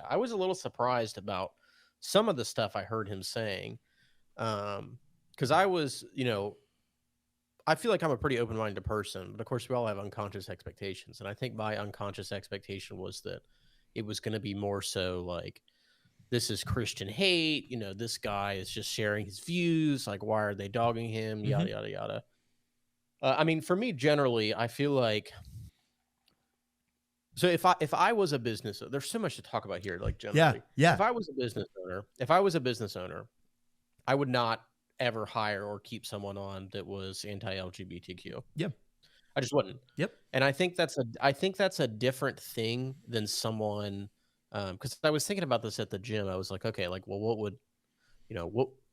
I was a little surprised about some of the stuff I heard him saying. Because I was, I feel like I'm a pretty open-minded person, but of course we all have unconscious expectations. And I think my unconscious expectation was that it was going to be more so like, this is Christian hate. This guy is just sharing his views. Like, why are they dogging him? Mm-hmm. Yada, yada, yada. I mean, for me, generally, I feel like, so if I was a business, there's so much to talk about here. Like Yeah, generally, yeah, if I was a business owner, I would not ever hire or keep someone on that was anti-LGBTQ. yep, I just wouldn't. yep. And I think that's a different thing than someone, because I was thinking about this at the gym. I was like, okay, like, well, what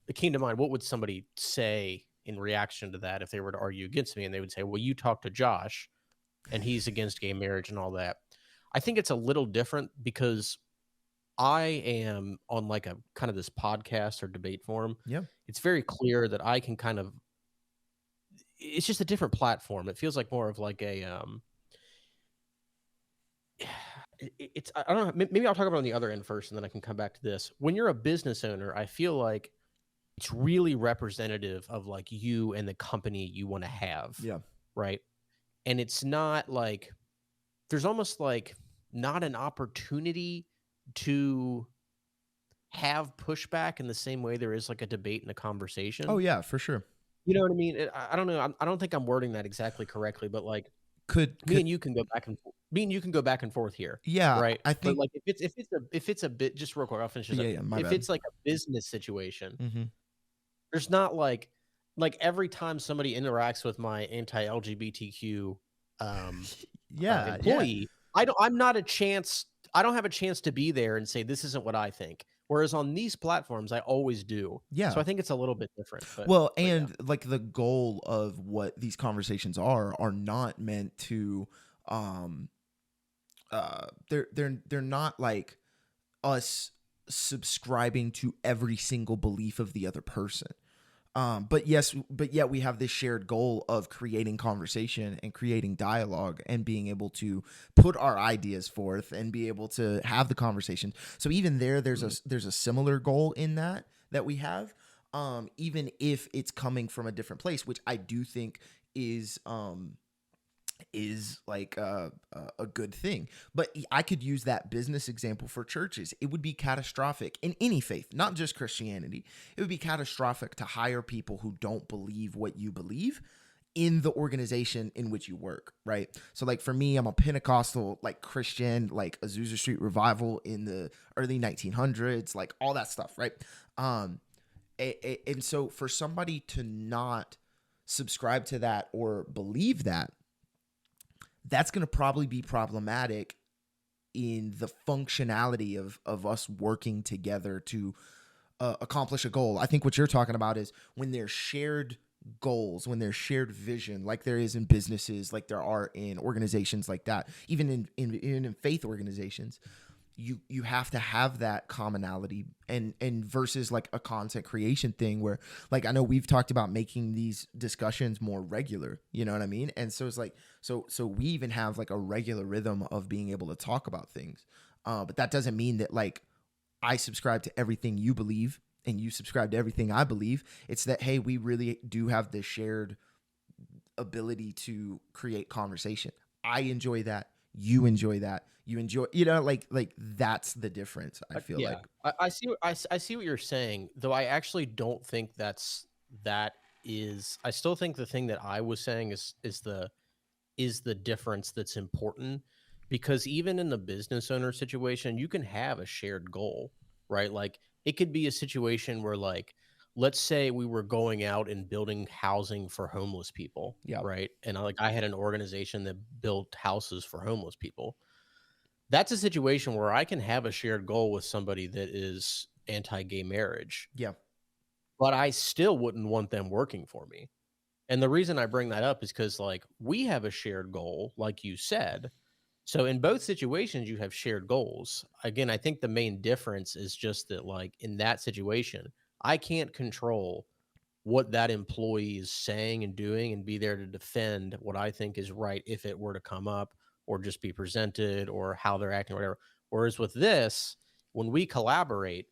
it came to mind? What would somebody say in reaction to that if they were to argue against me? And they would say, well, you talk to Josh, and he's against gay marriage and all that. I think it's a little different because I am on like a kind of this podcast or debate forum. Yeah. It's very clear that I can kind of, it's just a different platform. It feels like more of like a it's I don't know, maybe I'll talk about it on the other end first and then I can come back to this. When you're a business owner, I feel like it's really representative of like you and the company you want to have, Yeah. right? And it's not like there's almost like not an opportunity to have pushback in the same way there is like a debate and a conversation. Oh yeah, for sure. You know what I mean? I don't know. I don't think I'm wording that exactly correctly, but like Could me and you can go back and me and you can go back and forth here, yeah, right? I But think like if it's a bit, just real quick, I'll finish this up. yeah, my If bad. it's like a business situation, Mm-hmm. there's not like every time somebody interacts with my anti-LGBTQ Yeah, yeah. employee, I don't have a chance to be there and say this isn't what I think. Whereas on these platforms, I always do. So Yeah. I think it's a little bit different. Well, But yeah. and like the goal of what these conversations are not meant to um they're not like us subscribing to every single belief of the other person. But yet we have this shared goal of creating conversation and creating dialogue and being able to put our ideas forth and be able to have the conversation. So even there's a similar goal in that we have, even if it's coming from a different place, which I do think is like a good thing. But I could use that business example for churches. It would be catastrophic in any faith, not just Christianity. It would be catastrophic to hire people who don't believe what you believe in the organization in which you work, right? So like for me, I'm a Pentecostal, like Christian, like Azusa Street Revival in the early 1900s, like all that stuff, right? And so for somebody to not subscribe to that or believe that, that's going to probably be problematic in the functionality of us working together to accomplish a goal. I think what you're talking about is when there's shared goals, when there's shared vision, like there is in businesses, like there are in organizations like that, even in faith organizations, you have to have that commonality and versus like a content creation thing where like I know we've talked about making these discussions more regular, you know what I mean? And so it's like so we even have like a regular rhythm of being able to talk about things, but that doesn't mean that like I subscribe to everything you believe and you subscribe to everything I believe. It's that hey, we really do have this shared ability to create conversation. I enjoy that, you enjoy that, you enjoy, like that's the difference. I feel Yeah, like I see what you're saying, though I actually don't think that is. I still think the thing that I was saying is the difference that's important, because even in the business owner situation, you can have a shared goal, right? Like it could be a situation where like let's say we were going out and building housing for homeless people, yeah, right? And I had an organization that built houses for homeless people. That's a situation where I can have a shared goal with somebody that is anti-gay marriage, yeah, but I still wouldn't want them working for me. And the reason I bring that up is because, like, we have a shared goal, like you said. So in both situations, you have shared goals. Again, I think the main difference is just that, like, in that situation, I can't control what that employee is saying and doing and be there to defend what I think is right if it were to come up or just be presented or how they're acting or whatever. Whereas with this, when we collaborate,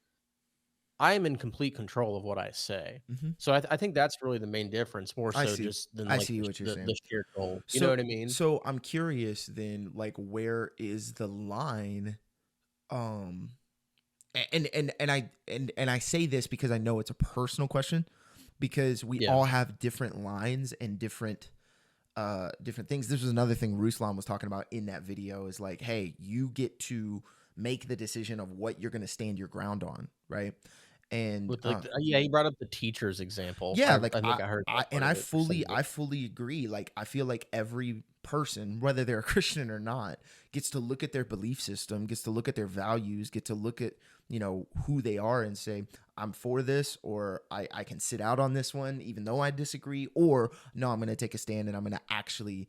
I'm in complete control of what I say. Hmm. So I think that's really the main difference, more I so see. just than I like see what you're the saying. shared goal. You know So what I mean? so I'm curious then, like, where is the line? Um and I say this because I know it's a personal question, because we Yeah. all have different lines and different things. This was another thing Ruslan was talking about in that video, is like, hey, you get to make the decision of what you're going to stand your ground on, right? And With like yeah, he brought up the teacher's example. yeah, like I think I heard that and part of it or some of it. I fully agree. Like, I feel like every person, whether they're a Christian or not, gets to look at their belief system, gets to look at their values, get to look at, who they are, and say, I'm for this, or I can sit out on this one even though I disagree, or no, I'm going to take a stand and I'm going to actually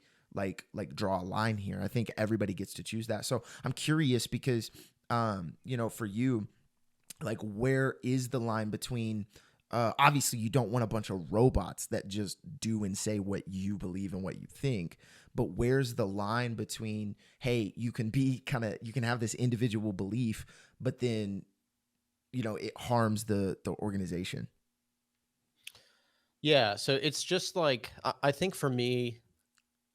draw a line here. I think everybody gets to choose that. So I'm curious because for you, like, where is the line between, obviously you don't want a bunch of robots that just do and say what you believe and what you think, but where's the line between, hey, you can have this individual belief, but then it harms the organization. Yeah, so it's just like I think for me,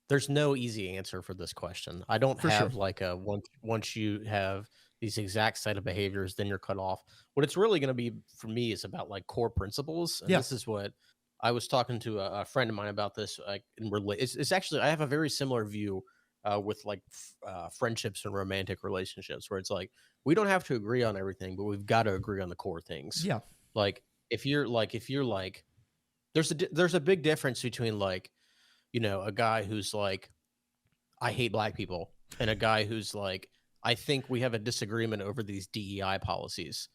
there's no easy answer for this question. I don't For sure. have like a once you have these exact set of behaviors, then you're cut off. What it's really going to be for me is about like core principles, and Yeah. this is what I was talking to a friend of mine about this. Like, it's actually I have a very similar view with like friendships and romantic relationships, where it's like we don't have to agree on everything, but we've got to agree on the core things. Yeah. Like if you're like there's a big difference between like a guy who's like I hate black people and a guy who's like I think we have a disagreement over these DEI policies.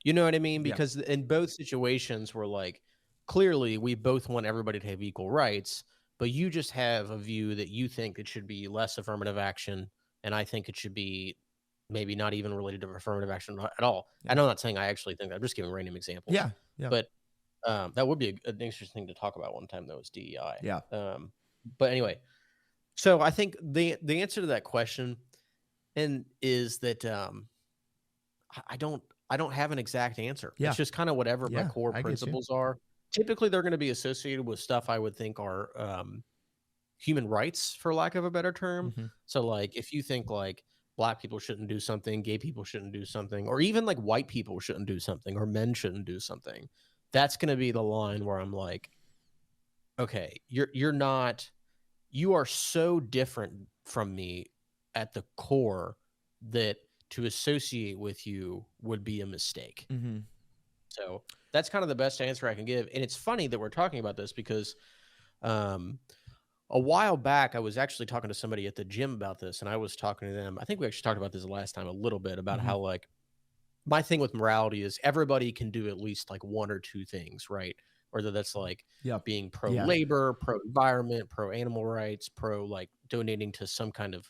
You know what I mean? Yeah. Because in both situations we're like clearly we both want everybody to have equal rights, but you just have a view that you think it should be less affirmative action and I think it should be maybe not even related to affirmative action at all. Yeah. And I'm not saying I actually think that. I'm just giving random examples. Yeah. Yeah. But that would be an interesting thing to talk about one time, though, is Yeah. DEI. But anyway, so I think the answer to that question and is that I don't have an exact answer. Yeah. It's just kind of whatever my Yeah. core I get you. principles are. Typically, they're going to be associated with stuff I would think are human rights, for lack of a better term. Hmm. So, like, if you think like black people shouldn't do something, gay people shouldn't do something, or even like white people shouldn't do something, or men shouldn't do something, that's going to be the line where I'm like, okay, you're not, you are so different from me at the core that to associate with you would be a mistake. Hmm. So that's kind of the best answer I can give. And it's funny that we're talking about this because um, a while back, I was actually talking to somebody at the gym about this, and I was talking to them. I think we actually talked about this the last time a little bit about Hmm. how, like, my thing with morality is everybody can do at least like one or two things, right? Whether that's like Yeah. being pro Yeah. labor, pro environment, pro animal rights, pro like donating to some kind of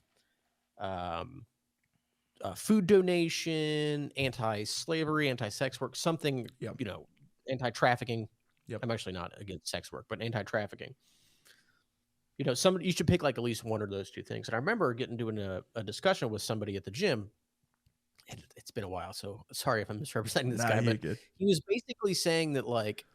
um, food donation, anti slavery, anti sex work, something, Yep. you know, anti trafficking. Yep. I'm actually not against sex work, but anti trafficking. Some you should pick like at least one of those two things. And I remember getting doing a discussion with somebody at the gym. It's been a while, so sorry if I'm misrepresenting this Nah, guy, you're but good. he was basically saying that like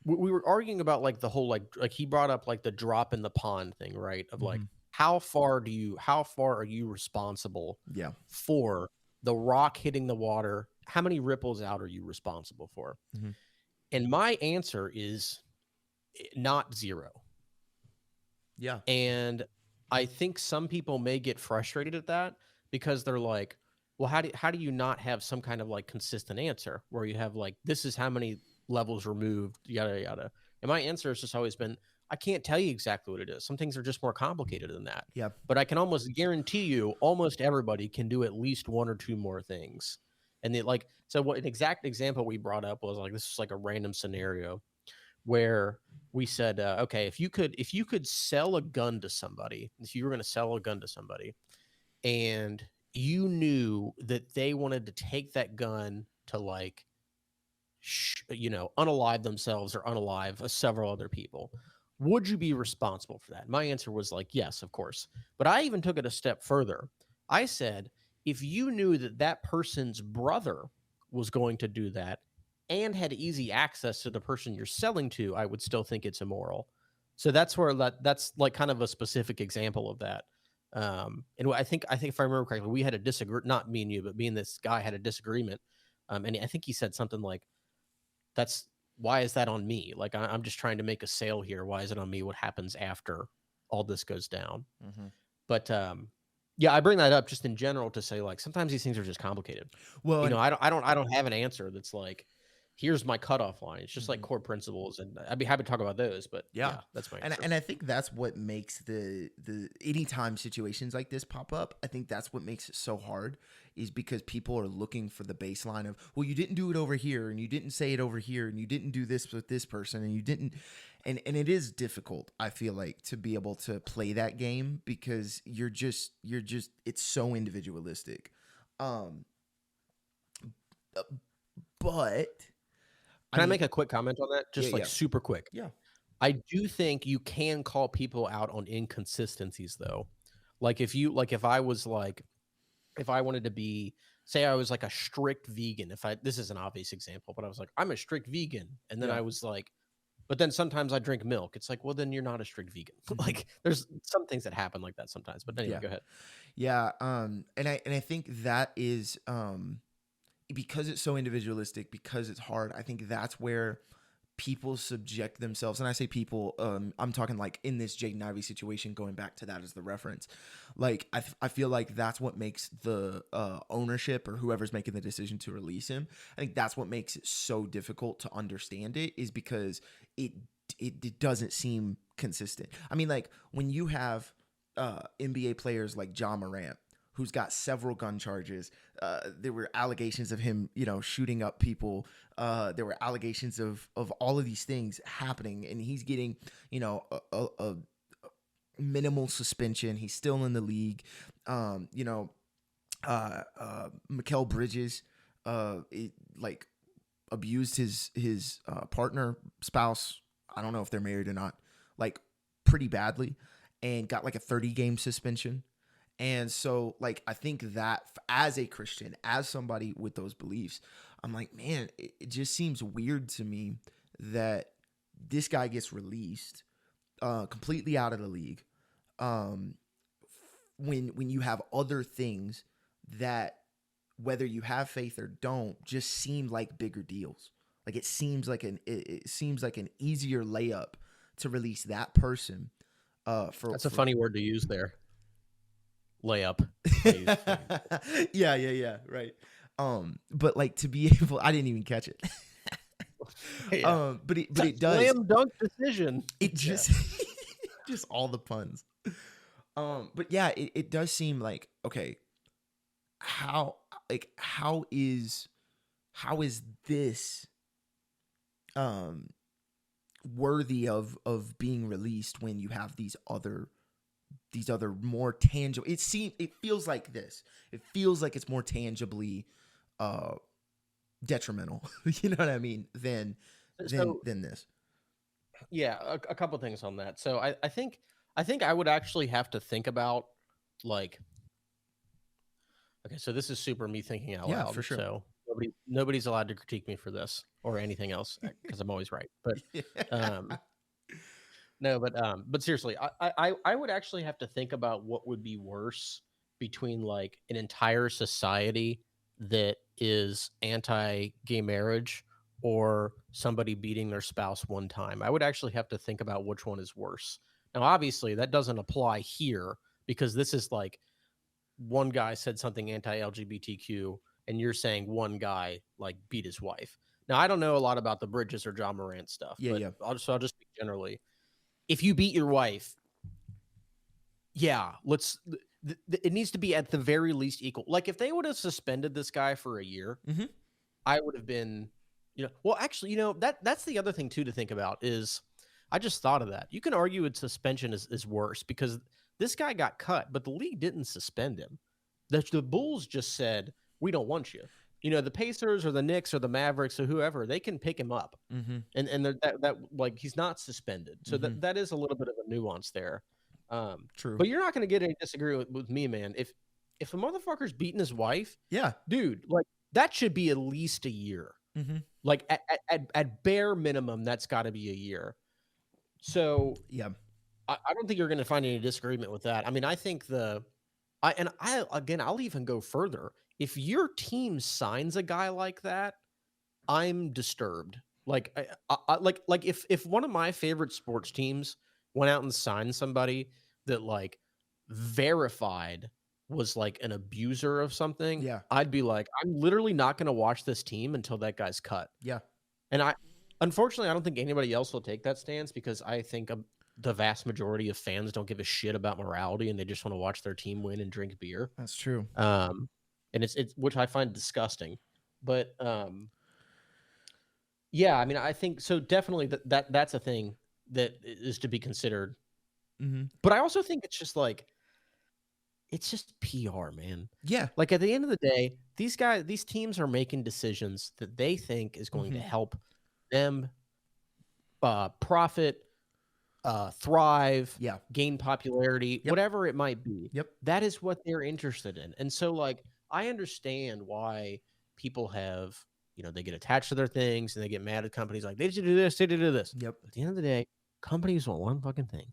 we were arguing about like the whole like he brought up like the drop in the pond thing, right? Of like Hmm. how far are you responsible Yeah. for the rock hitting the water? How many ripples out are you responsible for? Hmm. And my answer is not zero. Yeah. And I think some people may get frustrated at that because they're like, well, how do you not have some kind of like consistent answer where you have like this is how many levels removed, yada yada. And my answer has just always been, I can't tell you exactly what it is. Some things are just more complicated than that. Yeah. But I can almost guarantee you almost everybody can do at least one or two more things. And like so what an exact example we brought up was like this is like a random scenario where we said, okay, if you could sell a gun to somebody, if you were going to sell a gun to somebody, and you knew that they wanted to take that gun to like, unalive themselves or unalive several other people, would you be responsible for that? My answer was like, yes, of course. But I even took it a step further. I said, if you knew that that person's brother was going to do that and had easy access to the person you're selling to, I would still think it's immoral. So that's where that's like kind of a specific example of that. And I think if I remember correctly, we had a disagree, not me and you, but me and this guy had a disagreement. And I think he said something like, "That's why is that on me? Like I'm just trying to make a sale here. Why is it on me? What happens after all this goes down?" Mm-hmm. But yeah, I bring that up just in general to say like sometimes these things are just complicated. Well, and I don't have an answer that's like, here's my cutoff line. It's just like mhm. core principles, and I'd be happy to talk about those. But Yeah. yeah, that's my And answer. and I think that's what makes the anytime situations like this pop up, I think that's what makes it so hard, is because people are looking for the baseline of, well, you didn't do it over here and you didn't say it over here and you didn't do this with this person and you didn't, and it is difficult, I feel like, to be able to play that game because you're just it's so individualistic. Um uh, but I Can I mean, make a quick comment on that? yeah, Just like yeah. super quick. Yeah. I do think you can call people out on inconsistencies though. Like if I was like, if I wanted to be, say I was like a strict vegan, this is an obvious example, but I was like, I'm a strict vegan. And then Yeah. I was like, but then sometimes I drink milk. It's like, well, then you're not a strict vegan. Mhm. Like there's some things that happen like that sometimes. But anyway, Yeah. go ahead. Yeah, and I think that is because it's so individualistic, because it's hard. I think that's where people subject themselves, and I say people, I'm talking like in this Jaden Ivey situation, going back to that as the reference. Like I feel like that's what makes the ownership or whoever's making the decision to release him. I think that's what makes it so difficult to understand it, is because it it doesn't seem consistent. I mean, like when you have NBA players like John Morant, who's got several gun charges. There were allegations of him, shooting up people. There were allegations of all of these things happening, and he's getting, a minimal suspension. He's still in the league. Mikal Bridges, like abused his partner, spouse. I don't know if they're married or not. Like pretty badly, and got like a 30-game suspension. And so, like, I think that as a Christian, as somebody with those beliefs, I'm like, man, it just seems weird to me that this guy gets released completely out of the league, um, when you have other things that, whether you have faith or don't, just seem like bigger deals. Like it seems like an easier layup to release that person. That's a For funny word to use there. Layup. I use funny. yeah, right. But like to be able, I didn't even catch it. Yeah. But it does. Slam dunk decision. It Yeah. just just all the puns. But yeah, it does seem like, okay, how how is this um worthy of being released when you have these other more tangible, it feels like this, it feels like it's more tangibly uh detrimental, you know what I mean, than So this. yeah, a couple things on that. So I think I would actually have to think about like, okay, so this is super me thinking out Yeah, for loud. sure. So nobody's allowed to critique me for this or anything else because I'm always right. But um no, but seriously, I would actually have to think about what would be worse between like an entire society that is anti-gay marriage or somebody beating their spouse one time. I would actually have to think about which one is worse. Now, obviously, that doesn't apply here because this is like one guy said something anti-LGBTQ, and you're saying one guy like beat his wife. Now, I don't know a lot about the Bridges or John Morant stuff, Yeah, but yeah. I'll just speak generally. If you beat your wife, yeah, it needs to be at the very least equal. Like if they would have suspended this guy for a year, Mm-hmm. I would have been, well, actually, that's the other thing too to think about is I just thought of that. You can argue its suspension is worse because this guy got cut, but the league didn't suspend him. The Bulls just said, we don't want you. The Pacers or the Knicks or the Mavericks or whoever, they can pick him up. Mm-hmm. And that like he's not suspended. So Mm-hmm. that is a little bit of a nuance there. True. But you're not going to get any disagree with me, man. if a motherfucker's beating his wife, Yeah. dude, like that should be at least a year. Mm-hmm. Like at bare minimum, that's got to be a year. So Yeah. I don't think you're going to find any disagreement with that. I mean, I think I'll even go further. If your team signs a guy like that, I'm disturbed. Like, like if one of my favorite sports teams went out and signed somebody that like verified was like an abuser of something, Yeah. I'd be like, I'm literally not going to watch this team until that guy's cut. Yeah. And unfortunately, I don't think anybody else will take that stance because I think the vast majority of fans don't give a shit about morality and they just want to watch their team win and drink beer. That's true. And it's which I find disgusting. But yeah, I mean, I think so. Definitely that's a thing that is to be considered. Mm-hmm. But I also think it's just PR, man. Yeah. Like at the end of the day, these teams are making decisions that they think is going to help them profit, thrive, Yeah. gain popularity, whatever it might be. Yep. That is what they're interested in. And so like I understand why people have, they get attached to their things and they get mad at companies like they should do this, they should do this. Yep. At the end of the day, companies want one fucking thing.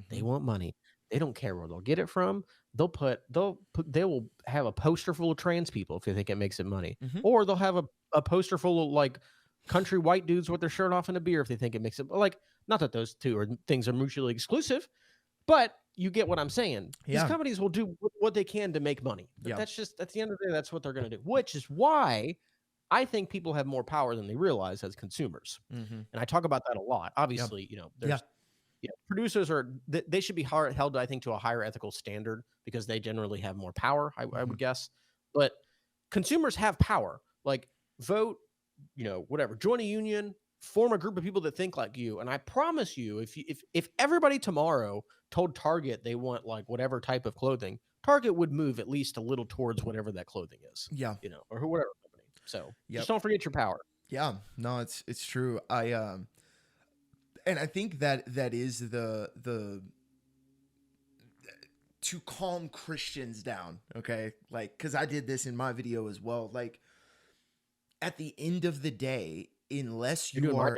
They want money. They don't care where they'll get it from. They will have a poster full of trans people if they think it makes it money. Or they'll have a poster full of like country white dudes with their shirt off in a beer if they think it makes it like, not that those two things are mutually exclusive, but you get what I'm saying. Yeah. These companies will do what they can to make money. But that's just, at the end of the day, that's what they're going to do, which is why I think people have more power than they realize as consumers. And I talk about that a lot. Obviously, there's producers they should be held, I think, to a higher ethical standard because they generally have more power, I would guess. But consumers have power. Like vote, whatever, join a union, form a group of people that think like you. And I promise you, if everybody tomorrow told Target they want like whatever type of clothing, Target would move at least a little towards whatever that clothing is. Yeah. Or whatever company. So just don't forget your power. Yeah. No, it's true. And I think that is the to calm Christians down, okay? Like, because I did this in my video as well. Like, at the end of the day, unless you're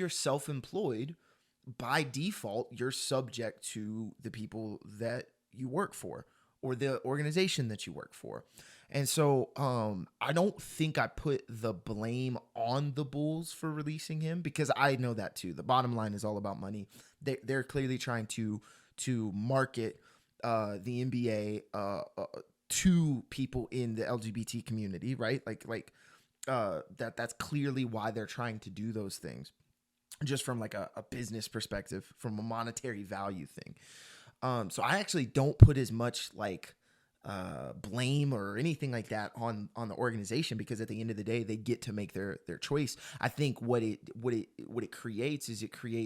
self-employed, by default, you're subject to the people that you work for or the organization that you work for. And so I don't think I put the blame on the Bulls for releasing him because I know that too. The bottom line is all about money. They're clearly trying to market the NBA to people in the LGBT community, right? Like that's clearly why they're trying to do those things, just from like a business perspective, from a monetary value thing. So I actually don't put as much like blame or anything like that on the organization because at the end of the day they get to make their choice. I think what it creates is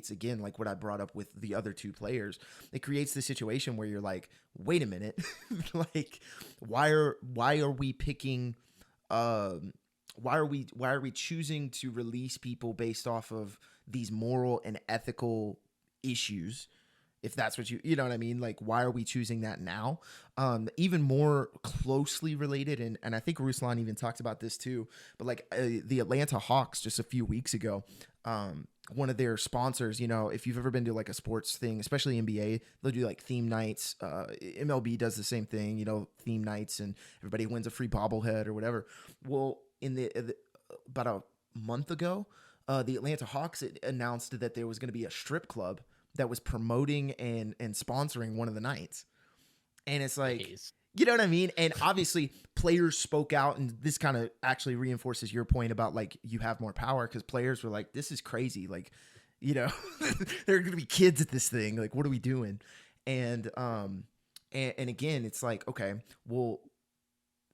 again like what I brought up with the other two players. It creates the situation where you're like, wait a minute, like why are we picking why are we choosing to release people based off of these moral and ethical issues? If that's what you know what I mean? Like, why are we choosing that now? Even more closely related, and I think Ruslan even talked about this too, but like the Atlanta Hawks just a few weeks ago, one of their sponsors, if you've ever been to like a sports thing, especially NBA, they'll do like theme nights. MLB does the same thing, theme nights, and everybody wins a free bobblehead or whatever. Well, in about a month ago, the Atlanta Hawks announced that there was going to be a strip club that was promoting and sponsoring one of the nights. And it's like, you know what I mean? And obviously players spoke out, and this kind of actually reinforces your point about like, you have more power, because players were like, this is crazy. Like, there are going to be kids at this thing. Like, what are we doing? And again, it's like, okay, well,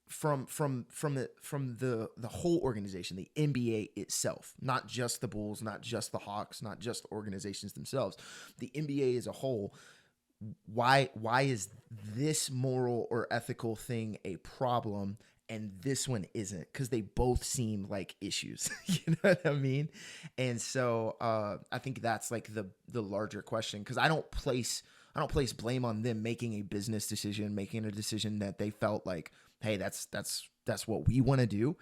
from the whole organization, the NBA itself, not just the Bulls, not just the Hawks, not just the organizations themselves, the NBA as a whole, why is this moral or ethical thing a problem and this one isn't? Because they both seem like issues. You know what I mean? And so I think that's like the larger question, because I don't place don't place blame on them making a business decision, making a decision that they felt like, hey, that's what we want to do.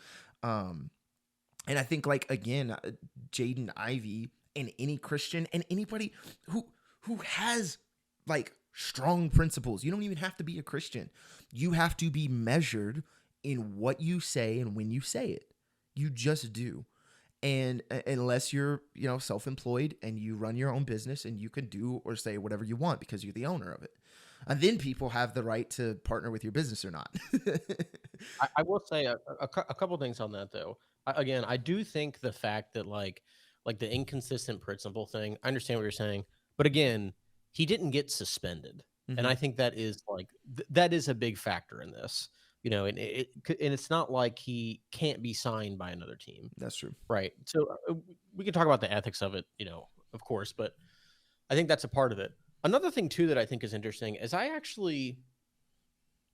And I think, like, again, Jaden, Ivey, and any Christian and anybody who has like strong principles. You don't even have to be a Christian. You have to be measured in what you say and when you say it. You just do. And unless you're, self-employed and you run your own business and you can do or say whatever you want because you're the owner of it. And then people have the right to partner with your business or not. I will say a couple things on that though. Again, I do think the fact that like the inconsistent principle thing. I understand what you're saying, but again, he didn't get suspended, and I think that is like that is a big factor in this. And and it's not like he can't be signed by another team. That's true. Right. So we can talk about the ethics of it, of course, but I think that's a part of it. Another thing too that I think is interesting is I actually,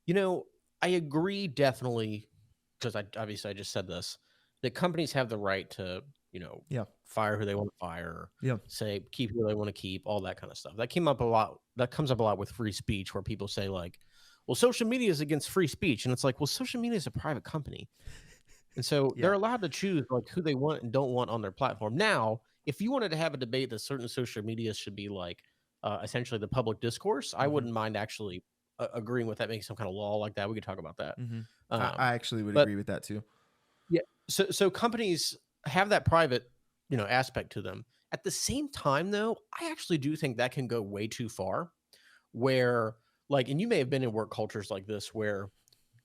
I agree definitely because I just said this that companies have the right to, fire who they want to fire, say keep who they want to keep, all that kind of stuff. That came up a lot. That comes up a lot with free speech where people say like, well, social media is against free speech. And it's like, well, social media is a private company. And so they're allowed to choose like who they want and don't want on their platform. Now, if you wanted to have a debate that certain social media should be like essentially the public discourse, I wouldn't mind actually agreeing with that, making some kind of law like that. We could talk about that. I actually would agree with that too. Yeah. So companies have that private, aspect to them. At the same time, though, I actually do think that can go way too far where like, and you may have been in work cultures like this where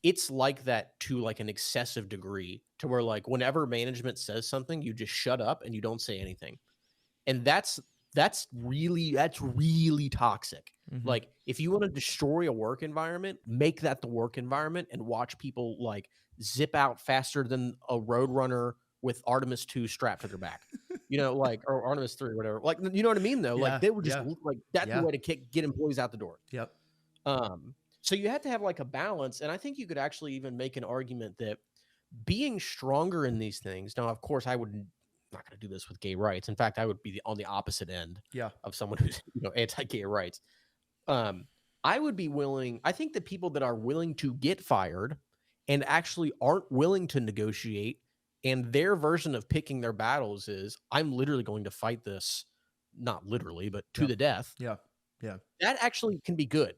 it's like that to like an excessive degree to where like whenever management says something, you just shut up and you don't say anything. And that's really toxic. Like if you want to destroy a work environment, make that the work environment and watch people like zip out faster than a road runner with Artemis 2 strapped to their back. Like or Artemis 3 or whatever. Like you know what I mean though? Like they would just like that's the way to get employees out the door. Yep. So you have to have like a balance. And I think you could actually even make an argument that being stronger in these things. Now, of course, I would not going to do this with gay rights. In fact, I would be on the opposite end of someone who's anti-gay rights. I would be willing. I think that people that are willing to get fired and actually aren't willing to negotiate, and their version of picking their battles is, I'm literally going to fight this, not literally, but to the death. Yeah. That actually can be good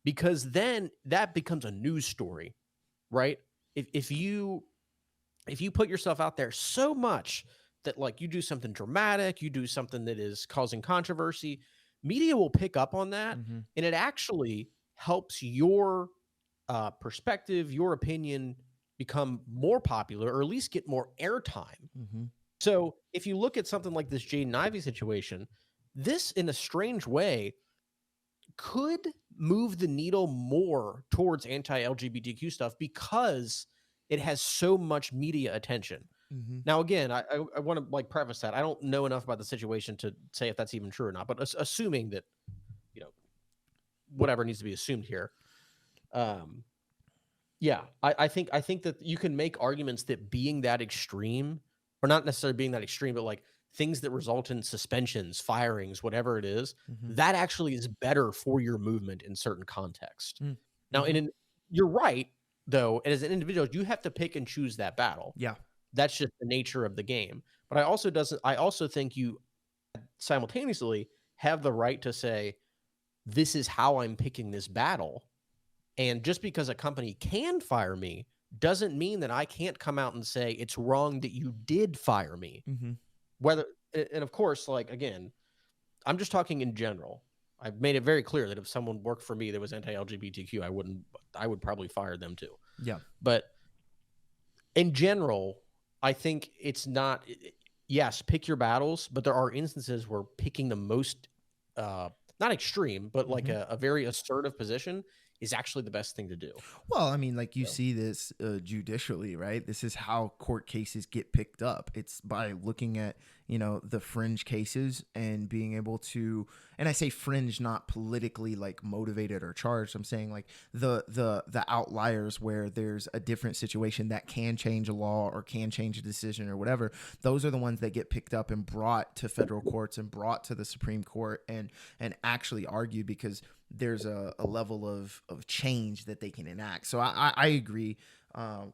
because then that becomes a news story, right? If you put yourself out there so much that like you do something dramatic, you do something that is causing controversy, media will pick up on that, and it actually helps your perspective, your opinion become more popular or at least get more airtime. So if you look at something like this Jaden Ivey situation, this in a strange way could move the needle more towards anti-LGBTQ stuff because it has so much media attention. Now, again, I want to like preface that I don't know enough about the situation to say if that's even true or not, but assuming that, whatever needs to be assumed here. I think that you can make arguments that being that extreme, or not necessarily being that extreme, but like things that result in suspensions, firings, whatever it is, that actually is better for your movement in certain contexts. Now, you're right, though, as an individual, you have to pick and choose that battle. Yeah. That's just the nature of the game. But I also think you simultaneously have the right to say, this is how I'm picking this battle. And just because a company can fire me doesn't mean that I can't come out and say it's wrong that you did fire me. And of course, like, again, I'm just talking in general. I've made it very clear that if someone worked for me that was anti-LGBTQ, I would probably fire them too. Yeah. But in general, I think it's not, yes, pick your battles, but there are instances where picking the most, not extreme, but like a very assertive position is actually the best thing to do. Well, I mean, like you see this judicially, right? This is how court cases get picked up. It's by looking at, the fringe cases and being able to, and I say fringe, not politically like motivated or charged. I'm saying like the outliers where there's a different situation that can change a law or can change a decision or whatever. Those are the ones that get picked up and brought to federal courts and brought to the Supreme Court and actually argued, because there's a level of change that they can enact. So I agree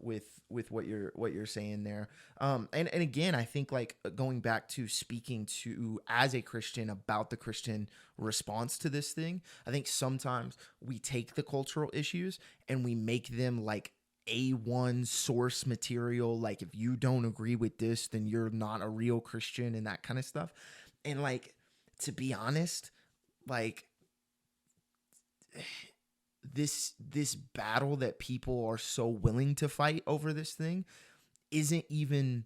with what you're saying there. And again, I think like going back to speaking to as a Christian about the Christian response to this thing, I think sometimes we take the cultural issues and we make them like A1 source material. Like if you don't agree with this, then you're not a real Christian and that kind of stuff. And like, to be honest, like this battle that people are so willing to fight over this thing isn't even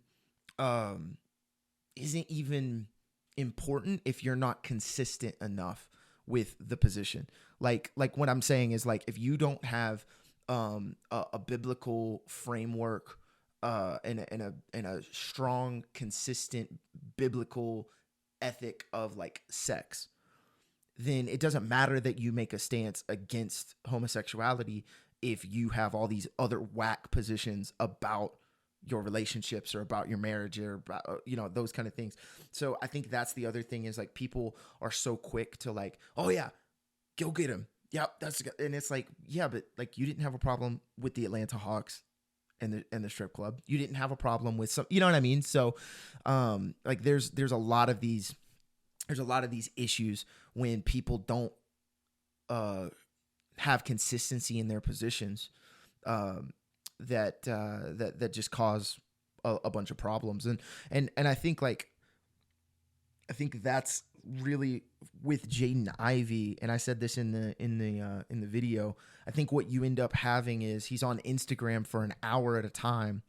um isn't even important if you're not consistent enough with the position. Like what I'm saying is like if you don't have a biblical framework and a strong consistent biblical ethic of like sex, then it doesn't matter that you make a stance against homosexuality if you have all these other whack positions about your relationships or about your marriage or about, those kind of things. So I think that's the other thing is like people are so quick to like, oh yeah, go get him. Yeah, and it's like, yeah, but like you didn't have a problem with the Atlanta Hawks and the strip club. You didn't have a problem with some, you know what I mean? So like there's a lot of these issues when people don't have consistency in their positions, that just cause a bunch of problems. And I think that's really with Jaden Ivey, and I said this in the video. I think what you end up having is he's on Instagram for an hour at a time,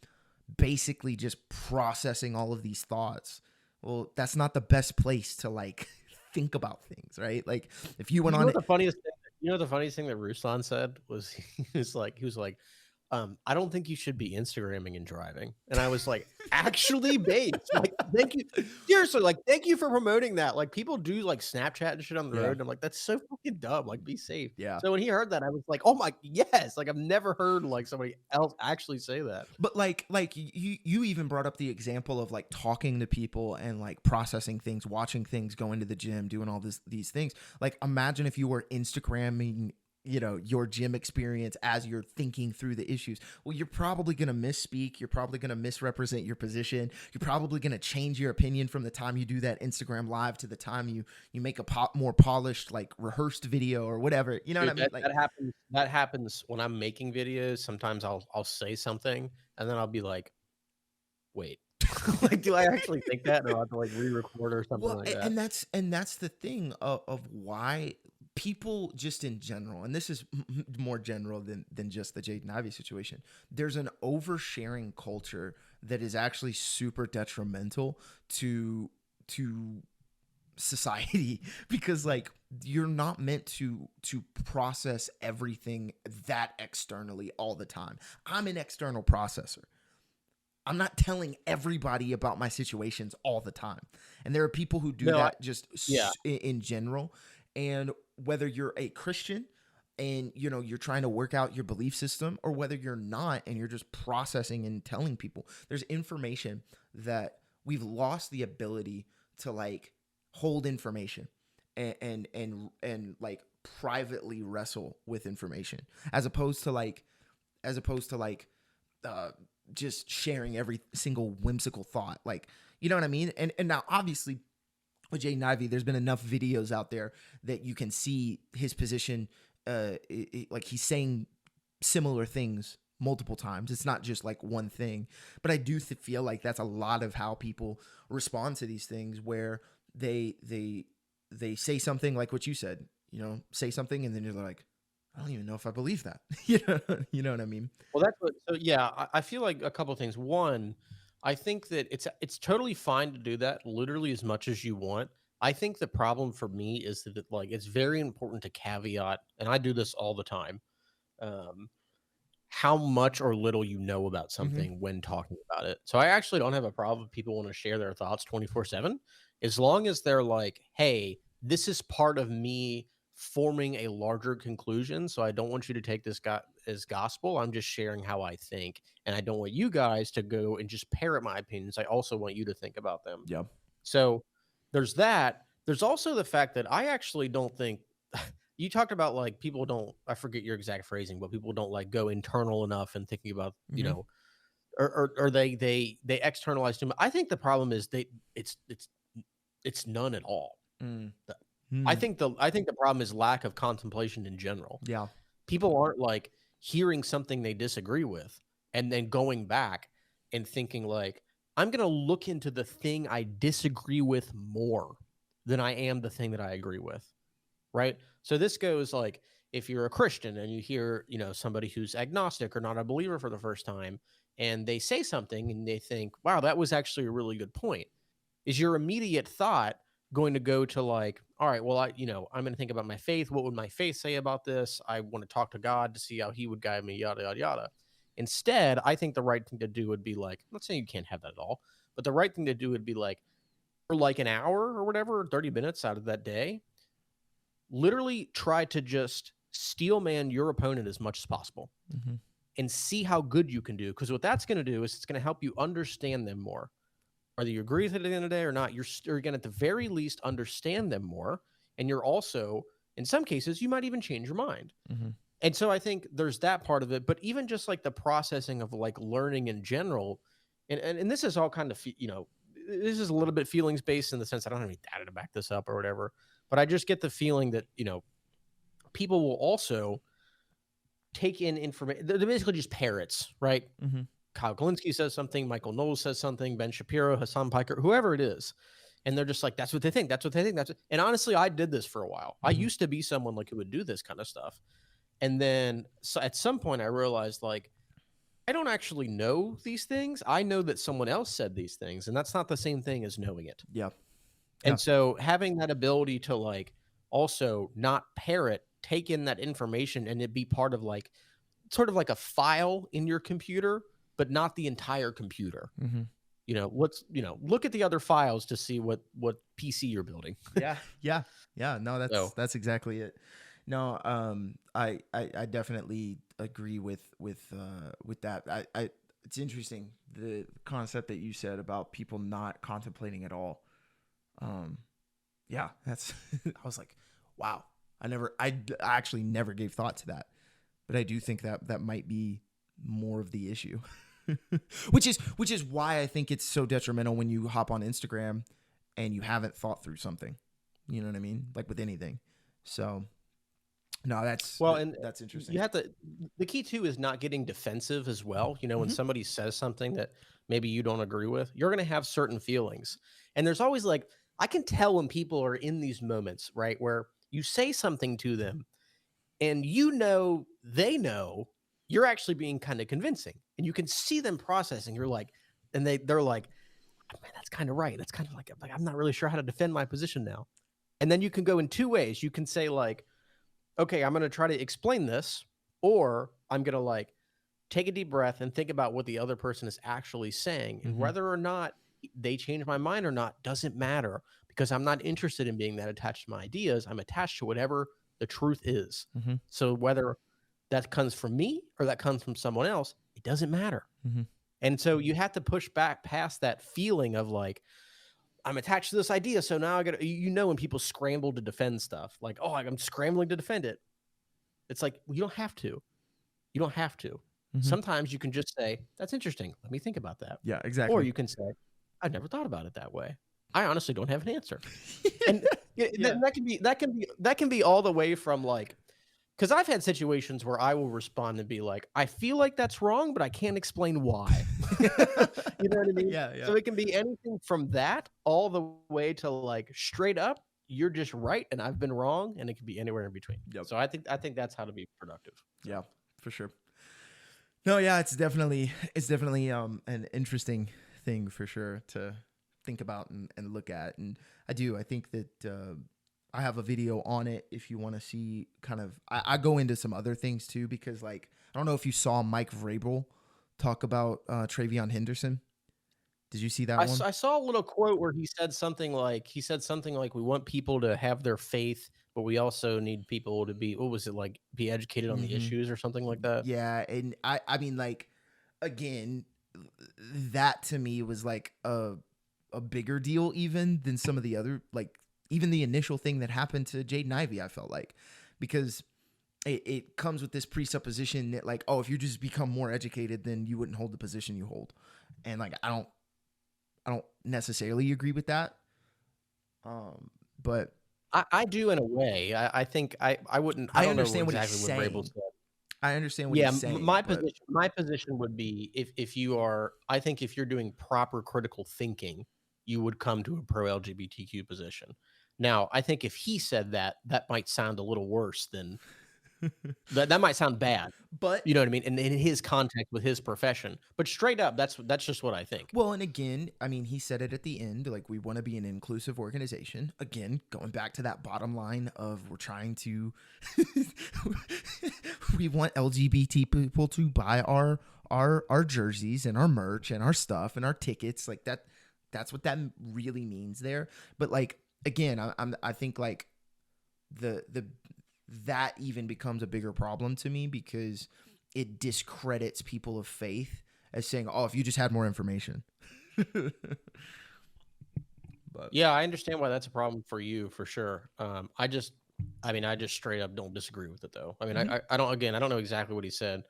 basically just processing all of these thoughts. Well, that's not the best place to like think about things, right? Like if you went You know on what the funniest thing the funniest thing that Ruslan said was he was like, I don't think you should be Instagramming and driving. And I was like, actually, babes, like, thank you. Seriously, like, thank you for promoting that. Like, people do like Snapchat and shit on the road. yeah, And I'm like, that's so fucking dumb. Like, be safe. yeah. So when he heard that, I was like, oh my, yes. Like, I've never heard like somebody else actually say that. But like you even brought up the example of like talking to people and like processing things, watching things, going to the gym, doing all these things. Like imagine if you were Instagramming, your gym experience as you're thinking through the issues. Well, you're probably going to misspeak. You're probably going to misrepresent your position. You're probably going to change your opinion from the time you do that Instagram live to the time you make a more polished, like rehearsed video or whatever. You know what I Dude, mean? Like, that happens when I'm making videos. Sometimes I'll say something and then I'll be like, wait, like, do I actually think that? Or I'll have to like re-record or something well, like that. and that's the thing of why people just in general, and this is more general than just the Jaden Ivey situation. There's an oversharing culture that is actually super detrimental to society because like you're not meant to process everything that externally all the time. I'm an external processor. I'm not telling everybody about my situations all the time. And there are people who do No, that just yeah. in general. And whether you're a Christian and you're trying to work out your belief system, or whether you're not and you're just processing and telling people, there's information that we've lost the ability to like hold information and like privately wrestle with information as opposed to like uh just sharing every single whimsical thought. Like, you know what I mean? And now obviously with Jaden Ivey, there's been enough videos out there that you can see his position. Like he's saying similar things multiple times. It's not just like one thing. But I do feel like that's a lot of how people respond to these things, where they say something like what you said. Say something and then you're like, I don't even know if I believe that. You know what I mean? Well, that's what so, yeah, I feel like a couple of things. One, I think that it's totally fine to do that literally as much as you want. I think the problem for me is that, like, it's very important to caveat, and I do this all the time, um, how much or little you know about Mm-hmm. something when talking about it. So I actually don't have a problem if people wanna share their thoughts 24/7, as long as they're like, "Hey, this is part of me forming a larger conclusion, so I don't want you to take this as gospel. I'm just sharing how I think, and I don't want you guys to go and just parrot my opinions. I also want you to think about them." Yeah. So, there's that. There's also the fact that I actually don't think you talked about like people don't, I forget your exact phrasing, but people don't like go internal enough and thinking about, Mm-hmm. or they externalize too much. I think the problem is it's none at all. Mm. The- Mm. I think the problem is lack of contemplation in general. Yeah. People aren't like hearing something they disagree with and then going back and thinking like, I'm going to look into the thing I disagree with more than I am the thing that I agree with. Right. So this goes like, if you're a Christian and you hear, somebody who's agnostic or not a believer for the first time, and they say something and they think, wow, that was actually a really good point. Is your immediate thought going to go to like, all right, well, I'm going to think about my faith. What would my faith say about this? I want to talk to God to see how he would guide me, yada, yada, yada. Instead, I think the right thing to do would be like, I'm not saying you can't have that at all, but the right thing to do would be like, for like an hour or whatever, 30 minutes out of that day, literally try to just steel man your opponent as much as possible Mm-hmm. and see how good you can do. Because what that's going to do is it's going to help you understand them more. Whether you agree with it at the end of the day or not, you're going to at the very least understand them more. And you're also, in some cases, you might even change your mind. Mm-hmm. And so I think there's that part of it. But even just like the processing of like learning in general, and this is all kind of, this is a little bit feelings based in the sense I don't have any data to back this up or whatever. But I just get the feeling that, people will also take in information. They're basically just parrots, right? Mm-hmm. Kyle Kalinske says something, Michael Knowles says something, Ben Shapiro, Hassan Piker, whoever it is. And they're just like, that's what they think. That's what they think. And honestly, I did this for a while. I used to be someone like who would do this kind of stuff. And then so at some point I realized like, I don't actually know these things. I know that someone else said these things, and that's not the same thing as knowing it. Yeah. And so having that ability to like also not parrot, take in that information and it be part of like sort of like a file in your computer, but not the entire computer. Mm-hmm. Look at the other files to see what PC you're building. Yeah. No, So that's exactly it. No, I definitely agree with that. It's interesting the concept that you said about people not contemplating at all. Yeah, that's I was like, wow. I actually never gave thought to that, but I do think that might be more of the issue. which is why I think it's so detrimental when you hop on Instagram and you haven't thought through something. You know what I mean? Like with anything. So no, that's interesting. You have to. The key too is not getting defensive as well. When somebody says something that maybe you don't agree with, you're going to have certain feelings, and there's always like I can tell when people are in these moments, right, where you say something to them, and they know you're actually being kind of convincing, and you can see them processing. You're like, and they're like, man, that's kind of right. That's kind of like I'm not really sure how to defend my position now. And then you can go in two ways. You can say like, okay, I'm going to try to explain this, or I'm going to like take a deep breath and think about what the other person is actually saying. And whether or not they change my mind or not doesn't matter, because I'm not interested in being that attached to my ideas. I'm attached to whatever the truth is. Mm-hmm. So whether that comes from me or that comes from someone else, it doesn't matter. Mm-hmm. And so you have to push back past that feeling of like, I'm attached to this idea. So now I got to, when people scramble to defend stuff like, oh, I'm scrambling to defend it. It's like, well, you don't have to. You don't have to. Mm-hmm. Sometimes you can just say, that's interesting. Let me think about that. Yeah, exactly. Or you can say, I've never thought about it that way. I honestly don't have an answer. And that can be all the way from like, because I've had situations where I will respond and be like, I feel like that's wrong, but I can't explain why. You know what I mean? Yeah. So it can be anything from that all the way to like straight up, you're just right and I've been wrong, and it can be anywhere in between. Yep. So I think that's how to be productive. Yeah, for sure. No, yeah, it's definitely an interesting thing for sure to think about and look at. And I think that I have a video on it if you want to see kind of, I go into some other things too, because like, I don't know if you saw Mike Vrabel talk about Travion Henderson. Did you see that one? I saw a little quote where he said something like, we want people to have their faith, but we also need people to be, what was it, like be educated on the issues or something like that. Yeah. And I mean, like, again, that to me was like a bigger deal even than some of the other, like even the initial thing that happened to Jaden Ivey, I felt like, because it comes with this presupposition that like, oh, if you just become more educated, then you wouldn't hold the position you hold. And like, I don't necessarily agree with that. But I do in a way. I think I wouldn't. I I don't know understand what he's exactly what Vrabel saying. said. I understand what Yeah, he's saying, my but position would be if you are. I think if you're doing proper critical thinking, you would come to a pro LGBTQ position. Now, I think if he said that, that might sound a little worse than that might sound bad. but You know what I mean? And in his context with his profession, but straight up, that's just what I think. well, and again, I mean, he said it at the end, like we want to be an inclusive organization. Again, going back to that bottom line of we're trying to, we want LGBT people to buy our jerseys and our merch and our stuff and our tickets, like that. That's what that really means there. But like again, I think like the that even becomes a bigger problem to me because it discredits people of faith as saying, oh, if you just had more information. But Yeah, I understand why that's a problem for you for sure. I just straight up don't disagree with it though. I mean, I don't. Again, I don't know exactly what he said,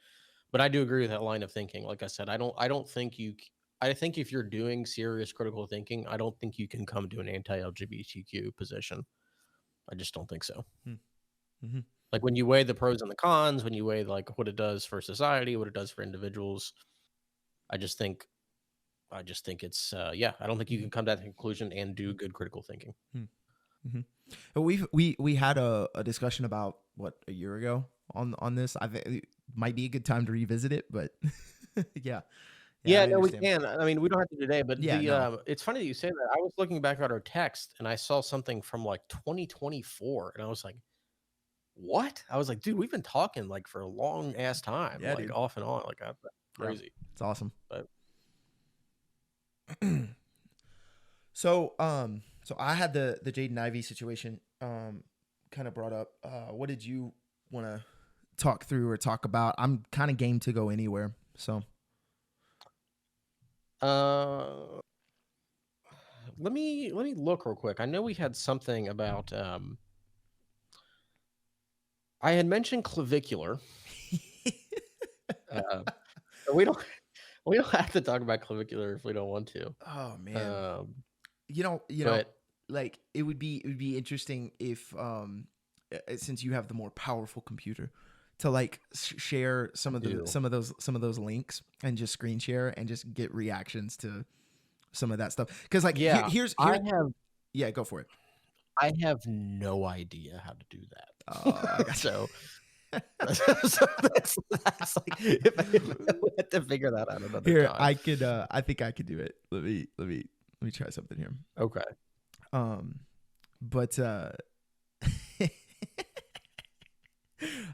but I do agree with that line of thinking. Like I said, I don't think you. I think if you're doing serious critical thinking, I don't think you can come to an anti-LGBTQ position. I just don't think so. mm-hmm. Like when you weigh the pros and the cons, when you weigh like what it does for society, what it does for individuals, I just think it's I don't think you can come to that conclusion and do good critical thinking. Mm-hmm. We had a discussion about what a year ago on this. I think it might be a good time to revisit it, but yeah. Yeah, I no, we understand. can. I mean, we don't have to today, but Yeah, no. it's funny that you say that. I was looking back at our text and I saw something from like 2024, and I was like, "What?" I was like, "Dude, we've been talking like for a long ass time, Yeah, like dude. off and on, like that's Yeah, crazy." it's awesome. But So I had the Jaden Ivey situation kind of brought up. What did you want to talk through or talk about? I'm kind of game to go anywhere. So let me look real quick. I know we had something about I had mentioned clavicular. But we don't have to talk about clavicular if we don't want to. oh man, you know, But like it would be interesting if since you have the more powerful computer to like share some I of do. some of those links and just screen share and just get reactions to some of that stuff. Because like Yeah, here's I have yeah, go for it. no idea how to do that. I got you. So, so that's like if I had to figure that out another Here, time. I could I think I could do it. Let me try something here. Okay. But I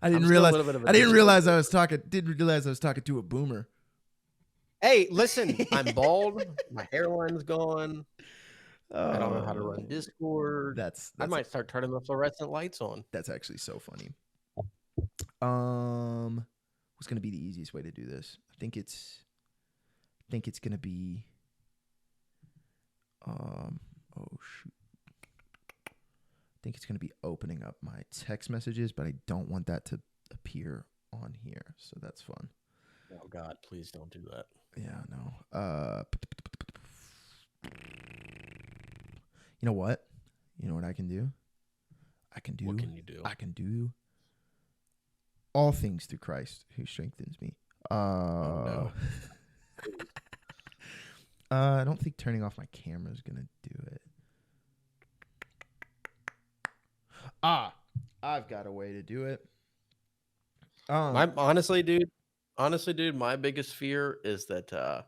I'm didn't still a realize little bit of a I didn't digital realize I kid. was talking didn't realize I was talking to a boomer. Hey, listen, I'm bald. My hairline's gone. I don't know how to run Oh, Discord. I might start turning the fluorescent lights on. that's actually so funny. What's gonna be the easiest way to do this? I think it's gonna be oh shoot. I think it's gonna be opening up my text messages, but I don't want that to appear on here, so that's fun. Oh God, please don't do that. Yeah, no. You know what? You know what I can do? What can you do? I can do all things through Christ who strengthens me. Oh, no. I don't think turning off my camera is gonna do it. I've got a way to do it. Honestly, dude, my biggest fear is that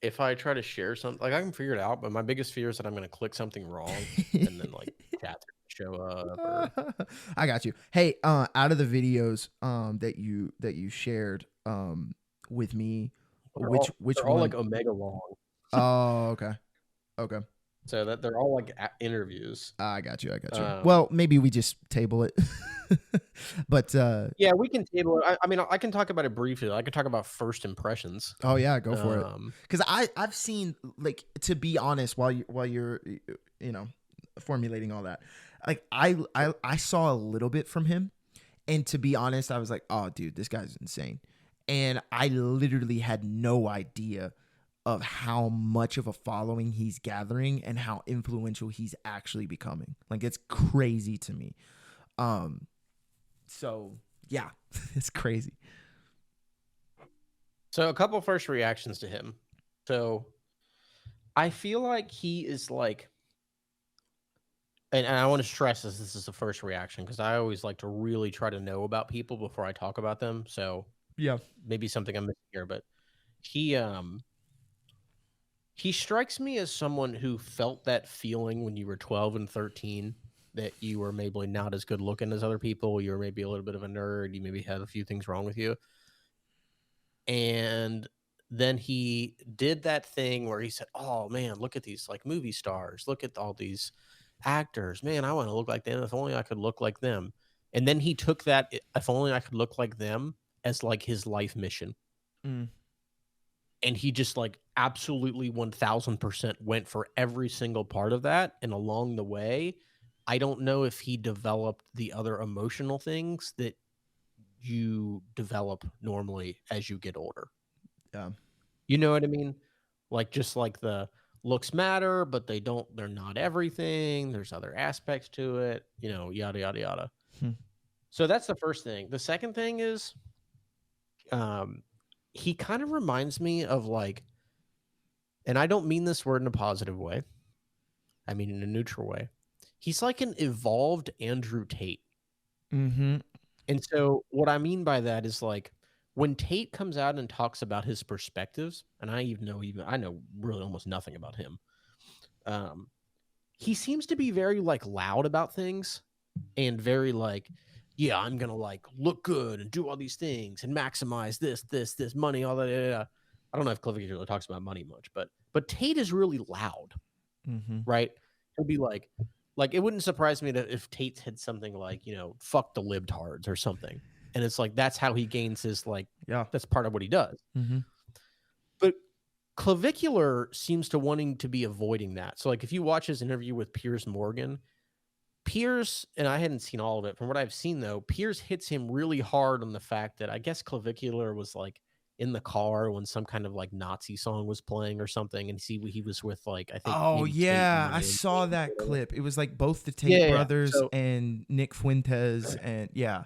if I try to share something, like I can figure it out, but my biggest fear is that I'm going to click something wrong and then like cats show up. Or... I got you. Hey, out of the videos that you shared with me, which they're one? all like omega long. Oh, okay. So that they're all like interviews. I got you. Well, maybe we just table it. But yeah, we can table it. I mean, I can talk about it briefly. I can talk about first impressions. Oh yeah, go for it. Because I've seen, like, to be honest, while you're formulating all that, like I saw a little bit from him, and to be honest, I was like, oh, dude, this guy's insane. And I literally had no idea of how much of a following he's gathering and how influential he's actually becoming. Like, it's crazy to me. So yeah, it's crazy. So a couple first reactions to him. So I feel like he is like, and I want to stress this is the first reaction because I always like to really try to know about people before I talk about them. So Yeah. maybe something I'm missing here, but he he strikes me as someone who felt that feeling when you were 12 and 13 that you were maybe not as good looking as other people. You were maybe a little bit of a nerd. You maybe had a few things wrong with you. And then he did that thing where he said, "Oh man, look at these like movie stars. Look at all these actors. Man, I want to look like them. If only I could look like them." And then he took that if only I could look like them as like his life mission. Mm. And he just like absolutely 1000% went for every single part of that. And along the way, I don't know if he developed the other emotional things that you develop normally as you get older. Yeah. You know what I mean? Like just like the looks matter, but they're not everything. There's other aspects to it, yada yada yada. Hmm. So that's the first thing. The second thing is he kind of reminds me of like, and I don't mean this word in a positive way. I mean in a neutral way. He's like an evolved Andrew Tate. Mm-hmm. And so what I mean by that is like when Tate comes out and talks about his perspectives, and I know really almost nothing about him. He seems to be very like loud about things and very like, yeah, I'm gonna like look good and do all these things and maximize this money, all that. I don't know if Clavicular talks about money much, but Tate is really loud, Mm-hmm. right? He'll be like it wouldn't surprise me that if Tate had something like, fuck the libtards or something. And it's like that's how he gains his like Yeah. that's part of what he does. Mm-hmm. But Clavicular seems to wanting to be avoiding that. So like if you watch his interview with Piers Morgan, Piers, and I hadn't seen all of it. From what I've seen though, Piers hits him really hard on the fact that I guess Clavicular was like in the car when some kind of like Nazi song was playing or something, and he was with like I think Oh maybe Tate and yeah, I Ryan. saw that clip. It was like both the Tate Yeah. brothers So and Nick Fuentes, and yeah.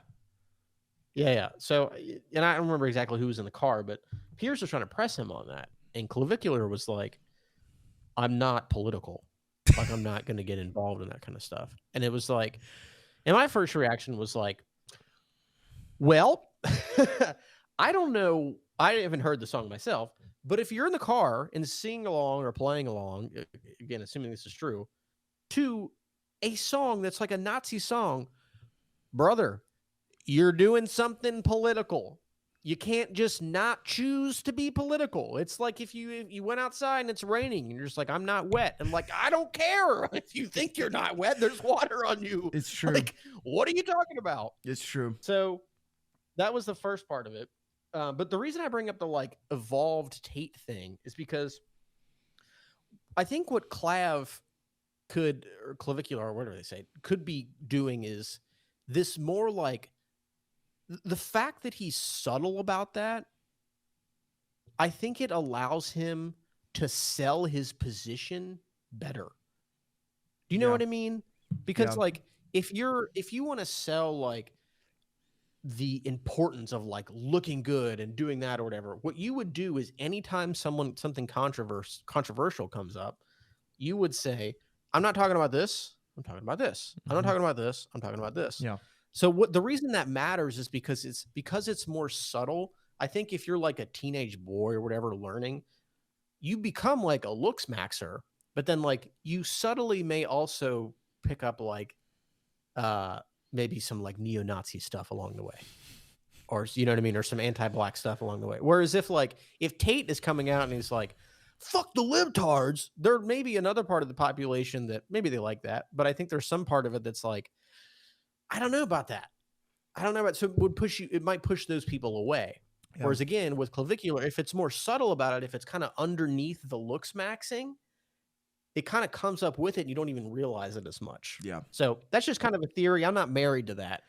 yeah. So, and I don't remember exactly who was in the car, but Piers was trying to press him on that, and Clavicular was like, "I'm not political. Like, I'm not going to get involved in that kind of stuff." And it was like, and my first reaction was like, "Well, I don't know. I haven't heard the song myself, but if you're in the car and singing along or playing along, again, assuming this is true, to a song that's like a Nazi song, brother, you're doing something political. You can't just not choose to be political. It's like if you went outside and it's raining and you're just like, I'm not wet. I'm like, I don't care if you think you're not wet. There's water on you. It's true. Like, what are you talking about? It's true. So that was the first part of it. But the reason I bring up the like evolved Tate thing is because I think what Clavicular, or whatever they say, could be doing is this more like the fact that he's subtle about that. I think it allows him to sell his position better. Do you know Yeah. what I mean? Because Yeah. like if you want to sell like the importance of like looking good and doing that or whatever, what you would do is anytime something controversial comes up, you would say, I'm not talking about this. I'm talking about this. I'm not Mhm. talking about this. I'm talking about this. Yeah. So what the reason that matters is because it's more subtle. I think if you're like a teenage boy or whatever learning, you become like a looks maxer, but then like you subtly may also pick up like maybe some like neo-Nazi stuff along the way. Or you know what I mean, or some anti-black stuff along the way. Whereas if Tate is coming out and he's like, fuck the libtards, there may be another part of the population that maybe they like that, but I think there's some part of it that's like, I don't know about that. I don't know about so it might push those people away. Yeah. Whereas again, with Clavicular, if it's more subtle about it, if it's kind of underneath the looks maxing, it kind of comes up with it and you don't even realize it as much. Yeah. So that's just kind of a theory. I'm not married to that.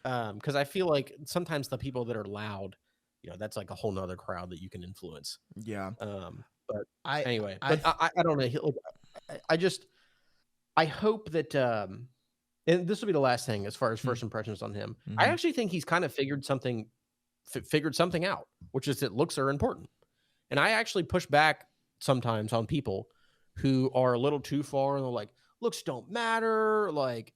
Because I feel like sometimes the people that are loud, that's like a whole nother crowd that you can influence. Yeah. But I anyway, I but I don't know. Look, I hope that, and this will be the last thing as far as first impressions on him. I actually think he's kind of figured something out, which is that looks are important. And I actually push back sometimes on people who are a little too far and they're like, looks don't matter. Like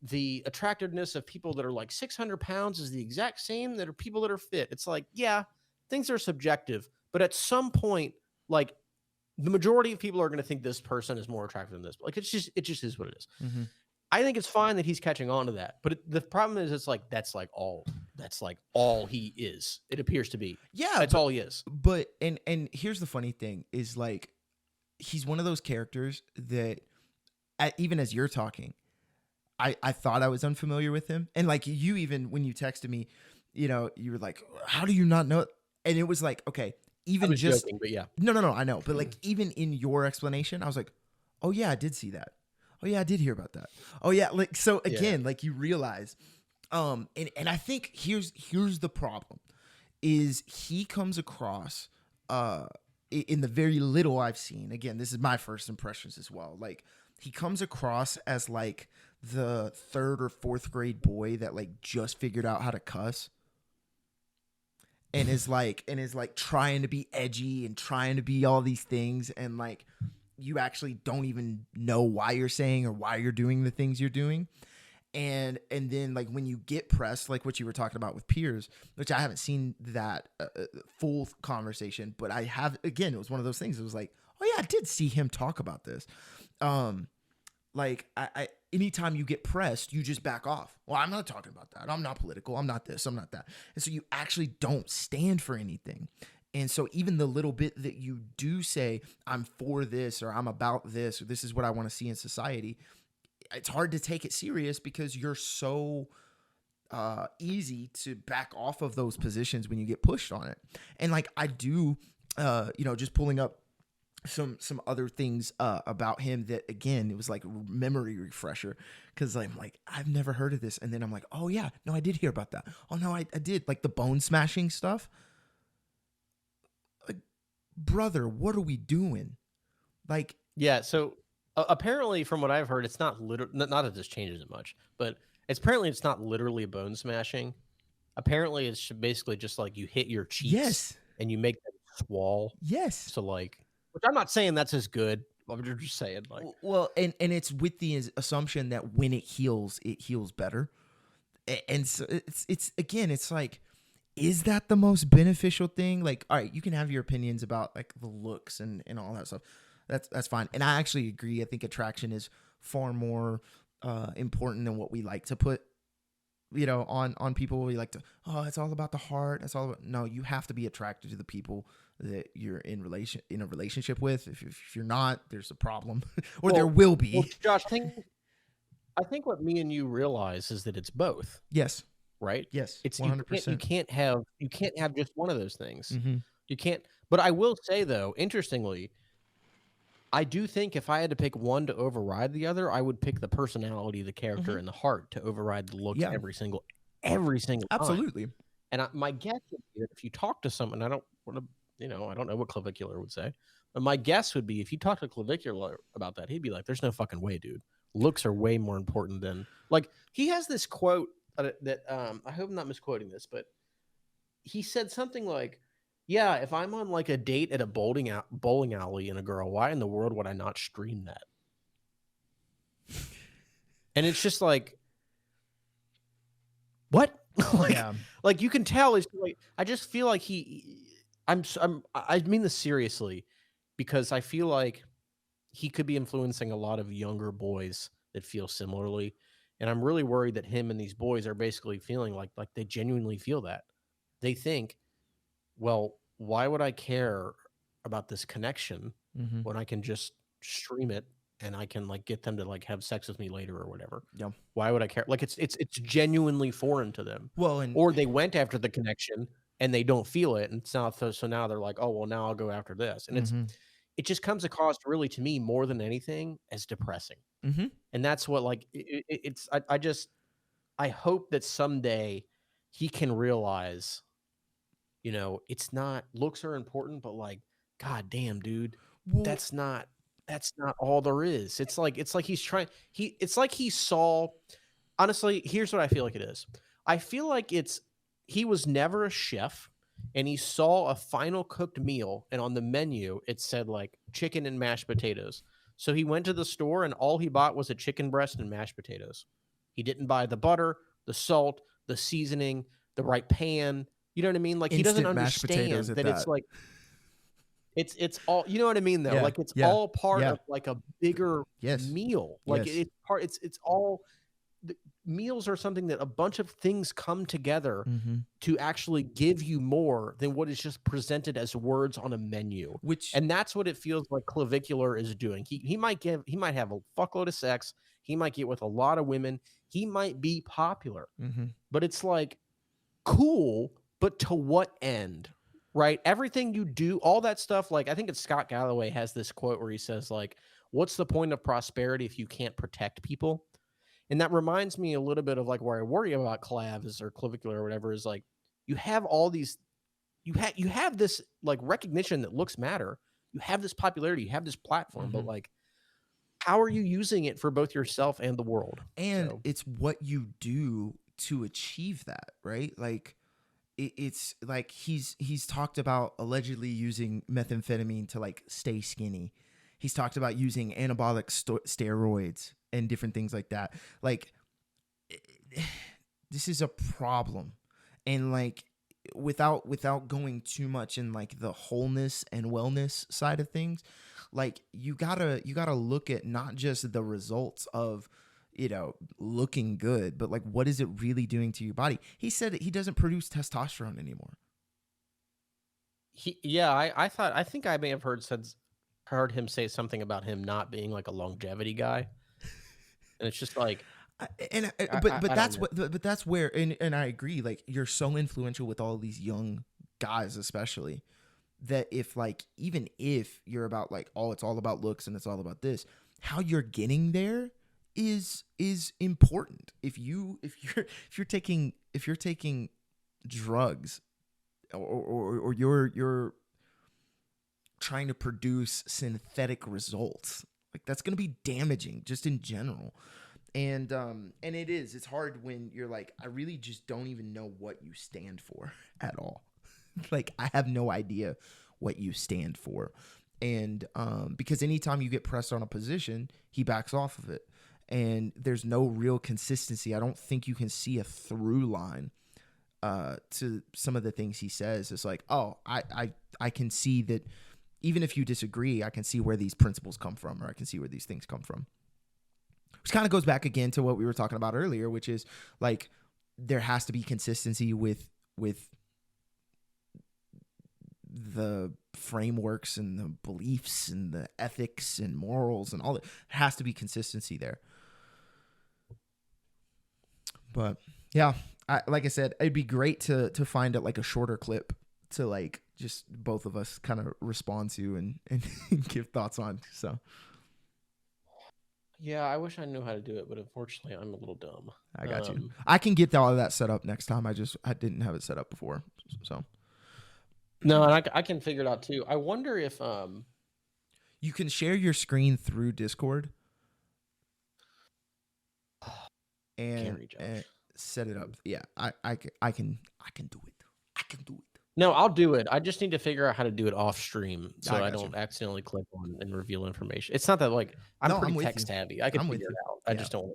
the attractiveness of people that are like 600 pounds is the exact same that are people that are fit. It's like, yeah, things are subjective, but at some point, like the majority of people are going to think this person is more attractive than this. Like it just is what it is. I think it's fine that he's catching on to that, but the problem is it's like that's like all he is. It appears to be. Yeah, that's all he is. But and here's the funny thing is like he's one of those characters that even as you're talking, I thought I was unfamiliar with him, and like you even when you texted me, you were like, how do you not know? And it was like, okay, even just joking, but yeah, no, I know, but like even in your explanation, I was like, oh yeah, I did see that. Oh yeah, I did hear about that. Oh yeah, like so again, like you realize, and I think here's the problem, is he comes across, in the very little I've seen. Again, this is my first impressions as well. Like he comes across as like the 3rd or 4th grade boy that like just figured out how to cuss. And is like trying to be edgy and trying to be all these things, and like you actually don't even know why you're saying or why you're doing the things you're doing. And then like when you get pressed, like what you were talking about with peers, which I haven't seen that full conversation, but I have, again, it was one of those things. It was like, oh yeah, I did see him talk about this. Like I anytime you get pressed, you just back off. Well, I'm not talking about that. I'm not political. I'm not this. I'm not that. And so you actually don't stand for anything. And so even the little bit that you do say, I'm for this, or I'm about this, or this is what I want to see in society, it's hard to take it serious because you're so easy to back off of those positions when you get pushed on it. And like I do, just pulling up some other things about him that, again, it was like a memory refresher, because I'm like, I've never heard of this. And then I'm like, oh yeah, no, I did hear about that. Oh no, I did, like the bone smashing stuff. Like, brother, what are we doing? Like, yeah, so apparently from what I've heard, it's not not that this changes it much, but it's not literally bone smashing. Apparently it's basically just like you hit your cheeks, yes, and you make them swell. Yes. So like, which I'm not saying that's as good. I'm just saying, like, well, and it's with the assumption that when it heals better. And so it's again, it's like, is that the most beneficial thing? Like, all right, you can have your opinions about like the looks and all that stuff. That's fine. And I actually agree. I think attraction is far more important than what we like to put, on people. We like to, oh, it's all about the heart. That's all about, no, you have to be attracted to the people that you're in a relationship with. If you're not, there's a problem, or there will be. Well, Josh, I think what me and you realize is that it's both. Yes. Right? Yes. It's 100%. You can't have just one of those things. Mm-hmm. You can't. But I will say though, interestingly, I do think if I had to pick one to override the other, I would pick the personality, the character, and the heart to override the looks every single time. Absolutely. And my guess would be that if you talk to someone, I don't want to, I don't know what Clavicular would say, but my guess would be if you talk to Clavicular about that, he'd be like, "There's no fucking way, dude. Looks are way more important than like." He has this quote that I hope I'm not misquoting this, but he said something like, yeah, if I'm on like a date at a bowling alley and a girl, why in the world would I not stream that? And it's just like, what? Like you can tell it's like, I just feel like I mean this seriously, because I feel like he could be influencing a lot of younger boys that feel similarly. And I'm really worried that him and these boys are basically feeling like they genuinely feel that. They think, well, why would I care about this connection when I can just stream it and I can like get them to like have sex with me later or whatever? Yeah. Why would I care? Like it's genuinely foreign to them. Well, or they went after the connection and they don't feel it, and so now they're like, oh well, now I'll go after this, and it just comes across really to me more than anything as depressing. Mm-hmm. And that's what like it's I just I hope that someday he can realize, it's not looks are important, but like, god damn, dude, Well, that's not that's not all there is. It's like he's trying it's like he saw honestly, here's what I feel like it is. I feel like it's he was never a chef and he saw a final cooked meal and on the menu it said like chicken and mashed potatoes. So he went to the store and all he bought was a chicken breast and mashed potatoes. He didn't buy the butter, the salt, the seasoning, the right pan. You know what I mean? Like he doesn't instant mashed potatoes understand at that it's that. like it's all you know what I mean though? Yeah. Like it's Yeah. all part Yeah. of like a bigger Yes. meal. Like Yes. it's part it's all the meals are something that a bunch of things come together Mm-hmm. to actually give you more than what is just presented as words on a menu. Which, And that's what it feels like Clavicular is doing. He might have a fuckload of sex, he might get with a lot of women, he might be popular, mm-hmm. but it's like cool, but to what end? Right? Everything you do, all that stuff, like I think it's Scott Galloway has this quote where he says, like, what's the point of prosperity if you can't protect people? And that reminds me a little bit of like where I worry about clavs or clavicular or whatever is like you have all these you have this like recognition that looks matter. You have this popularity, you have this platform, Mm-hmm. but like how are you using it for both yourself and the world? And So it's what you do to achieve that, right? Like it's like he's talked about allegedly using methamphetamine to like stay skinny. He's talked about using anabolic steroids and different things like that. Like this is a problem. And like without going too much in like the wholeness and wellness side of things, like you gotta look at not just the results of looking good, but like what is it really doing to your body. He said that he doesn't produce testosterone anymore. I think I may have heard him say something about him not being like a longevity guy. And it's just like But I don't that's know. but that's where, and I agree, like you're so influential with all these young guys especially, that if like even if you're about like, oh, it's all about looks and it's all about this, how you're getting there is important. If you're taking drugs, or you're trying to produce synthetic results, like that's going to be damaging just in general. And it's hard when you're like, I really just don't even know what you stand for at all. Like I have no idea what you stand for. And because anytime you get pressed on a position, he backs off of it. And there's no real consistency. I don't think you can see a through line to some of the things he says. It's like, oh, I can see that even if you disagree, I can see where these principles come from, or I can see where these things come from. Which kind of goes back again to what we were talking about earlier, which is like there has to be consistency with the frameworks and the beliefs and the ethics and morals and all that. There has to be consistency there. But yeah, like I said, it'd be great to find it like a shorter clip to like just both of us kind of respond to and give thoughts on. So Yeah, I wish I knew how to do it, but unfortunately I'm a little dumb. I got you. I can get all of that set up next time. I didn't have it set up before. So No, and I can figure it out too. I wonder if you can share your screen through Discord and set it up. Yeah, I can do it. I can do it. No, I'll do it. I just need to figure out how to do it off stream so I got don't you. accidentally click on and reveal information. It's not that like I'm pretty with text you. savvy. I can I'm with figure it you. out. I just don't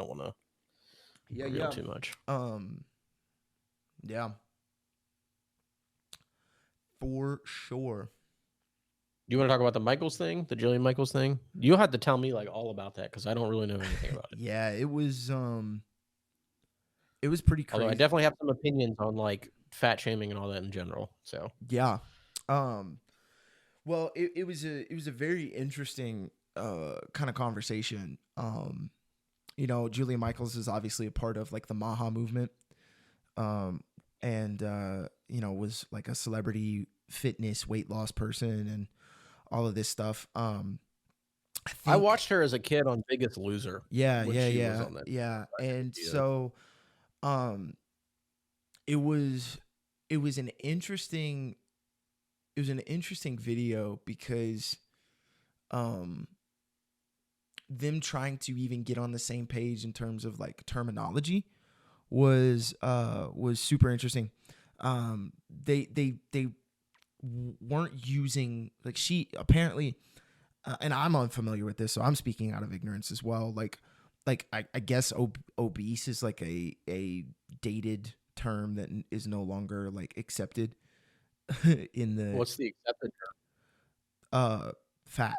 want to reveal too much. Yeah. For sure. Do you want to talk about the Michaels thing, the Jillian Michaels thing? You'll have to tell me like all about that because I don't really know anything about it. Yeah, it was pretty crazy. Although I definitely have some opinions on like fat shaming and all that in general. So yeah. Well, it was a very interesting kind of conversation. Julia Michaels is obviously a part of like the Maha movement. And was like a celebrity fitness weight loss person, and all of this stuff. I I think, watched her as a kid on Biggest Loser yeah, when yeah, she was yeah, on that. yeah. I never And seen it. so, um, it was, it was an interesting, it was an interesting video because, um, them trying to even get on the same page in terms of like terminology was super interesting. They weren't using, like, she apparently, and I'm unfamiliar with this, so I'm speaking out of ignorance as well. Like I guess obese is like a dated term that is no longer like accepted in the What's the accepted term? uh fat.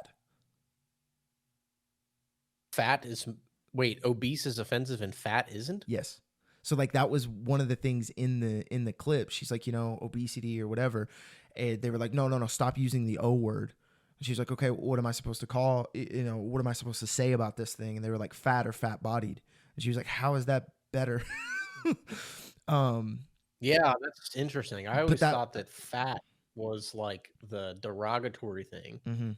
Fat is wait, obese is offensive and fat isn't? Yes. So like that was one of the things in the clip. She's like, obesity or whatever. And they were like, no, no, no, stop using the O word. And she's like, okay, what am I supposed to call, what am I supposed to say about this thing? And they were like fat or fat bodied. And she was like, how is that better? um, Yeah, that's interesting. I but always that, thought that fat was like the derogatory thing. mhm,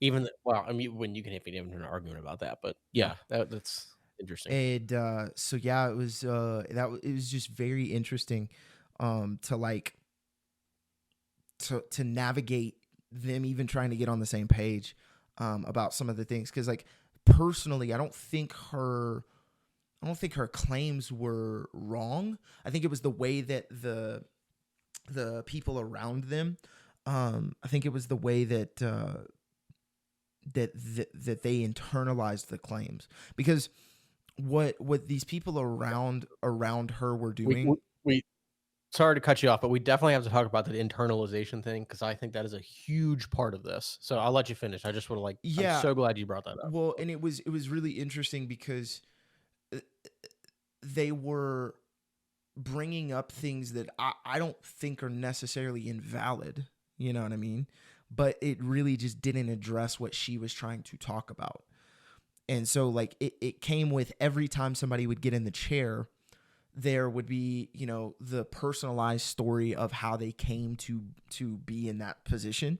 Even well, I mean, when you can have an argument about that, but yeah. yeah, that's interesting. And so yeah, it was it was just very interesting to like to navigate them even trying to get on the same page about some of the things, because like personally I don't think her claims were wrong. I think it was the way that the people around them, I think it was the way that that they internalized the claims, because what these people around her were We we, doing. we sorry to cut you off, but we definitely have to talk about the internalization thing because I think that is a huge part of this. So I'll let you finish. I just want to like, I'm Yeah, so glad you brought that up. well, and it was really interesting because uh, they were bringing up things that I don't think are necessarily invalid. You know what I mean? But it really just didn't address what she was trying to talk about. And so, like, it came with every time somebody would get in the chair, there would be, the personalized story of how they came to be in that position.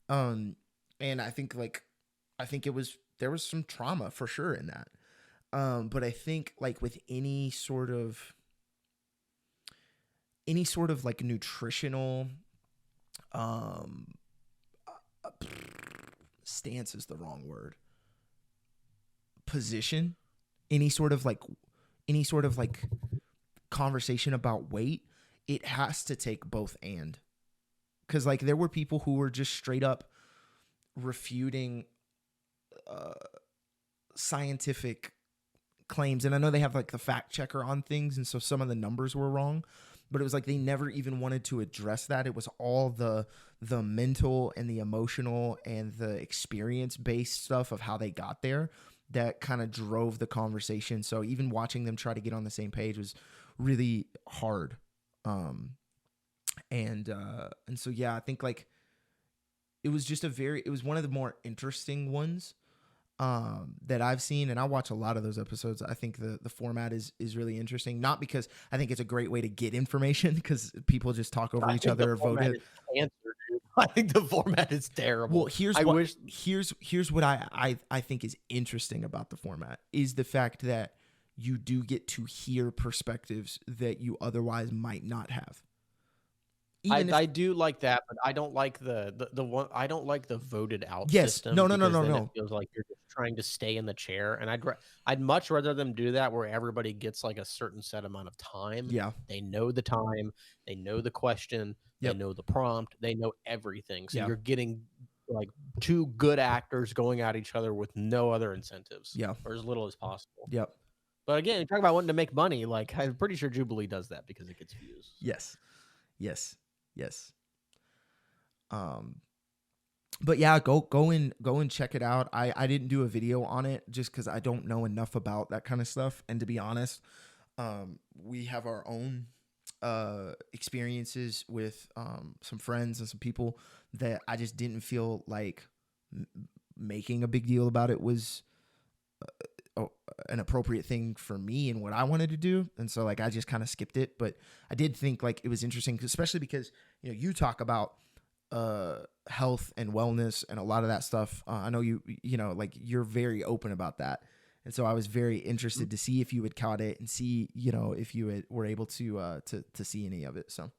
Um, and I think there was some trauma for sure in that. But I think like with any sort of like nutritional um stance is the wrong word, position, any sort of like any sort of like conversation about weight, it has to take both, and because like there were people who were just straight up refuting uh scientific claims. And I know they have like the fact checker on things, and so some of the numbers were wrong, but it was like they never even wanted to address that. It was all the mental and the emotional and the experience based stuff of how they got there that kind of drove the conversation. So even watching them try to get on the same page was really hard. Um and so yeah, I think like it was one of the more interesting ones that I've seen, and I watch a lot of those episodes. I think the format is really interesting, not because I think it's a great way to get information, because people just talk over I each think the other or vote format it. is cancer, dude. I think the format is Well, terrible. I wish here's what I think is interesting about the format is the fact that you do get to hear perspectives that you otherwise might not have. I Even if I do like that, but I don't like the one I don't like the voted out yes, no, system no, no, because no, then it no. feels like you're just trying to stay in the chair, and I'd much rather them do that where everybody gets like a certain set amount of time. Yeah. They know the time, they know the question, they Yep. know the prompt, they know everything. So Yeah. you're getting like two good actors going at each other with no other incentives Yeah. or as little as possible. Yep. But again, you talk about wanting to make money, like I'm pretty sure Jubilee does that because it gets views. So. Yes. Yes. Yes. Um but yeah, go and check it out. I didn't do a video on it just because I don't know enough about that kind of stuff. And to be honest, we have our own experiences with some friends and some people that I just didn't feel like making a big deal about it was an appropriate thing for me and what I wanted to do. And so like I just kind of skipped it. But I did think like it was interesting, especially because you talk about health and wellness and a lot of that stuff. I know you know, like you're very open about that. And so I was very interested to see if you had caught it and see, you know, if you were able to see any of it. So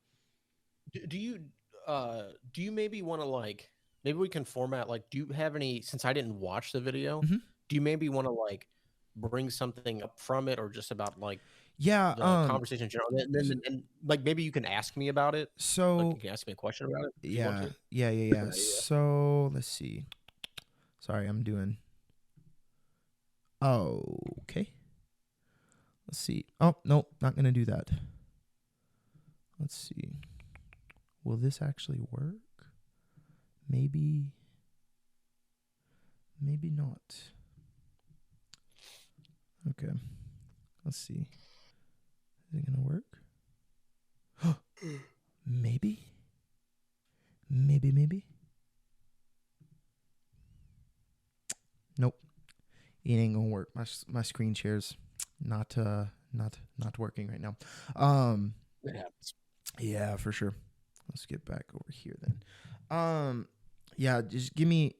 Do you maybe want to like, maybe we can format, like, do you have any, since I didn't watch the video, Mhm. do you maybe want to like bring something up from it, or just about like yeah, the conversation in general? And like maybe you can ask me about it. Like you so can ask me a question about it if you want yeah, to. yeah. Good idea. So let's see. Sorry, I'm doing. Oh, okay. Let's see. Oh no, not gonna do that. Let's see. Will this actually work? Maybe. Maybe not. Okay. Let's see. Is it gonna work? Maybe. Maybe. Nope. It ain't gonna work. My screen share's not working right now. It happens. Yeah, for sure. Let's get back over here then. Yeah, just give me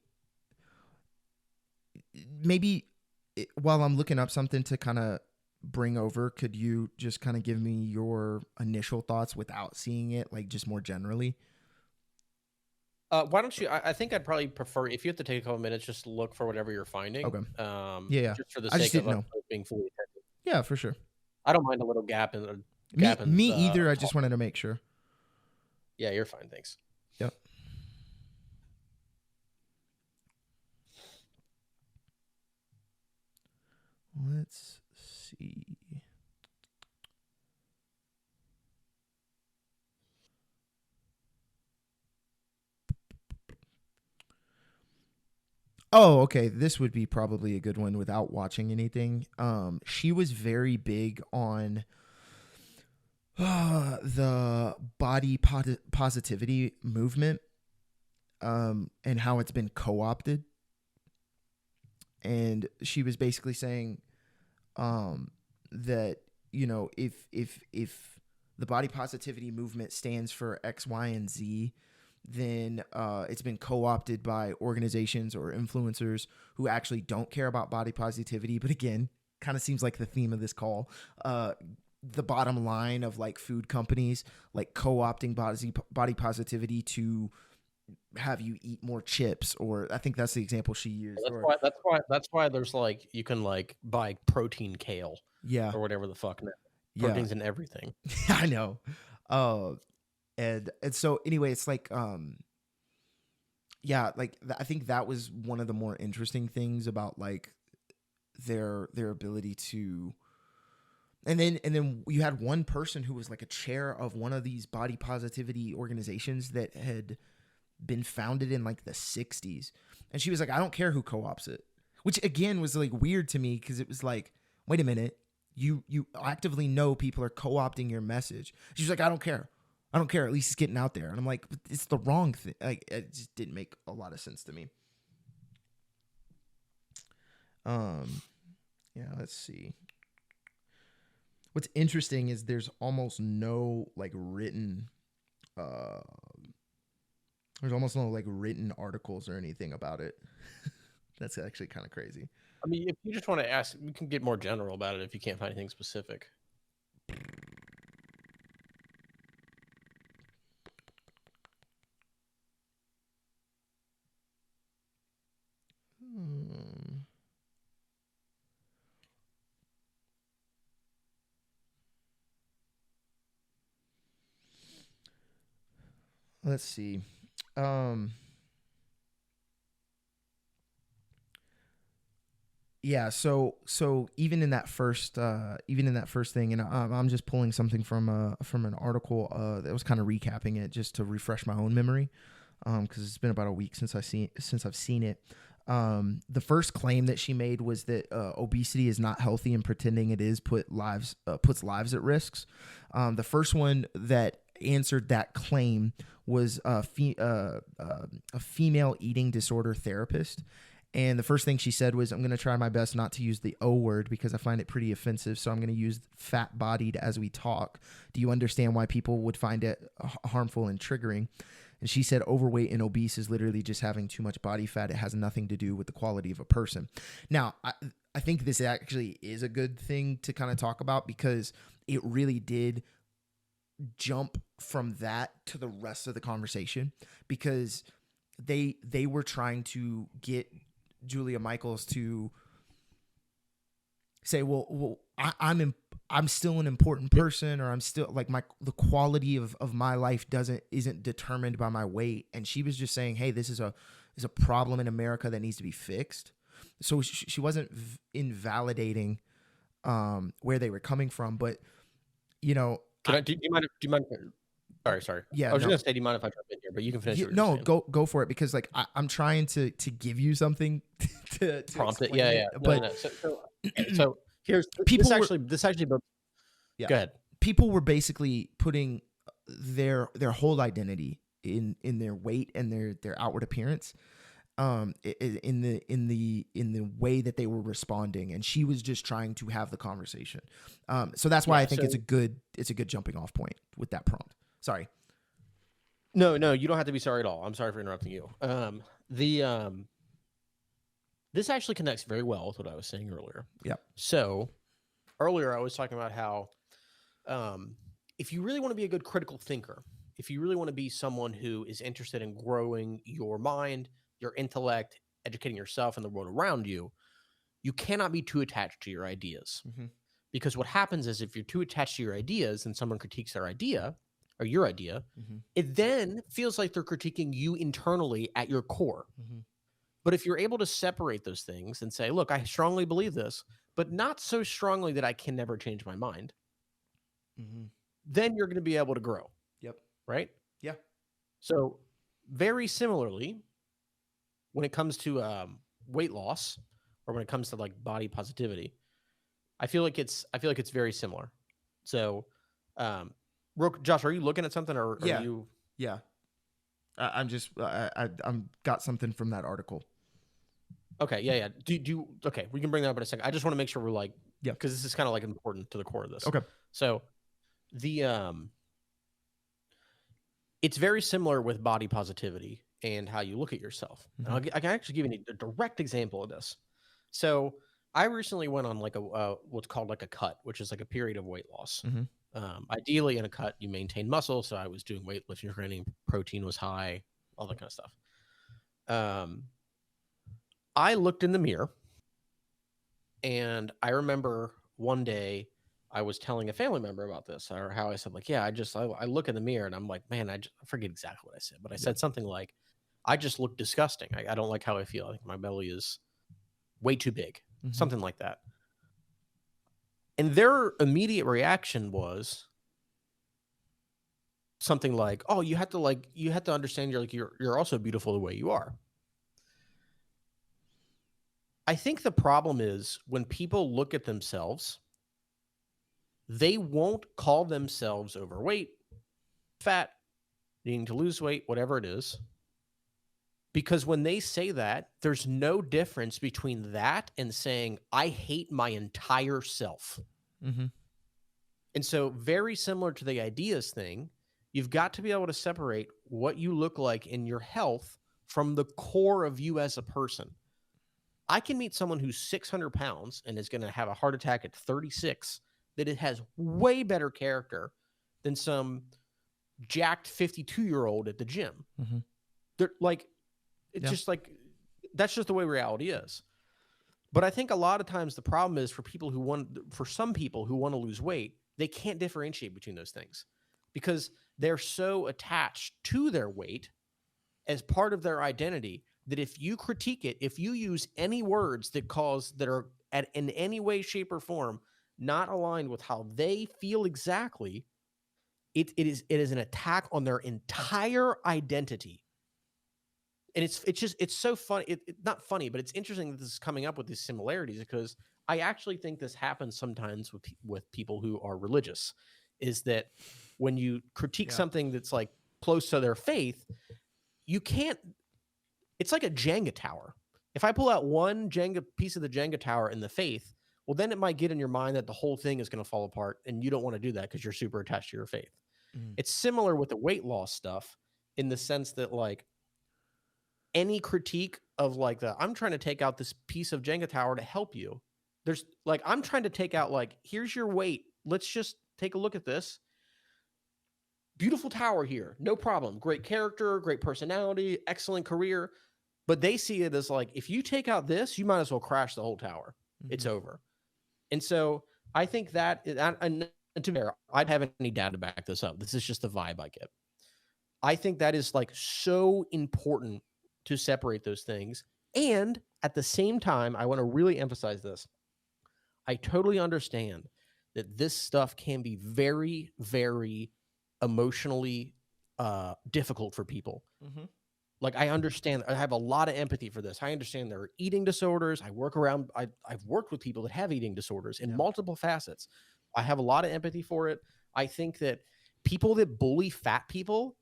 maybe while I'm looking up something to kind of bring over, could you just kind of give me your initial thoughts without seeing it, like just more generally? Why don't you? I think I'd probably prefer, if you have to take a couple minutes, just look for whatever you're finding. Okay. Yeah. Just for the I just sake of didn't us know. both being fully attentive. Yeah, for sure. I don't mind a little gap in the Me either. I just talk. wanted to make sure. Yeah, you're fine. Thanks. Yep. Let's see. Oh, okay. This would be probably a good one without watching anything. She was very big on the body positivity movement, and how it's been co-opted. And she was basically saying, that, you know, if the body positivity movement stands for X, Y, and Z, then it's been co-opted by organizations or influencers who actually don't care about body positivity. But again, kind of seems like the theme of this call. The bottom line of like food companies like co-opting body positivity to have you eat more chips, or I think that's the example she used. That's Or why. That's why there's like, you can like buy protein kale yeah, or whatever the fuck now. yeah, Protein's in everything. I know. Uh, and so anyway, it's like yeah, like I think that was one of the more interesting things about like their ability to. And then you had one person who was like a chair of one of these body positivity organizations that had been founded in like the 60s. And she was like, I don't care who co-ops it. Which again was like weird to me, because it was like, wait a minute, you actively know people are co-opting your message. She's like, I don't care. I don't care. At least it's getting out there. And I'm like, but it's the wrong thing. Like, it just didn't make a lot of sense to me. Yeah, let's see. What's interesting is there's almost no like written uh there's almost no like written articles or anything about it. That's actually kind of crazy. I mean, if you just want to ask, we can get more general about it if you can't find anything specific. Hmm. Let's see. Um yeah, so even in that first thing, and I'm just pulling something from an article that was kind of recapping it just to refresh my own memory, because it's been about a week since I've seen it. The first claim that she made was that obesity is not healthy, and pretending it is puts lives at risks. The first one that answered that claim was a female eating disorder therapist. And the first thing she said was, I'm going to try my best not to use the O word because I find it pretty offensive. So I'm going to use fat bodied as we talk. Do you understand why people would find it harmful and triggering? And she said overweight and obese is literally just having too much body fat. It has nothing to do with the quality of a person. Now, I think this actually is a good thing to kind of talk about, because it really did jump from that to the rest of the conversation, because they were trying to get Julia Michaels to say, well, I'm still an important person, or I'm still like the quality of my life isn't determined by my weight. And she was just saying, hey, this is a problem in America that needs to be fixed. So she wasn't invalidating where they were coming from, but do you mind? Do you mind? Sorry. Yeah, I was just gonna say, do you mind if I jump in here? But you can finish. No, go for it, because like I'm trying to give you something to prompt it. explain Yeah. But No. So here's people this actually. Yeah. Go ahead. People were basically putting their whole identity in their weight and their outward appearance, in the way that they were responding, and she was just trying to have the conversation. So that's why I think it's a good jumping off point with that prompt. Sorry. No, you don't have to be sorry at all. I'm sorry for interrupting you. This actually connects very well with what I was saying earlier. Yeah. So earlier I was talking about how if you really want to be a good critical thinker, if you really want to be someone who is interested in growing your mind, your intellect, educating yourself and the world around you, you cannot be too attached to your ideas. Mm-hmm. Because what happens is, if you're too attached to your ideas and someone critiques their idea or your idea, Mm-hmm. it then feels like they're critiquing you internally at your core. Mm-hmm. But if you're able to separate those things and say, look, I strongly believe this, but not so strongly that I can never change my mind, Mm-hmm. then you're going to be able to grow. Yep. Right? Yeah. So very similarly, when it comes to weight loss, or when it comes to like body positivity, I feel like it's very similar. So, Josh, are you looking at something, or are you? Yeah. I'm just I'm got something from that article. Okay. Yeah. Okay. We can bring that up in a second. I just want to make sure we're like, because this is kind of like important to the core of this. Okay. So it's very similar with body positivity and how you look at yourself. Mm-hmm. And I can actually give you a direct example of this. So I recently went on like what's called like a cut, which is like a period of weight loss. Mm-hmm. Ideally, in a cut, you maintain muscle. So I was doing weightlifting training, protein was high, all that kind of stuff. I looked in the mirror, and I remember one day I was telling a family member about this, or how I said, like, yeah, I look in the mirror and I'm like, man, I forget exactly what I said, but I said something like, I just look disgusting. I don't like how I feel. I think my belly is way too big, something like that. And their immediate reaction was something like, oh, you have to understand you're also beautiful the way you are. I think the problem is when people look at themselves, they won't call themselves overweight, fat, needing to lose weight, whatever it is. Because when they say that, there's no difference between that and saying, I hate my entire self. Mm-hmm. And so very similar to the ideas thing, you've got to be able to separate what you look like in your health from the core of you as a person. I can meet someone who's 600 pounds and is going to have a heart attack at 36 that it has way better character than some jacked 52-year-old at the gym. Mm-hmm. They're like, it's just like, that's just the way reality is. But I think a lot of times the problem is for some people who want to lose weight, they can't differentiate between those things because they're so attached to their weight as part of their identity that if you critique it, if you use any words that are in any way, shape, or form not aligned with how they feel exactly, it is an attack on their entire identity. And it's so funny. It's not funny, but it's interesting that this is coming up with these similarities, because I actually think this happens sometimes with people who are religious, is that when you critique something that's like close to their faith, you can't. It's like a Jenga tower. If I pull out one piece of the Jenga tower in the faith, well, then it might get in your mind that the whole thing is going to fall apart, and you don't want to do that because you're super attached to your faith. Mm. It's similar with the weight loss stuff. in the sense that like any critique of like the I'm trying to take out this piece of Jenga tower to help you. There's like I'm trying to take out like here's your weight. Let's just take a look at this. Beautiful tower here. No problem. Great character, great personality, excellent career. But they see it as like if you take out this, you might as well crash the whole tower. It's over. And so I think that and to be fair, I don't have any data to back this up. This is just the vibe I get. I think that is like so important to separate those things. And at the same time, I want to really emphasize this. I totally understand that this stuff can be very, very emotionally difficult for people. Like I understand, I have a lot of empathy for this. I understand there are eating disorders. I've worked with people that have eating disorders in multiple facets. I have a lot of empathy for it. I think that people that bully fat people,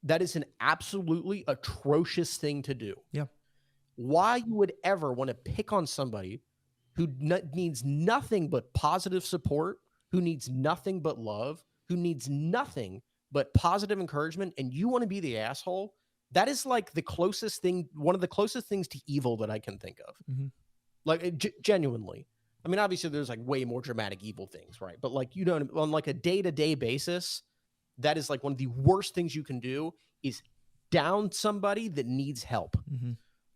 that is an absolutely atrocious thing to do. Yeah. Why you would ever want to pick on somebody who needs nothing but positive support, who needs nothing but love, who needs nothing but positive encouragement, and you want to be the asshole, that is like the closest thing, one of the closest things to evil that I can think of. Like genuinely. I mean, obviously there's like way more dramatic evil things, right? But like, you know, on like a day-to-day basis, that is like one of the worst things you can do is down somebody that needs help.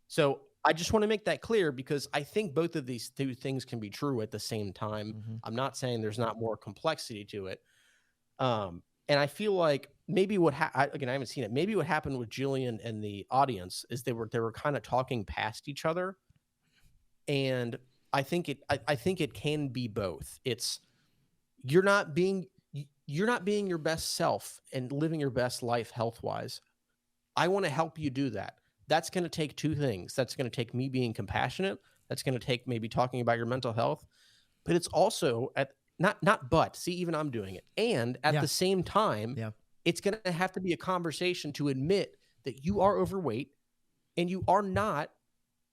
So I just want to make that clear because I think both of these two things can be true at the same time. I'm not saying there's not more complexity to it. And I feel like maybe again, I haven't seen it. Maybe what happened with Julian and the audience is they were kind of talking past each other. And I think it can be both. It's you're not being your best self and living your best life health-wise. I want to help you do that. That's going to take two things. That's going to take me being compassionate. That's going to take maybe talking about your mental health. But it's also see, even I'm doing it. And at the same time, it's going to have to be a conversation to admit that you are overweight and you are not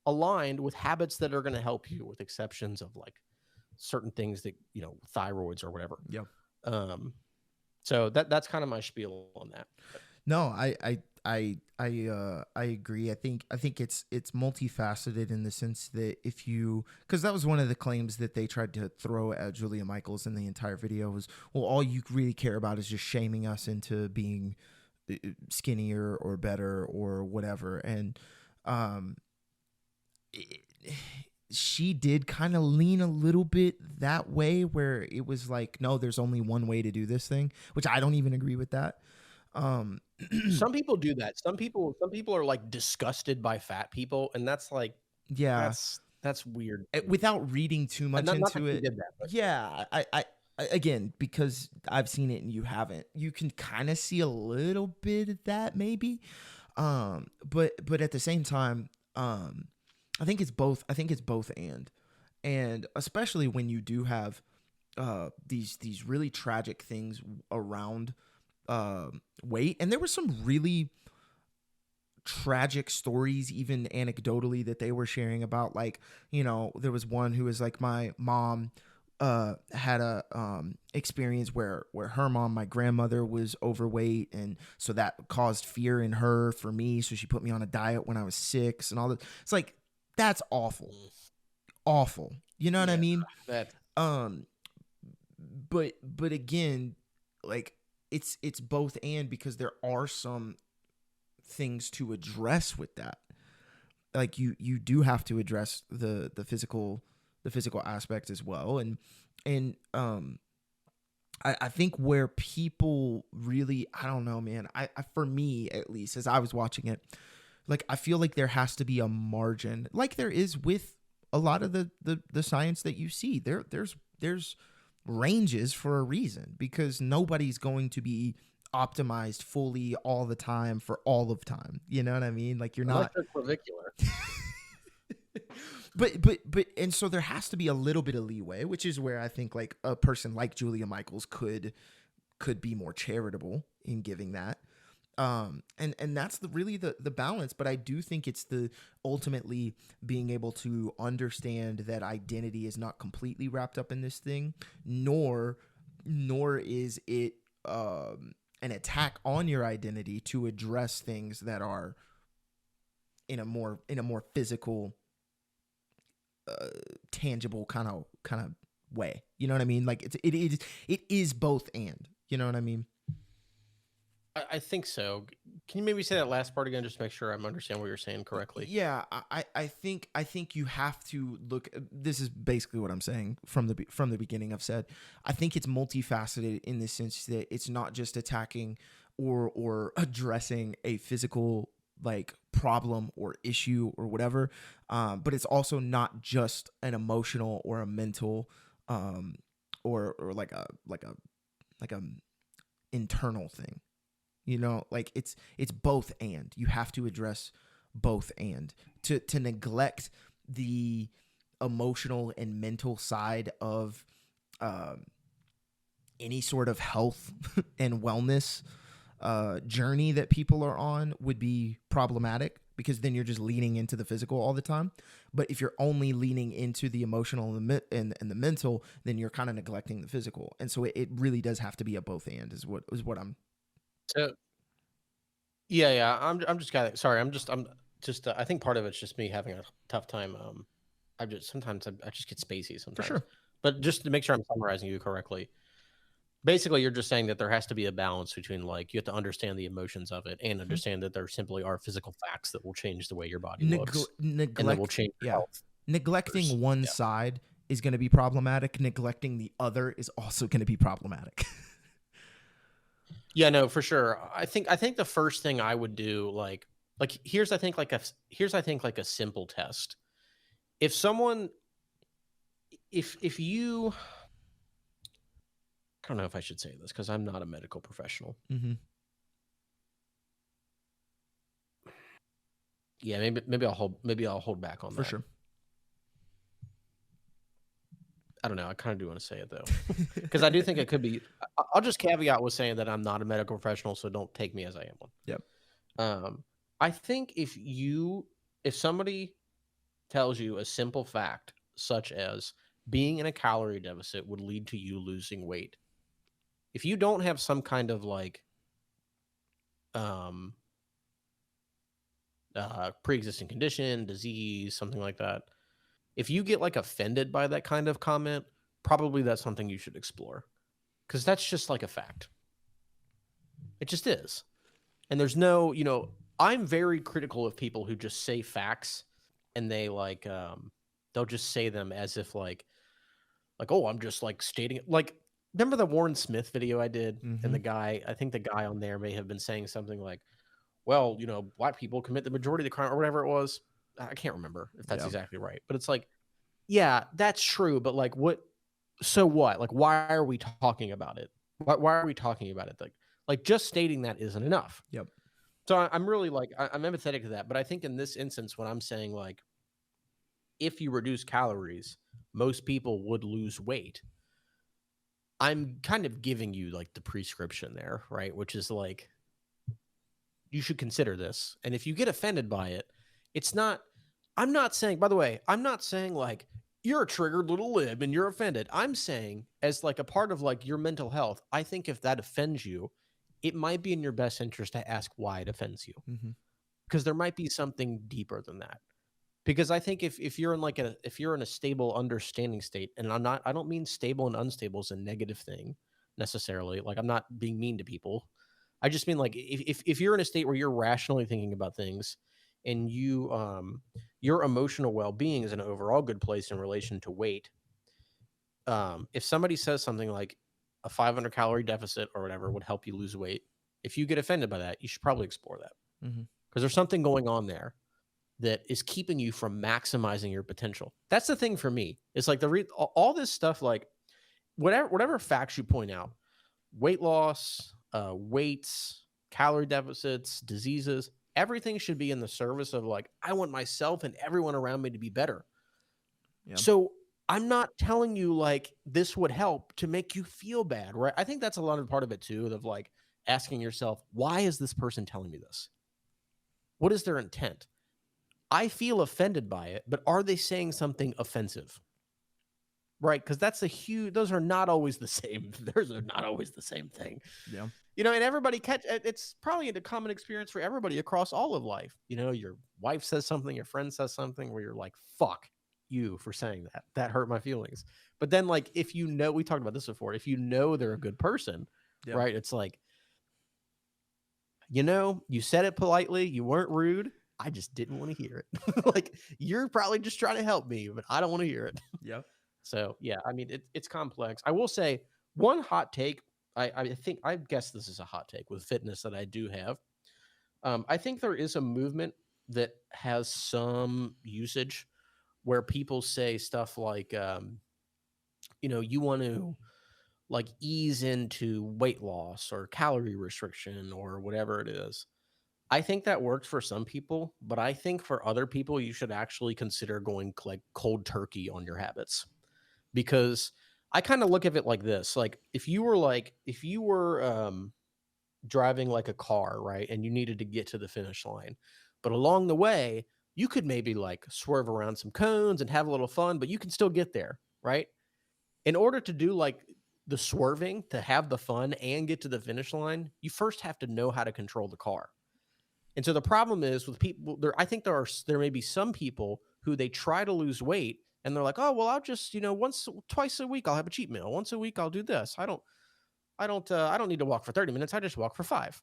aligned with habits that are going to help you, with exceptions of like certain things that, you know, thyroids or whatever. So that's kind of my spiel on that. No, I agree. I think it's multifaceted in the sense that because that was one of the claims that they tried to throw at Julia Michaels in the entire video was, well, all you really care about is just shaming us into being skinnier or better or whatever. And she did kind of lean a little bit that way, where it was like, no, there's only one way to do this thing, which I don't even agree with that. Some people do that. Some people are like disgusted by fat people, and that's like, that's weird. Without reading too much into it. Did that, but. Yeah, I again, because I've seen it and you haven't, you can kind of see a little bit of that maybe. But at the same time, I think it's both. And especially when you do have these really tragic things around weight, and there were some really tragic stories, even anecdotally, that they were sharing about, like, you know, there was one who was like, my mom had a experience where her mom, my grandmother, was overweight, and so that caused fear in her for me, so she put me on a diet when I was 6 and all that. It's like, that's awful, you know what I mean? But again, like, it's both, and because there are some things to address with that. Like, you do have to address the physical aspect as well. And I think where people really, I don't know, man, I for me, at least, as I was watching it, like, I feel like there has to be a margin, like there is with a lot of the science that you see. There's ranges for a reason, because nobody's going to be optimized fully all the time for all of time. You know what I mean? Like, you're not Clavicular. But and so there has to be a little bit of leeway, which is where I think, like, a person like Julia Michaels could be more charitable in giving that. And that's really the balance. But I do think it's the ultimately being able to understand that identity is not completely wrapped up in this thing, nor is it an attack on your identity to address things that are in a more physical, tangible kind of way. You know what I mean? Like it is both and. You know what I mean? I think so. Can you maybe say that last part again, just to make sure I'm understanding what you're saying correctly? Yeah, I think you have to look. This is basically what I'm saying from the beginning. I've said I think it's multifaceted in the sense that it's not just attacking or addressing a physical like problem or issue or whatever, but it's also not just an emotional or a mental, or like a like a internal thing. You know, like it's both and. You have to address both and. To neglect the emotional and mental side of any sort of health and wellness journey that people are on would be problematic, because then you're just leaning into the physical all the time. But if you're only leaning into the emotional and the mental, then you're kind of neglecting the physical. And so it really does have to be a both and is what I'm. So yeah. I'm just kind of sorry. I'm just. I think part of it's just me having a tough time. I just sometimes I just get spacey For sometimes. sure. But just to make sure I'm summarizing you correctly, basically you're just saying that there has to be a balance between like you have to understand the emotions of it and Mhm. understand that there simply are physical facts that will change the way your body looks and that will Neglect, change your yeah. health. Neglecting one Yeah. side is going to be problematic. Neglecting the other is also going to be problematic. Yeah, no, for sure. I think the first thing I would do, like here's I think like a simple test. If someone if you I don't know if I should say this because I'm not a medical professional. Mm-hmm. Yeah, maybe I'll hold back on For that. sure. I don't know. I kind of do want to say it though, because I do think it could be. I'll just caveat with saying that I'm not a medical professional, so don't take me as I am one. Yep. I think if somebody tells you a simple fact such as being in a calorie deficit would lead to you losing weight, if you don't have some kind of like um pre-existing condition, disease, something like that, if you get like offended by that kind of comment, probably that's something you should explore because that's just like a fact. It just is. And there's no, I'm very critical of people who just say facts and they'll just say them as if like oh, I'm just like stating it. Like remember the Warren Smith video I did and Mm-hmm. I think the guy on there may have been saying something like, well, black people commit the majority of the crime or whatever it was. I can't remember if that's Yeah. exactly right, but it's like, yeah, that's true, but like what, so what? Like why are we talking about it? Why are we talking about it? Like just stating that isn't enough. Yep. So I'm really like I'm empathetic to that, but I think in this instance, when I'm saying like if you reduce calories, most people would lose weight. I'm kind of giving you like the prescription there, right? Which is like you should consider this, and if you get offended by it, it's not. I'm not saying. By the way, I'm not saying like you're a triggered little lib and you're offended. I'm saying as like a part of like your mental health. I think if that offends you, it might be in your best interest to ask why it offends you Mm-hmm. because there might be something deeper than that. Because I think if you're in if you're in a stable understanding state, and I don't mean stable and unstable is a negative thing necessarily. Like I'm not being mean to people. I just mean like if you're in a state where you're rationally thinking about things and your emotional well-being is in an overall good place in relation to weight. If somebody says something like a 500 calorie deficit or whatever would help you lose weight, if you get offended by that, you should probably explore that Mm-hmm. because there's something going on there that is keeping you from maximizing your potential. That's the thing for me. It's like all this stuff, like whatever facts you point out, weight loss, weights, calorie deficits, diseases, everything should be in the service of like I want myself and everyone around me to be better. Yeah. So I'm not telling you like this would help to make you feel bad, right? I think that's a lot of part of it too, of like asking yourself, why is this person telling me this? What is their intent? I feel offended by it, but are they saying something offensive? Right? Because those are not always the same. Those are not always the same thing. Yeah. You know, and everybody it's probably a common experience for everybody across all of life. You know, your wife says something, your friend says something where you're like, fuck you for saying that. That hurt my feelings. But then, like, if you know, we talked about this before, if you know they're a good person, Yeah. right? It's like, you know, you said it politely, you weren't rude. I just didn't want to hear it. Like, you're probably just trying to help me, but I don't want to hear it. Yep. So yeah, I mean, it's complex. I will say one hot take. I think I guess this is a hot take with fitness that I do have. I think there is a movement that has some usage where people say stuff like, you know, you want to like ease into weight loss or calorie restriction or whatever it is. I think that works for some people, but I think for other people, you should actually consider going like cold turkey on your habits, because I kind of look at it like this. Like if you were driving like a car, right? And you needed to get to the finish line. But along the way, you could maybe like swerve around some cones and have a little fun, but you can still get there, right? In order to do like the swerving, to have the fun and get to the finish line, you first have to know how to control the car. And so the problem is with people there, I think there may be some people who they try to lose weight and they're like, "Oh, well, I'll just, you know, twice a week I'll have a cheat meal. Once a week I'll do this. I don't need to walk for 30 minutes. I just walk for 5."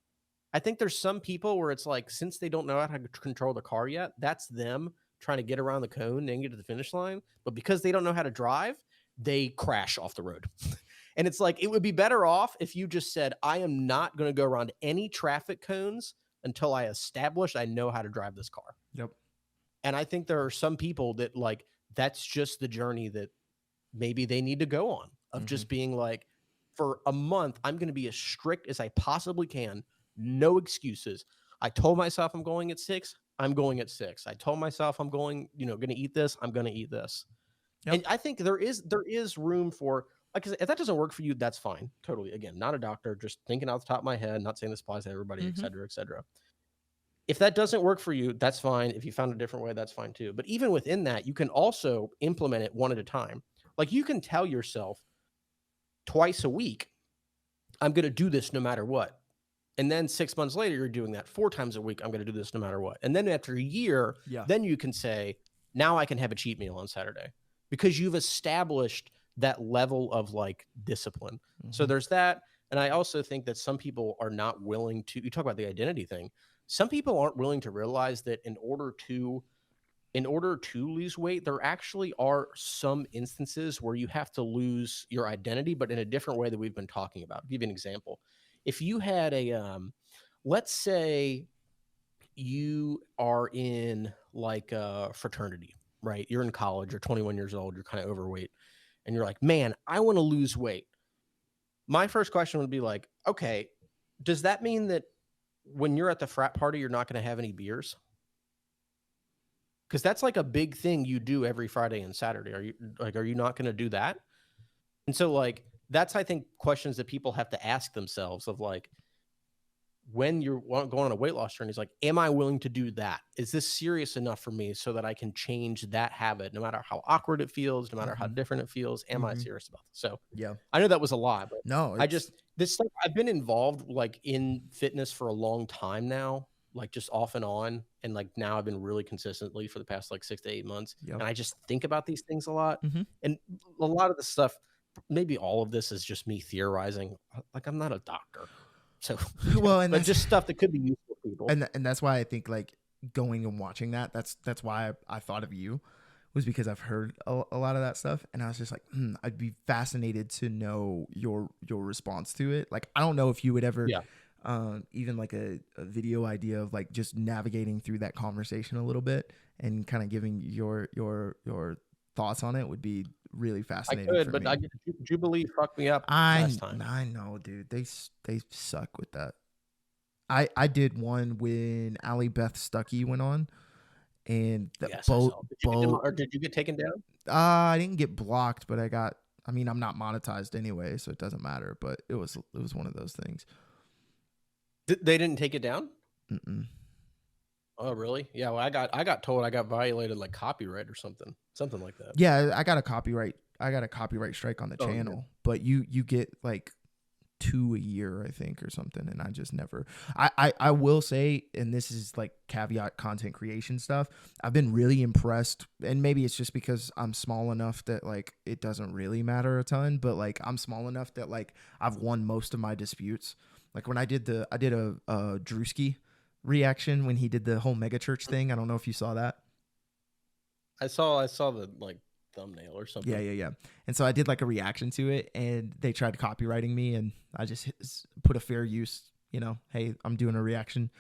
I think there's some people where it's like, since they don't know how to control the car yet, that's them trying to get around the cone and get to the finish line. But because they don't know how to drive, they crash off the road. And it's like, it would be better off if you just said, I am not going to go around any traffic cones until I establish I know how to drive this car. Yep. And I think there are some people that like, that's just the journey that maybe they need to go on, of just being like, for a month, I'm going to be as strict as I possibly can. No excuses. I told myself I'm going at 6. I'm going at 6. I told myself I'm going, you know, going to eat this. I'm going to eat this. Yep. And I think there is room for, like, if that doesn't work for you, that's fine. Totally. Again, not a doctor, just thinking out the top of my head, not saying this applies to everybody, et cetera, et cetera. If that doesn't work for you, that's fine. If you found a different way, that's fine too. But even within that, you can also implement it one at a time. Like, you can tell yourself twice a week, I'm going to do this no matter what. And then 6 months later, you're doing that 4 times a week. I'm going to do this no matter what. And then after a year, then you can say, now I can have a cheat meal on Saturday, because you've established that level of like discipline. So there's that. And I also think that some people are not willing to, you talk about the identity thing. Some people aren't willing to realize that in order to lose weight, there actually are some instances where you have to lose your identity, but in a different way that we've been talking about. I'll give you an example. If you had let's say you are in like a fraternity, right? You're in college, you're 21 years old, you're kind of overweight, and you're like, man, I want to lose weight. My first question would be like, okay, does that mean that when you're at the frat party, you're not going to have any beers? Because that's like a big thing you do every Friday and Saturday. Are you not going to do that? And so like, that's, I think, questions that people have to ask themselves of like, when you're going on a weight loss journey, is like, am I willing to do that? Is this serious enough for me so that I can change that habit, no matter how awkward it feels, no matter how different it feels? Am I serious about this? So yeah, I know that was a lot, but no, this stuff, I've been involved like in fitness for a long time now, like just off and on. And like now I've been really consistently for the past like 6 to 8 months. And I just think about these things a lot. And a lot of the stuff, maybe all of this is just me theorizing. Like, I'm not a doctor. So, well, and but just stuff that could be useful for people. And that's why I think like going and watching that's why I thought of you, was because I've heard a lot of that stuff, and I was just like, I'd be fascinated to know your response to it. Like, I don't know if you would ever, even like a video idea of like just navigating through that conversation a little bit and kind of giving your thoughts on it would be really fascinating. I could, but Jubilee fucked me up last time. I know, dude. They suck with that. I did one when Allie Beth Stuckey went on, and did you get taken down? I didn't get blocked, but I'm not monetized anyway, so it doesn't matter. But it was one of those things. They didn't take it down? Mm-mm. Oh, really? Yeah. Well, I got told I got violated, like copyright or something like that. Yeah, I got a copyright strike on the channel, but you get like 2 a year, I think, or something. And I just never, I will say, and this is like caveat content creation stuff, I've been really impressed. And maybe it's just because I'm small enough that like it doesn't really matter a ton, but like I'm small enough that like I've won most of my disputes. Like when I did a Drewski reaction when he did the whole mega church thing. I don't know if you saw that. I saw the like thumbnail or something. Yeah. And so I did like a reaction to it, and they tried copywriting me, and I just put a fair use, hey, I'm doing a reaction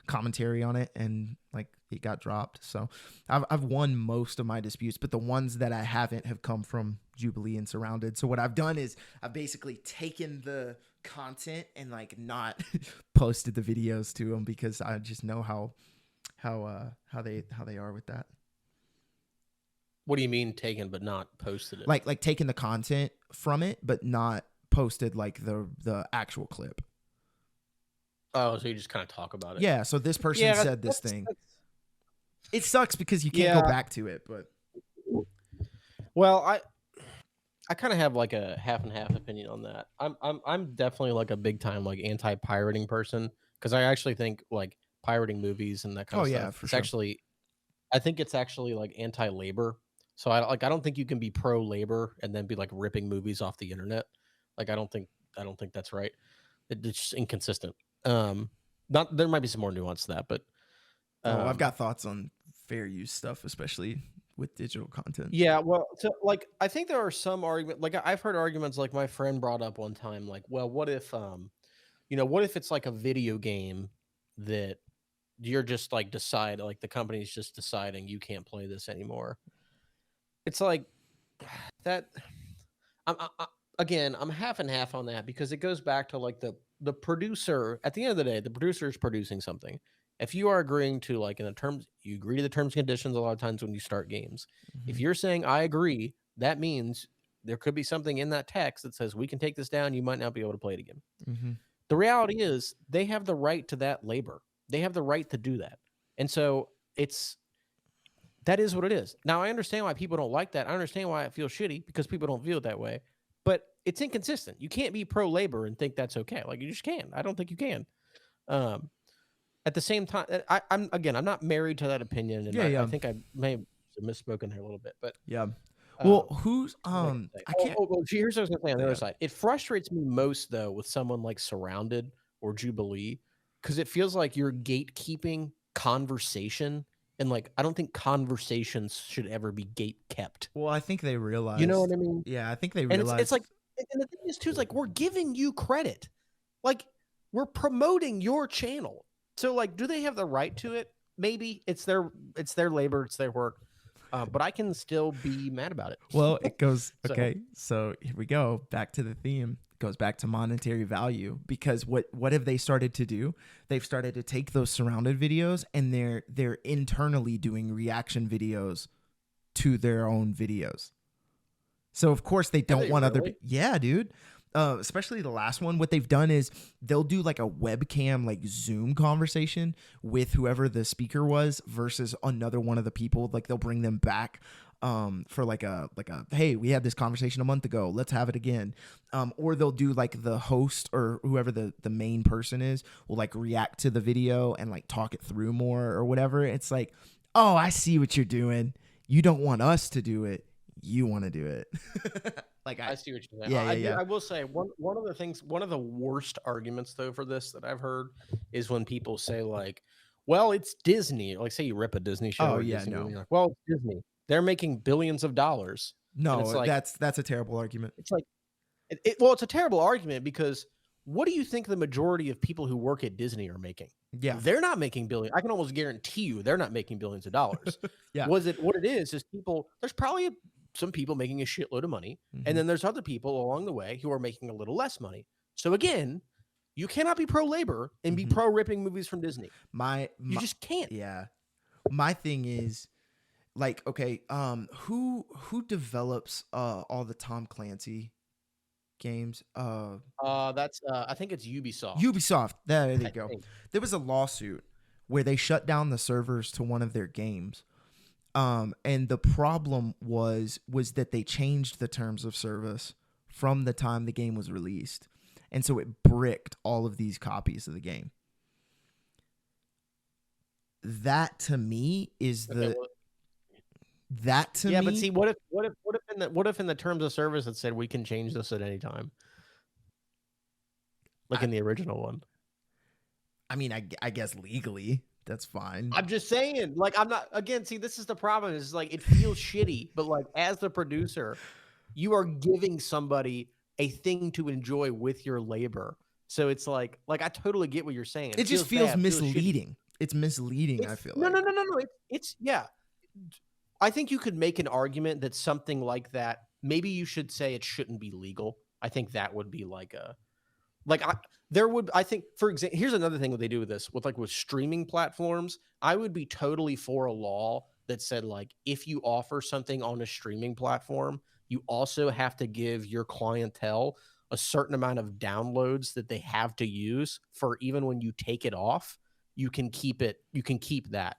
commentary on it, and like it got dropped. So I've won most of my disputes, but the ones that I haven't have come from Jubilee and Surrounded. So what I've done is I've basically taken the content and like not posted the videos to them because I just know how they are with that. What do you mean taken but not posted it? Like taking the content from it but not posted like the actual clip. Oh, so you just kind of talk about it. Yeah, so this person said this thing. It sucks because you can't go back to it, but well, I kind of have like a half and half opinion on that. I'm definitely like a big time like anti-pirating person because I actually think like pirating movies and that kind of stuff. For sure. Actually, I think it's actually like anti-labor. So I don't think you can be pro-labor and then be like ripping movies off the internet. Like I don't think that's right. It's just inconsistent. Not there might be some more nuance to that, but I've got thoughts on fair use stuff, especially with digital content. Yeah, well, so like I think there are some arguments. Like I've heard arguments. Like my friend brought up one time. Like, well, what if what if it's like a video game that you're just like like the company's just deciding you can't play this anymore. It's like that. Again, I'm half and half on that because it goes back to like the producer. At the end of the day, the producer is producing something. If you are agreeing to like in the terms, you agree to the terms and conditions a lot of times when you start games. Mm-hmm. If you're saying I agree, that means there could be something in that text that says we can take this down. You might not be able to play it again. Mm-hmm. The reality is they have the right to that labor. They have the right to do that. And so that is what it is. Now, I understand why people don't like that. I understand why it feels shitty because people don't feel it that way. But it's inconsistent. You can't be pro-labor and think that's okay. Like, you just can't. I don't think you can. At the same time, I'm not married to that opinion. And I think I may have misspoken here a little bit. But yeah. Well, who's I can't. Here's what I was going to say on the other side. It frustrates me most, though, with someone like Surrounded or Jubilee, because it feels like you're gatekeeping conversation. And like, I don't think conversations should ever be gate kept. Well, I think they realize. You know what I mean? Yeah, I think they realize. And it's like, and the thing is too, is like we're giving you credit, like we're promoting your channel. So like, do they have the right to it? Maybe it's their labor, it's their work. But I can still be mad about it. Well, it goes okay. So here we go back to the theme. It goes back to monetary value because what have they started to do? They've started to take those Surrounded videos and they're internally doing reaction videos to their own videos. So of course they don't want other. Yeah, dude. Especially the last one, what they've done is they'll do like a webcam, like Zoom conversation with whoever the speaker was versus another one of the people. Like they'll bring them back for like a hey, we had this conversation a month ago, let's have it again. Or they'll do like the host or whoever the main person is will like react to the video and like talk it through more or whatever. It's like, oh, I see what you're doing. You don't want us to do it. You want to do it. Like I see what you're saying. Yeah. I will say one of the worst arguments though for this that I've heard is when people say like, well, it's Disney. Like say you rip a Disney show. Oh yeah, Disney no. movie, like, well, it's Disney. They're making billions of dollars. No, like, that's a terrible argument. It's like, it's a terrible argument because what do you think the majority of people who work at Disney are making? Yeah, they're not making billions. I can almost guarantee you they're not making billions of dollars. Yeah. What it is people. There's probably some people making a shitload of money, and then there's other people along the way who are making a little less money. So again, you cannot be pro-labor and be pro-ripping movies from Disney. You just can't. Yeah. My thing is like, okay, who develops all the Tom Clancy games? That's I think it's Ubisoft. Ubisoft. There you go. There was a lawsuit where they shut down the servers to one of their games. And the problem was that they changed the terms of service from the time the game was released. And so it bricked all of these copies of the game. That to me is Okay, the well, that to yeah, but me see, what if in the terms of service it said we can change this at any time, like I, in the original one? I mean, I guess legally that's fine. I'm just saying, like, I'm not, again, see, this is the problem. Is like, it feels shitty, but like, as the producer, you are giving somebody a thing to enjoy with your labor. So it's like I totally get what you're saying. It just feels bad, feels shitty. misleading. It's misleading, I It's feel no, like. no, no, no, no. It's yeah. I think you could make an argument that something like that, maybe you should say it shouldn't be legal. I think that would be like a like I there would I think for example, here's another thing that they do with this with streaming platforms. I would be totally for a law that said like if you offer something on a streaming platform, you also have to give your clientele a certain amount of downloads that they have to use for even when you take it off, you can keep that.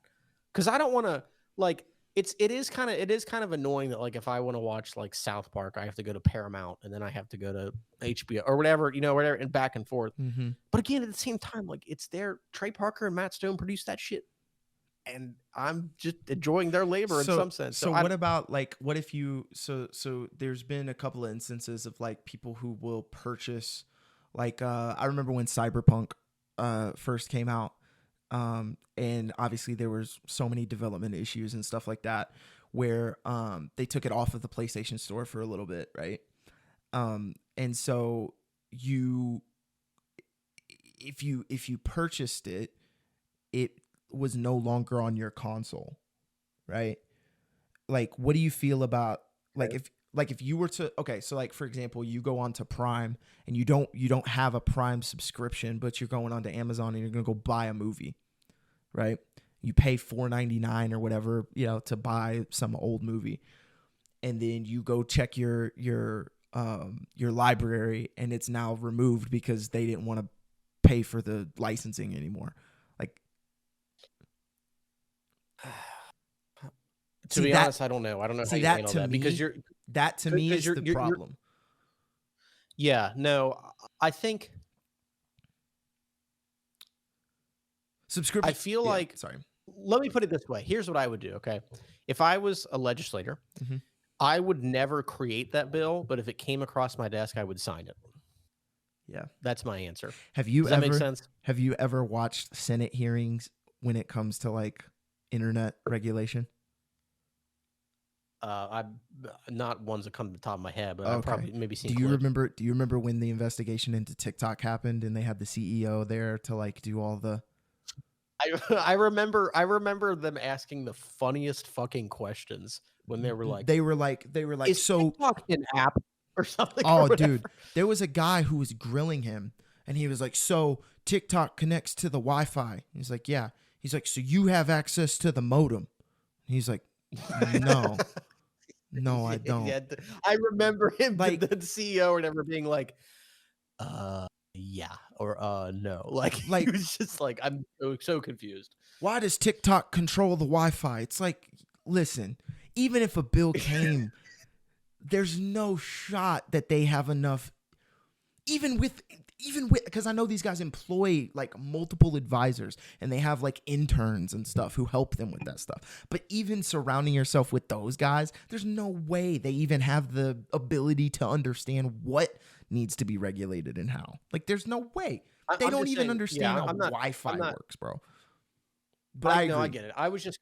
Cuz I don't want to like it is kind of annoying that like if I want to watch like South Park, I have to go to Paramount and then I have to go to HBO or whatever, whatever, and back and forth. Mm-hmm. But again, at the same time, like it's their Trey Parker and Matt Stone produced that shit, and I'm just enjoying their labor in some sense. So what about like what if you so there's been a couple of instances of like people who will purchase like I remember when Cyberpunk first came out. And obviously there was so many development issues and stuff like that where they took it off of the PlayStation Store for a little bit, right? And so if you purchased it, it was no longer on your console, right? Like, what do you feel about if you were to so like for example, you go on to Prime and you don't have a Prime subscription, but you're going onto Amazon and you're gonna go buy a movie, right? You pay $4.99 or whatever, to buy some old movie, and then you go check your library and it's now removed because they didn't want to pay for the licensing anymore. Like, to be honest, I don't know. I don't know how you handle that because that to me is the problem. Yeah, no, I think subscription. I feel like sorry. Let me put it this way. Here's what I would do. Okay, if I was a legislator, Mm-hmm. I would never create that bill, but if it came across my desk, I would sign it. Yeah, that's my answer. Does that make sense? Have you ever watched Senate hearings when it comes to like internet regulation? I'm not ones that come to the top of my head, but okay. I've probably maybe seen. Do you remember when the investigation into TikTok happened and they had the CEO there to like do all the? I remember them asking the funniest fucking questions when they were like, is so TikTok an app or something? Oh, dude, there was a guy who was grilling him, and he was like, "So TikTok connects to the Wi-Fi?" He's like, "Yeah." He's like, "So you have access to the modem?" He's like, "No." No, I don't. Yeah, I remember him, like the CEO or whatever, being like, yeah, or no. Like he was just like, I'm so confused. Why does TikTok control the Wi-Fi? It's like, listen, even if a bill came, there's no shot that they have enough. Even with, because I know these guys employ like multiple advisors and they have like interns and stuff who help them with that stuff. But even surrounding yourself with those guys, there's no way they even have the ability to understand what needs to be regulated and how. Like, there's no way. They don't even understand how Wi-Fi works, bro. But I know, I get it. I was just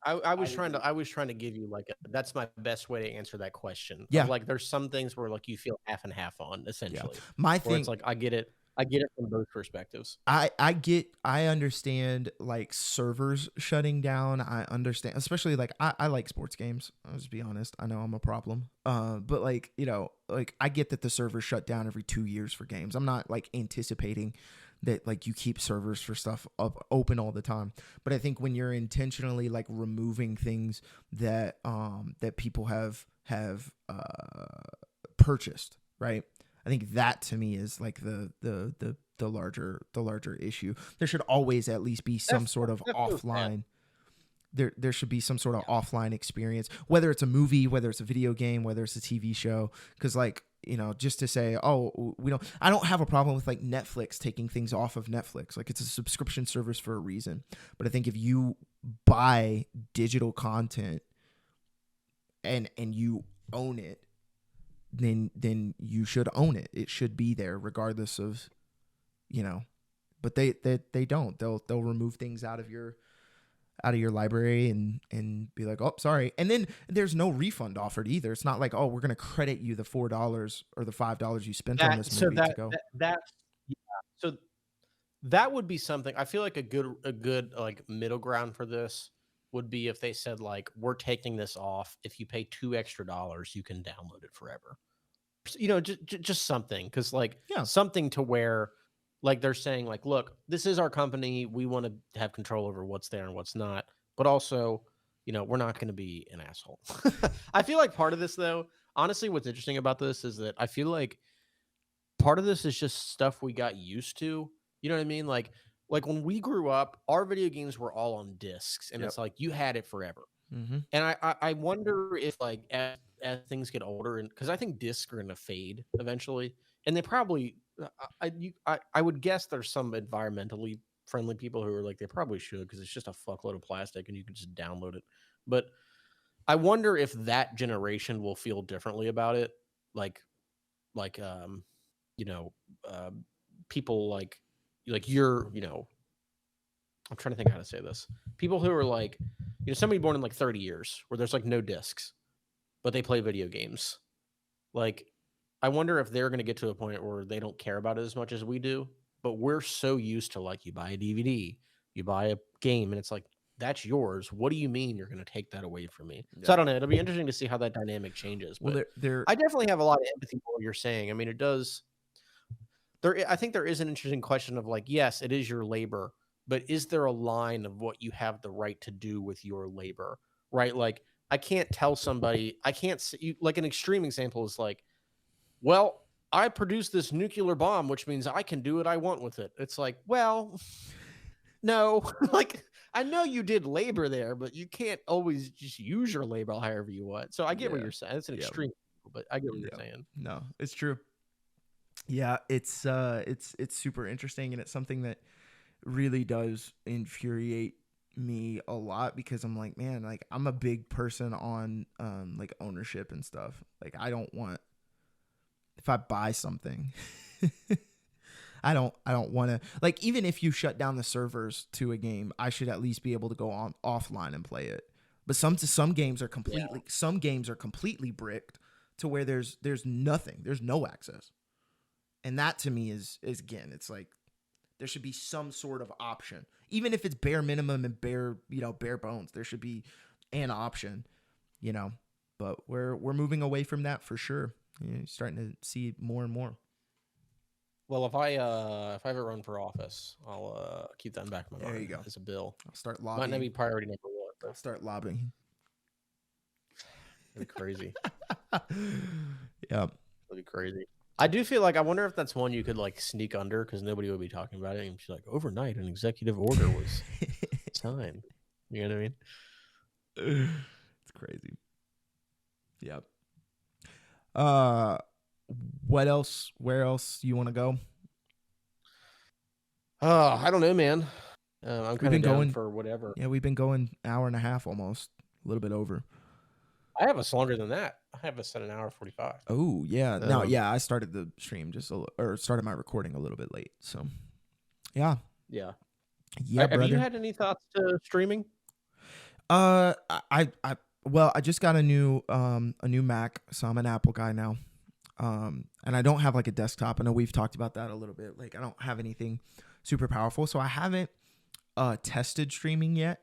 I was trying to give you like that's my best way to answer that question. Yeah, like there's some things where like you feel half and half on essentially. Yeah. My thing, it's like I get it from both perspectives. I understand like servers shutting down. I understand, especially like I like sports games. I'll just be honest. I know I'm a problem. But like like I get that the servers shut down every 2 years for games. I'm not like anticipating that like you keep servers for stuff up open all the time. But I think when you're intentionally like removing things that that people have purchased, right? I think that to me is like the larger issue. There should always at least be some sort of offline. There should be some sort of offline experience, whether it's a movie, whether it's a video game, whether it's a TV show. Because like just to say, oh, I don't have a problem with like Netflix taking things off of Netflix. Like, it's a subscription service for a reason. But I think if you buy digital content and you own it, then you should own it. It should be there regardless of, but they don't. They'll remove things out of your library and be like, oh, sorry. And then there's no refund offered either. It's not like, oh, we're going to credit you the $4 or the $5 you spent on this movie to go. That's yeah. So that would be something. I feel like a good like middle ground for this would be if they said like, we're taking this off. If you pay $2 extra, you can download it forever. Just something, because like something to where like they're saying like, look, this is our company. We want to have control over what's there and what's not, but also, we're not going to be an asshole. I feel like part of this though, honestly, what's interesting about this is that I feel like part of this is just stuff we got used to. You know what I mean? Like when we grew up, our video games were all on discs, and it's like you had it forever. Mm-hmm. And I wonder if like as things get older, and because I think discs are going to fade eventually, and they probably I would guess there's some environmentally friendly people who are like they probably should, because it's just a fuckload of plastic and you can just download it. But I wonder if that generation will feel differently about it, like you know people like you're I'm trying to think how to say this. People who are like, somebody born in like 30 years where there's like no discs, but they play video games. Like, I wonder if they're going to get to a point where they don't care about it as much as we do. But we're so used to like, you buy a DVD, you buy a game, and it's like, that's yours. What do you mean you're going to take that away from me? Yeah. So I don't know. It'll be interesting to see how that dynamic changes. But I definitely have a lot of empathy for what you're saying. I mean, it does. I think there is an interesting question of like, yes, it is your labor, but is there a line of what you have the right to do with your labor, right? Like, I can't tell somebody, I can't see, like an extreme example is like, well, I produced this nuclear bomb, which means I can do what I want with it. It's like, well, no, like, I know you did labor there, but you can't always just use your labor however you want. So I get what you're saying. It's an extreme, but I get what you're saying. No, it's true. Yeah, it's super interesting, and it's something that really does infuriate me a lot, because I'm like, man, like I'm a big person on like ownership and stuff. Like, I don't want, if I buy something I don't want to, like, even if you shut down the servers to a game, I should at least be able to go on offline and play it. But some games are completely bricked to where there's nothing, there's no access. And that to me is again, it's like there should be some sort of option, even if it's bare minimum and bare bones. There should be an option, But we're moving away from that for sure. You're starting to see more and more. Well, if I ever run for office, I'll keep that in the back of my mind. There you go. As a bill. I'll start lobbying. Might not be priority number one, but I'll start lobbying. That'd be crazy. Yeah. That'd be crazy. I do feel like, I wonder if that's one you could like sneak under, because nobody would be talking about it. And she's like, overnight, an executive order was signed. You know what I mean? It's crazy. Yep. What else? Where else you want to go? I don't know, man. I'm kind of going for whatever. Yeah, we've been going hour and a half almost, a little bit over. I have us longer than that. I have us at an hour 45. Oh yeah, no, yeah. I started the stream started my recording a little bit late. So, yeah. Have you had any thoughts to streaming? I just got a new Mac, so I'm an Apple guy now. And I don't have like a desktop. I know we've talked about that a little bit. Like, I don't have anything super powerful, so I haven't tested streaming yet.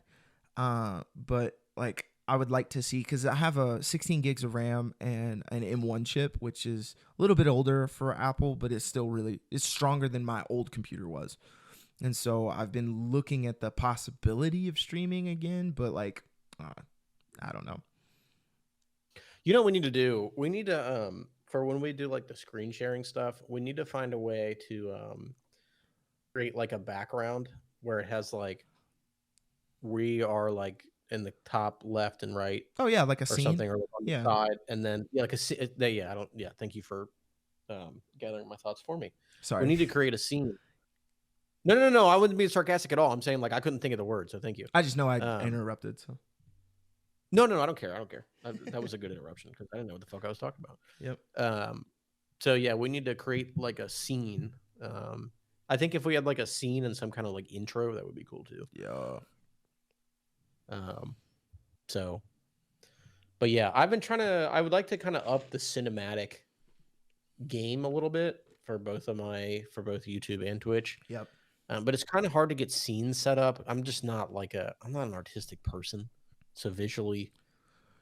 But like, I would like to see, because I have a 16 gigs of RAM and an M1 chip, which is a little bit older for Apple, but it's still it's stronger than my old computer was. And so I've been looking at the possibility of streaming again, but like, I don't know. You know what we need to do? We need to, for when we do like the screen sharing stuff, we need to find a way to create like a background where it has like, we are like in the top left and right. Oh yeah, like a scene, something, or on the side, and then like thank you for gathering my thoughts for me. We Sorry. need to create a scene. No. I wouldn't be sarcastic at all. I'm saying like I couldn't think of the word, so thank you. I just know I Um, interrupted. So no, I don't care. That was a good interruption because I didn't know what the fuck I was talking about. yep. So yeah, we need to create like a scene. I think if we had like a scene and some kind of like intro, that would be cool too. Yeah. So, but yeah, I've been trying to. I would like to kind of up the cinematic game a little bit for both YouTube and Twitch. Yep. But it's kind of hard to get scenes set up. I'm just not like I'm not an artistic person, so visually,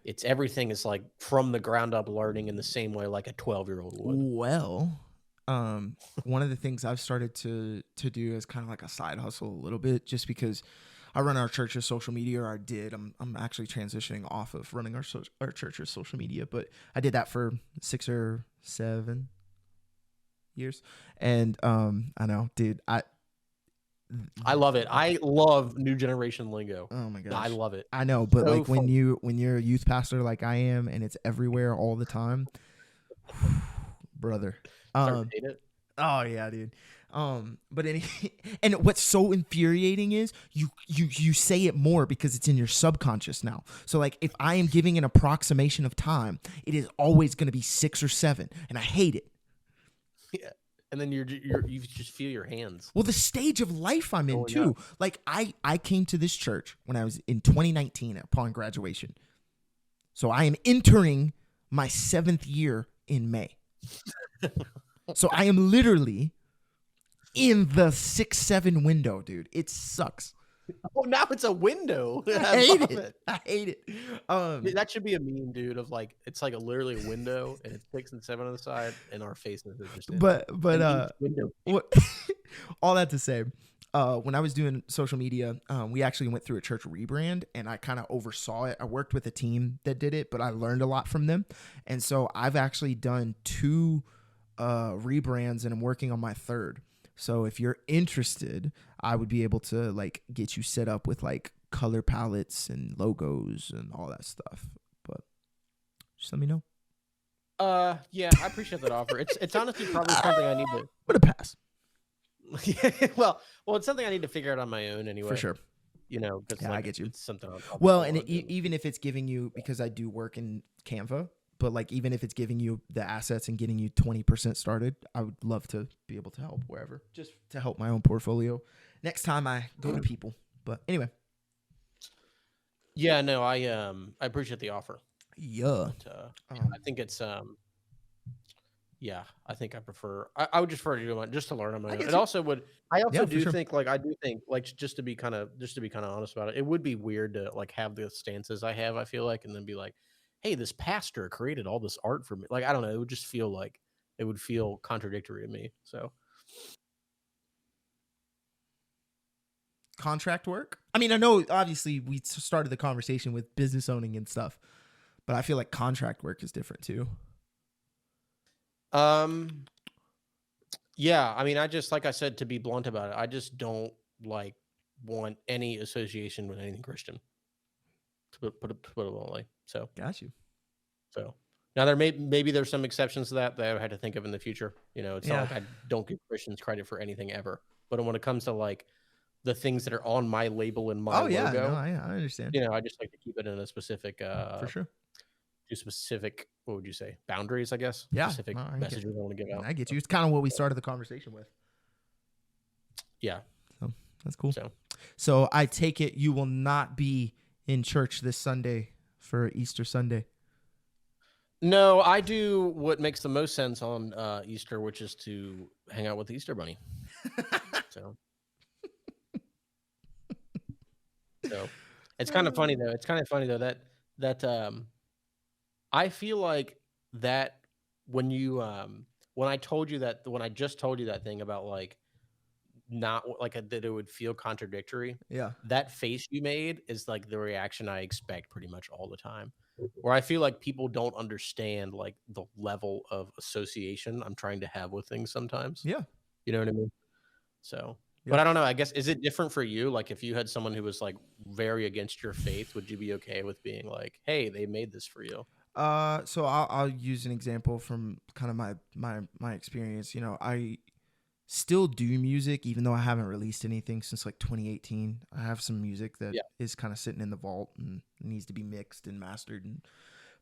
it's everything is like from the ground up learning in the same way like a 12-year-old would. Well, one of the things I've started to do is kind of like a side hustle a little bit, just because I run our church's social media, or I did. I'm actually transitioning off of running our church's social media, but I did that for 6 or 7 years, and I know, dude, I love it. I love new generation lingo. oh my gosh, I love it. I know, but So like when fun. you're a youth pastor like I am, and it's everywhere all the time, brother. Start to hate it. Oh yeah, dude. But and what's so infuriating is you say it more because it's in your subconscious now. So like if I am giving an approximation of time, it is always going to be 6 or 7, and I hate it. Yeah. And then you just feel your hands. Well, the stage of life I'm in too. Like I came to this church when I was in 2019 upon graduation. So I am entering my 7th year in May. So I am literally in the 6-7 window, dude. It sucks. Oh, now it's a window. I hate it. I hate it. That should be a meme, dude. Of like, it's like literally a window, and it's 6 and 7 on the side, and our faces are just. But window. What, all that to say, when I was doing social media, we actually went through a church rebrand, and I kind of oversaw it. I worked with a team that did it, but I learned a lot from them, and so I've actually done 2 rebrands, and I'm working on my 3rd. So if you're interested, I would be able to like get you set up with like color palettes and logos and all that stuff. But just let me know. Yeah, I appreciate that offer. It's honestly probably something I need to. What a pass. well, it's something I need to figure out on my own anyway. For sure. You know, because yeah, I get you. It's something. Well, and even if it's giving you, because I do work in Canva, but like even if it's giving you the assets and getting you 20% started, I would love to be able to help wherever, just to help my own portfolio next time I go to people. But anyway. Yeah, no, I appreciate the offer. Yeah. But, I think it's yeah, I think I prefer. I would just prefer to do it just to learn on my own. It also would. I also do think like just to be kind of honest about it. It would be weird to like have the stances I have. I feel like, and then be like, hey, this pastor created all this art for me. Like I don't know. It would just feel like it would feel contradictory to me. So. Contract work? I mean, I know obviously we started the conversation with business owning and stuff, but I feel like contract work is different too. Yeah, I mean, I just, like I said, to be blunt about it, I just don't like want any association with anything Christian. To put it bluntly. So got you. So now maybe there's some exceptions to that I had to think of in the future. You know, it's not like I don't give Christians credit for anything ever, but when it comes to like the things that are on my label and my logo, no, I understand. You know, I just like to keep it in a specific for sure. Specific, what would you say, boundaries, I guess. Yeah, specific messages I want to give out. I get you. It's kind of what we started the conversation with. Yeah, so that's cool. So I take it you will not be in church this Sunday for Easter Sunday. No, I do what makes the most sense on Easter, which is to hang out with the Easter Bunny. So it's kind of funny though. That I feel like that when you when I just told you that thing about like not like that it would feel contradictory. Yeah. That face you made is like the reaction I expect pretty much all the time. Where I feel like people don't understand like the level of association I'm trying to have with things sometimes. Yeah. You know what I mean? So, but I don't know. I guess, is it different for you? Like if you had someone who was like very against your faith, would you be okay with being like, hey, they made this for you? So I'll use an example from kind of my experience. You know, I still do music even though I haven't released anything since like 2018. I have some music that Yeah. is kind of sitting in the vault and needs to be mixed and mastered and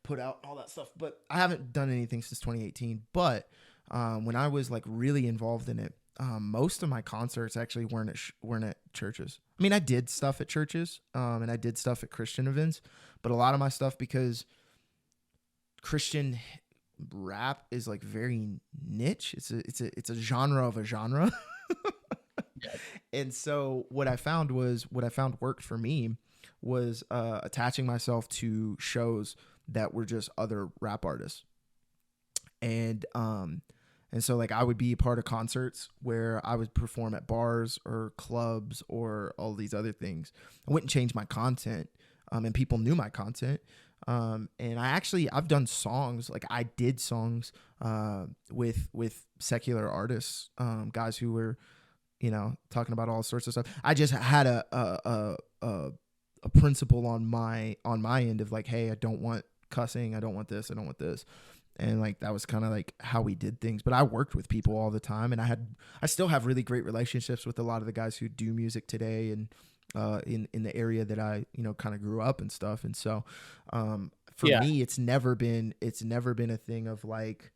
put out all that stuff. But I haven't done anything since 2018. But when I was like really involved in it, most of my concerts actually weren't at churches. I mean, I did stuff at churches, and I did stuff at Christian events, but a lot of my stuff, because Christian rap is like very niche. It's a genre of a genre. Yeah. And so what I found worked for me was attaching myself to shows that were just other rap artists. And so like I would be a part of concerts where I would perform at bars or clubs or all these other things. I wouldn't change my content, and people knew my content. And I've done songs, like I did songs with secular artists, guys who were, you know, talking about all sorts of stuff. I just had a principle on my end of like, hey, I don't want cussing, I don't want this, I don't want this. And like that was kind of like how we did things. But I worked with people all the time, and I still have really great relationships with a lot of the guys who do music today, and in the area that I, you know, kind of grew up and stuff. And so for Yeah. me, it's never been a thing of like,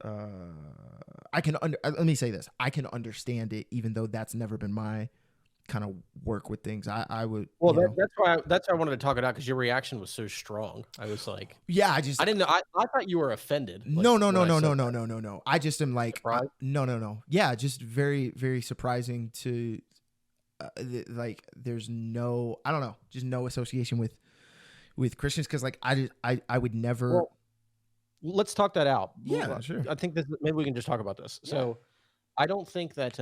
let me say this, I can understand it even though that's never been my kind of work with things. I would, Well, you know, that's why I wanted to talk it out, because your reaction was so strong. I was like, yeah, I didn't know. I thought you were offended. Like no, no, when no, I no, said no, no, that. no, no, no. I just am like, Surprised? no, no, no. Yeah, just very, very surprising to, like, there's no, I don't know, just no association with Christians, because like I would never. Well, let's talk that out. Yeah, sure. I think maybe we can just talk about this. Yeah. So I don't think that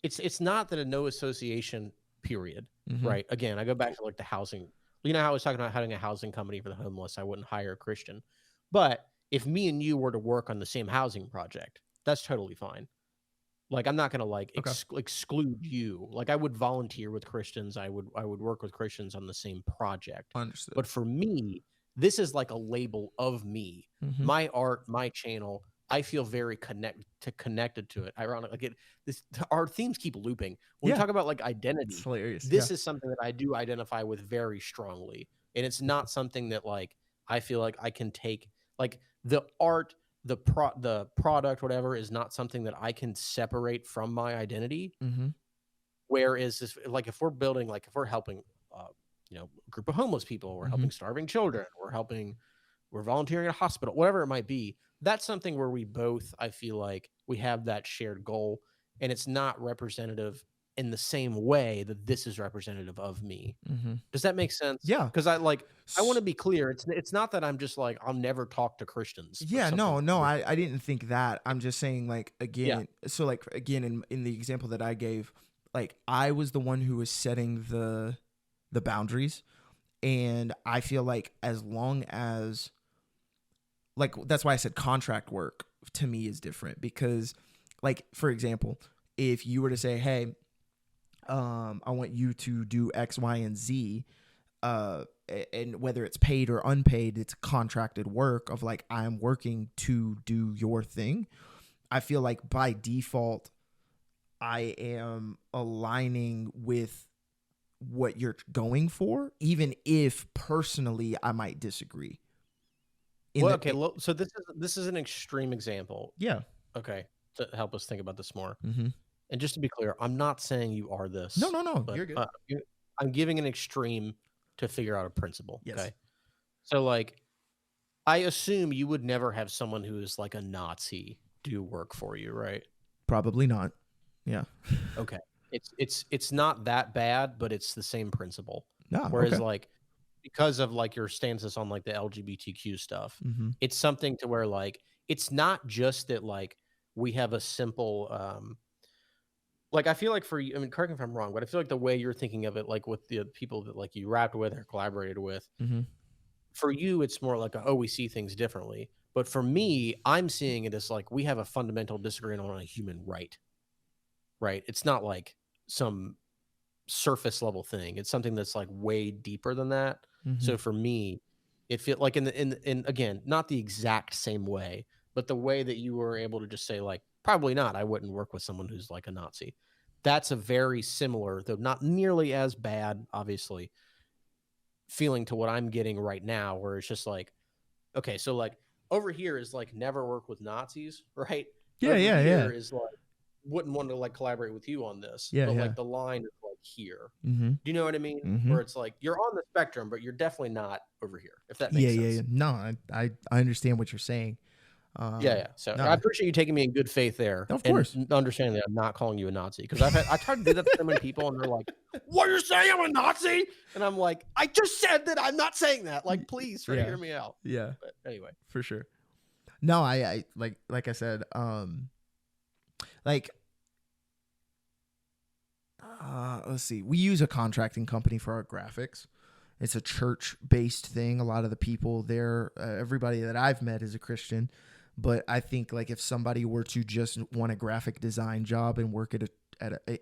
it's not that a no association period, Mm-hmm. right? Again, I go back to like the housing. You know how I was talking about having a housing company for the homeless. I wouldn't hire a Christian, but if me and you were to work on the same housing project, that's totally fine. Like I'm not gonna like Okay. exclude you. Like I would volunteer with Christians. I would work with Christians on the same project. Understood. But for me, this is like a label of me, Mm-hmm. my art, my channel. I feel very connected to it. Ironic, like our themes keep looping. When we Yeah, talk about like it's identity, hilarious. Yeah. this is something that I do identify with very strongly, and it's not something that like I feel like I can take like the art, the product, whatever, is not something that I can separate from my identity. Mm-hmm. Whereas this, like if we're building, like if we're helping, you know, a group of homeless people, we're Mm-hmm. helping starving children, we're volunteering at a hospital, whatever it might be. That's something where we both, I feel like we have that shared goal, and it's not representative in the same way that this is representative of me. Mm-hmm. Does that make sense? Yeah. Because I want to be clear. It's not that I'm just like I'll never talk to Christians or Yeah, something. no, I didn't think that. I'm just saying, like, Yeah. again, so like again in the example that I gave, like I was the one who was setting the boundaries, and I feel like as long as, like, that's why I said contract work to me is different, because like for example, if you were to say, hey, I want you to do X, Y, and Z, and whether it's paid or unpaid, it's contracted work of like I'm working to do your thing. I feel like by default, I am aligning with what you're going for, even if personally I might disagree. Well, okay. So this is an extreme example. Yeah. Okay, to help us think about this more. Mm-hmm. And just to be clear, I'm not saying you are this. No, no, no. But You're good. I'm giving an extreme to figure out a principle. Yes. Okay. So like, I assume you would never have someone who is like a Nazi do work for you, right? Probably not. Yeah. Okay. It's not that bad, but it's the same principle. No. Whereas Okay. like, because of like your stances on like the LGBTQ stuff, Mm-hmm. it's something to where like it's not just that like we have a simple like I feel like for you, I mean, correct me if I'm wrong, but I feel like the way you're thinking of it, like with the people that like you rapped with or collaborated with, Mm-hmm. for you, it's more like oh, we see things differently. But for me, I'm seeing it as like we have a fundamental disagreement on a human right. Right? It's not like some surface level thing. It's something that's like way deeper than that. Mm-hmm. So for me, It felt like in again, not the exact same way, but the way that you were able to just say like, probably not. I wouldn't work with someone who's like a Nazi. That's a very similar, though not nearly as bad, obviously, feeling to what I'm getting right now, where it's just like, okay, so like over here is like never work with Nazis, right? Yeah, Over yeah, yeah, here is like wouldn't want to like collaborate with you on this, yeah, but yeah. like the line is like here. Mm-hmm. Do you know what I mean? Mm-hmm. Where it's like you're on the spectrum, but you're definitely not over here, if that Yeah, makes yeah, yeah. sense. No, I understand what you're saying. Yeah, yeah. So I No, appreciate you taking me in good faith there of and course. understanding that I'm not calling you a Nazi because I tried to do that to so many people and they're like, "What you're saying? I'm a Nazi?" And I'm like, "I just said that I'm not saying that. Like, please try to Yeah, hear me out." yeah, But anyway, for sure. No, I like I said, like let's see. We use a contracting company for our graphics. It's a church-based thing. A lot of the people there, everybody that I've met is a Christian, but I think like if somebody were to just want a graphic design job and work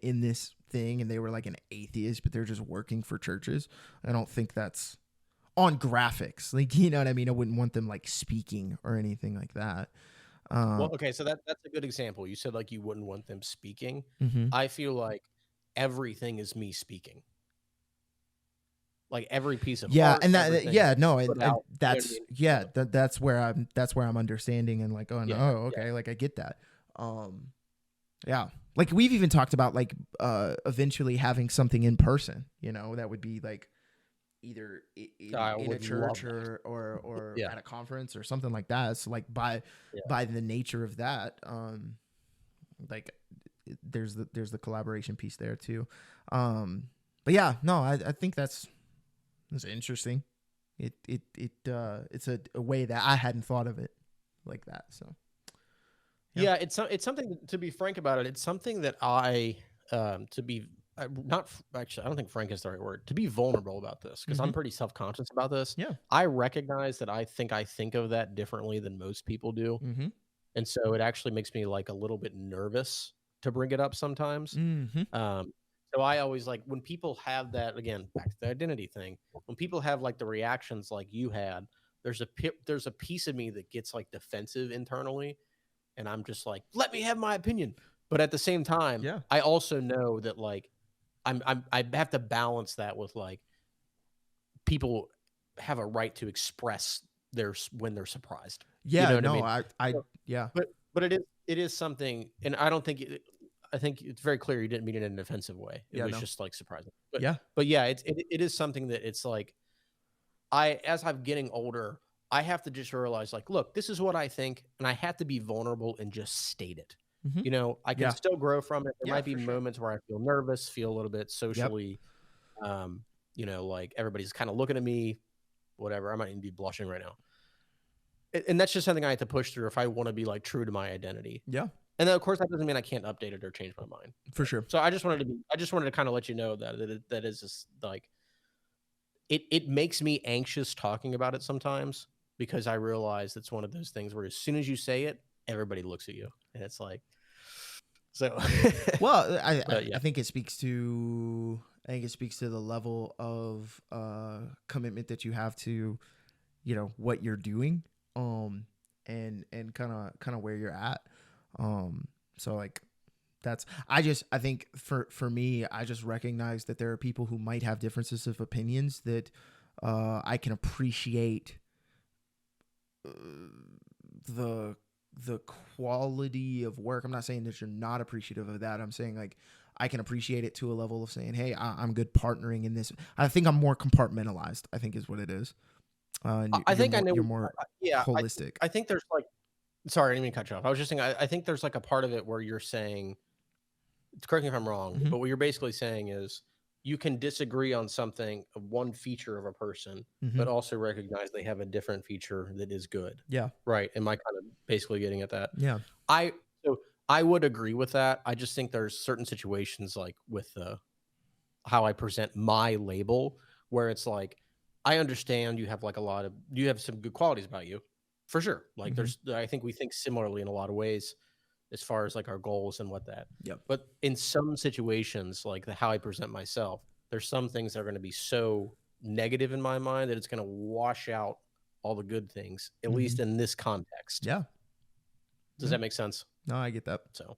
in this thing, and they were like an atheist, but they're just working for churches, I don't think that's on graphics. Like, you know what I mean? I wouldn't want them like speaking or anything like that. well, Um, okay, so that's a good example. You said like you wouldn't want them speaking. mhm. I feel like everything is me speaking. Like every piece of Yeah, art, and that everything yeah, no, put and out. You know what I that's mean? yeah, So, that's where I'm understanding and like going, yeah, oh, yeah. okay, like I get that. Um, yeah, like we've even talked about like eventually having something in person. You know, that would be like either I in a would love church that. or Yeah, at a conference or something like that. So like yeah. by the nature of that, like there's the collaboration piece there too. But yeah, no, I think that's interesting. It's a way that I hadn't thought of it like that. So yeah. Yeah, it's something to be frank about it. It's something that I to be not actually I don't think frank is the right word. To be vulnerable about this because Mm-hmm. I'm pretty self-conscious about this. Yeah. I recognize that I think of that differently than most people do. Mm-hmm. And so it actually makes me like a little bit nervous to bring it up sometimes. Mm-hmm. Um so I always like when people have that again back to the identity thing. When people have like the reactions like you had, there's a piece of me that gets like defensive internally and I'm just like, let me have my opinion. But at the same time, Yeah. I also know that like I have to balance that with like people have a right to express their when they're surprised. You know Yeah. what I No. mean? I. So, Yeah. but it is something, and I don't think I think it's very clear you didn't mean it in an offensive way. It Yeah. was No. just like surprising. Yeah. But yeah, it is something that it's like I as I'm getting older, I have to just realize like, look, this is what I think, and I have to be vulnerable and just state it. Mm-hmm. You know, I can Yeah. still grow from it. There Yeah. might be For sure. moments where I feel nervous, feel a little bit Yep. socially, you know, like everybody's kind of looking at me, whatever. I might even be blushing right now. And that's just something I have to push through if I want to be like true to my identity. Yeah. And then of course that doesn't mean I can't update it or change my mind. For sure. So I just wanted to kind of let you know that is just like it makes me anxious talking about it sometimes because I realize it's one of those things where as soon as you say it, everybody looks at you, and it's like, so. Well, But I yeah, think it speaks to the level of commitment that you have to, you know, what you're doing, and kind of where you're at. So like that's I think for me, I just recognize that there are people who might have differences of opinions that I can appreciate uh, the the quality of work. I'm not saying that you're not appreciative of that. I'm saying like I can appreciate it to a level of saying, hey, I'm good partnering in this. I think I'm more compartmentalized, I think is what it is. And I think I know. you're more Yeah, holistic. I think there's like. Sorry, I didn't mean to cut you off. I was just saying. I think there's like a part of it where you're saying, correct me if I'm wrong, Mm-hmm. but what you're basically saying is you can disagree on something, one feature of a person, Mm-hmm. but also recognize they have a different feature that is good. Yeah. Right? Am I kind of basically getting at that? Yeah. I so I would agree with that. I just think there's certain situations like with how I present my label where it's like I understand you have like you have some good qualities about you. For sure. Like Mm-hmm. I think we think similarly in a lot of ways as far as like our goals and what that. Yep. But in some situations like how I present myself, there's some things that are going to be so negative in my mind that it's going to wash out all the good things, at Mhm. least in this context. Yeah. Does Yeah. that make sense? No, I get that. So,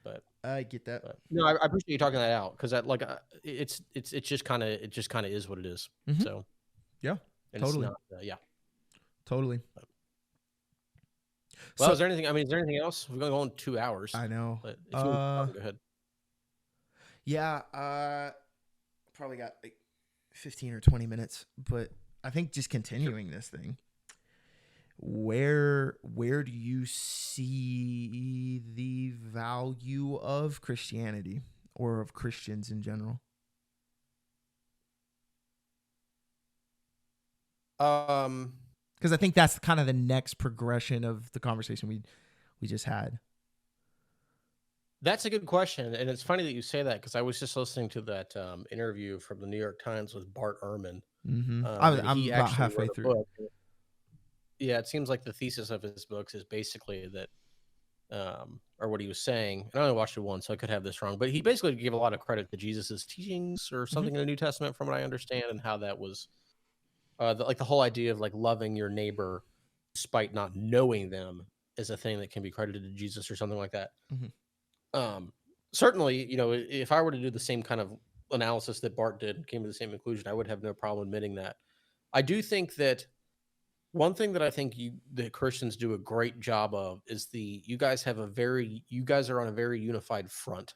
but I get that. no, I appreciate you talking that out because that like it's just kind of is what it is. Mhm. So, Yeah. and it's Totally. not yeah. Totally. Well, So is there anything? I mean, is there anything else? We're going to go on 2 hours, I know. but if you want to talk, go ahead. Yeah. Probably got like 15 or 20 minutes, but I think just continuing this thing. Where do you see the value of Christianity or of Christians in general? Because I think that's kind of the next progression of the conversation we just had. That's a good question, and it's funny that you say that because I was just listening to that interview from the New York Times with Bart Ehrman, Mm-hmm. and I'm he about actually halfway wrote a through. book. Yeah, it seems like the thesis of his books is basically that, or what he was saying. And I only watched it once, so I could have this wrong, but he basically gave a lot of credit to Jesus's teachings or Mm-hmm. something in the New Testament, from what I understand, and how that was like the whole idea of like loving your neighbor despite not knowing them is a thing that can be credited to Jesus or something like that. Mm-hmm. Certainly, if I were to do the same kind of analysis that Bart did and came to the same conclusion, I would have no problem admitting that. I do think that one thing that I think the Christians do a great job of is you guys are on a very unified front.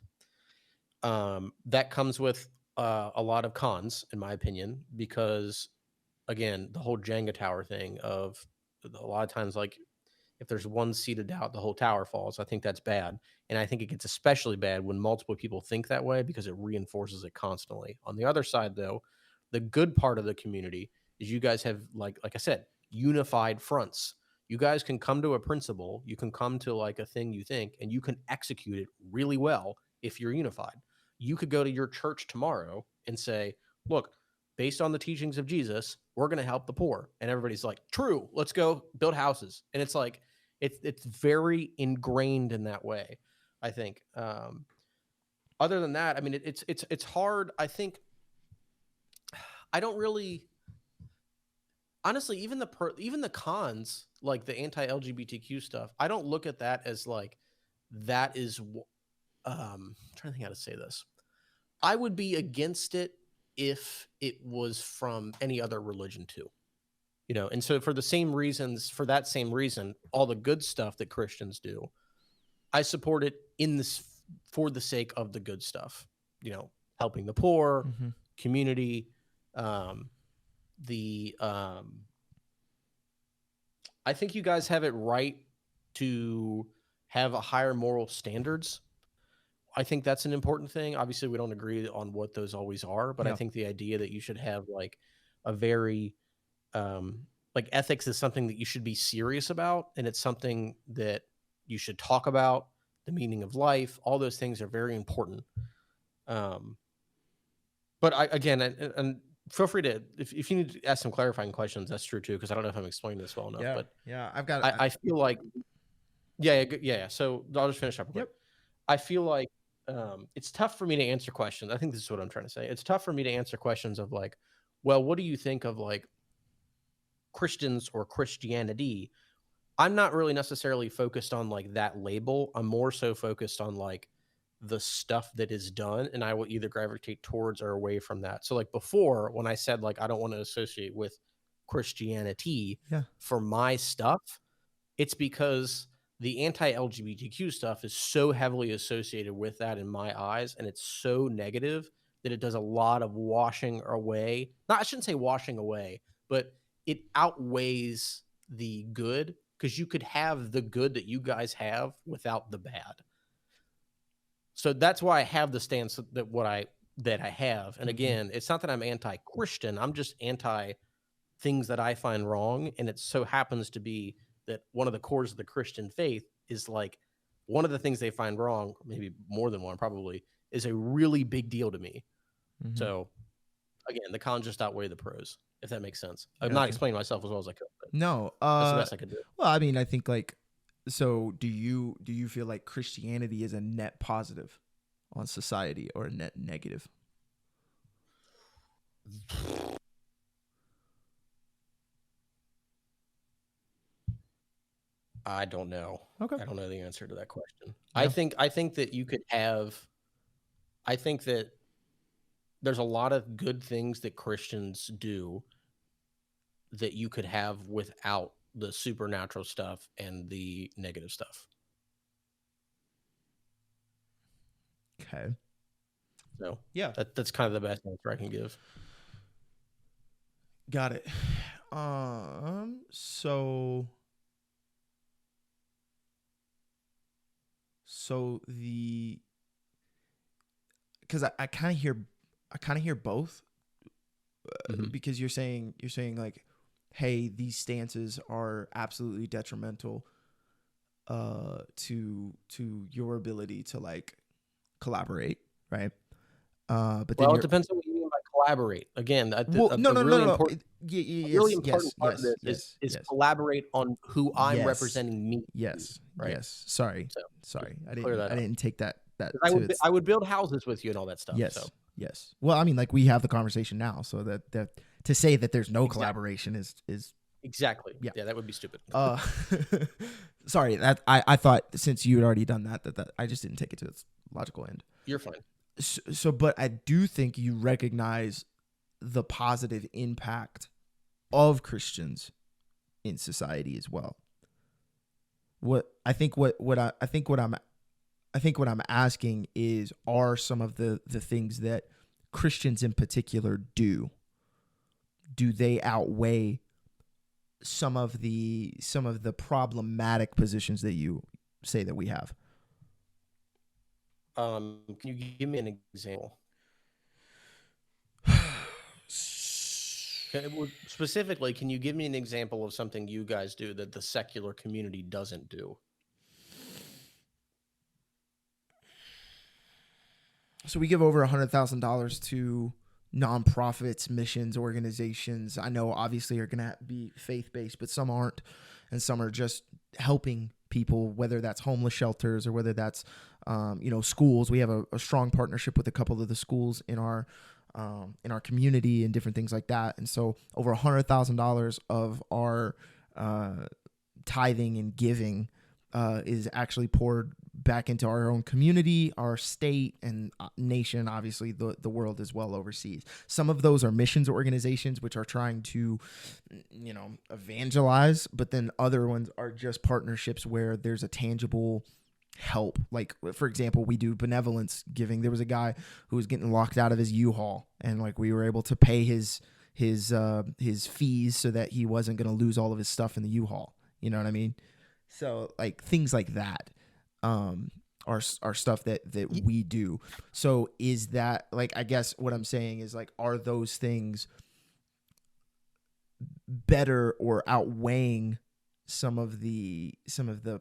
That comes with a lot of cons, in my opinion, because again, the whole Jenga tower thing of a lot of times, like if there's one seed of doubt, the whole tower falls. I think that's bad. And I think it gets especially bad when multiple people think that way because it reinforces it constantly. On the other side, though, the good part of the community is you guys have, like I said, unified fronts. You guys can come to a principle, you can come to like a thing you think, and you can execute it really well if you're unified. You could go to your church tomorrow and say, look, based on the teachings of Jesus, we're going to help the poor. And everybody's like, true, let's go build houses. And it's like, it's very ingrained in that way, I think. Other than that, I mean, it's hard. I think I don't really, honestly, even the cons, like the anti-LGBTQ stuff, I don't look at that as like that is. I'm trying to think how to say this. I would be against it if it was from any other religion too. And so for that same reason, all the good stuff that Christians do, I support it for the sake of the good stuff, helping the poor, Mm-hmm. community, the I think you guys have it right to have a higher moral standards. I think that's an important thing. Obviously, we don't agree on what those always are, but I Yeah. think the idea that you should have like a very like ethics is something that you should be serious about, and it's something that you should talk about. The meaning of life, all those things are very important. But and feel free to, if you need to ask some clarifying questions, that's true too, because I don't know if I'm explaining this well enough. Yeah. But Yeah. I've got I feel like yeah. So I'll just finish up real quick. Yep. I feel like it's tough for me to answer questions. I think this is what I'm trying to say. It's tough for me to answer questions of like, well, what do you think of like Christians or Christianity? I'm not really necessarily focused on like that label. I'm more so focused on like the stuff that is done, and I will either gravitate towards or away from that. So like before, when I said like I don't want to associate with Christianity Yeah. for my stuff, it's because the anti-LGBTQ stuff is so heavily associated with that in my eyes, and it's so negative that it does a lot of washing away. Not, I shouldn't say washing away, but it outweighs the good, because you could have the good that you guys have without the bad. So that's why I have the stance that I have. And again, it's not that I'm anti-Christian. I'm just anti things that I find wrong. And it so happens to be that one of the cores of the Christian faith is like one of the things they find wrong, maybe more than one probably, is a really big deal to me. Mm-hmm. So again, the cons just outweigh the pros, if that makes sense. I'm Gotcha. not explaining myself as well as I could, but No. that's the best I could do. Well, I mean, I think like, so do you feel like Christianity is a net positive on society or a net negative? I don't know. Okay. I don't know the answer to that question. I Yeah. think I think that you could have I think that there's a lot of good things that Christians do that you could have without the supernatural stuff and the negative stuff. Okay. So Yeah. that's kind of the best answer I can give. Got it. So the because I kind of hear both, Mhm. because you're saying like, hey, these stances are absolutely detrimental to your ability to like collaborate, right? But then Well, it you're depends on what you mean by collaborate. Again, well, no, a no, no, really no, no. important a really Yes, important yes, part of yes, this yes, is yes, collaborate on who I'm yes, representing me to be, yes, right? yes. Sorry, So just sorry. I clear didn't that I up. didn't take that 'Cause to its I would build houses with you and all that stuff. So yes, yes. Well, I mean, like we have the conversation now, so that to say that there's no exactly, collaboration is exactly. yeah. Yeah, that would be stupid. Uh, sorry, that I thought since you had already done that I just didn't take it to its logical end. You're fine. So, but I do think you recognize the positive impact of Christians in society as well. I think what I'm asking is, are some of the things that Christians in particular do they outweigh some of the problematic positions that you say that we have? Can you give me an example? Specifically, can you give me an example of something you guys do that the secular community doesn't do? So we give over $100,000 to nonprofits, missions, organizations. I know obviously are going to be faith based, but some aren't, and some are just helping people, whether that's homeless shelters or whether that's schools. We have a strong partnership with a couple of the schools in our community and different things like that. And so over $100,000 of our tithing and giving is actually poured back into our own community, our state, and nation. Obviously, the world as well overseas. Some of those are missions organizations which are trying to, evangelize, but then other ones are just partnerships where there's a tangible help. Like, for example, we do benevolence giving. There was a guy who was getting locked out of his U-Haul, and like we were able to pay his fees so that he wasn't going to lose all of his stuff in the U-Haul. You know what I mean? So like things like that are stuff that we do. So is that, like, I guess what I'm saying is, like, are those things better or outweighing some of the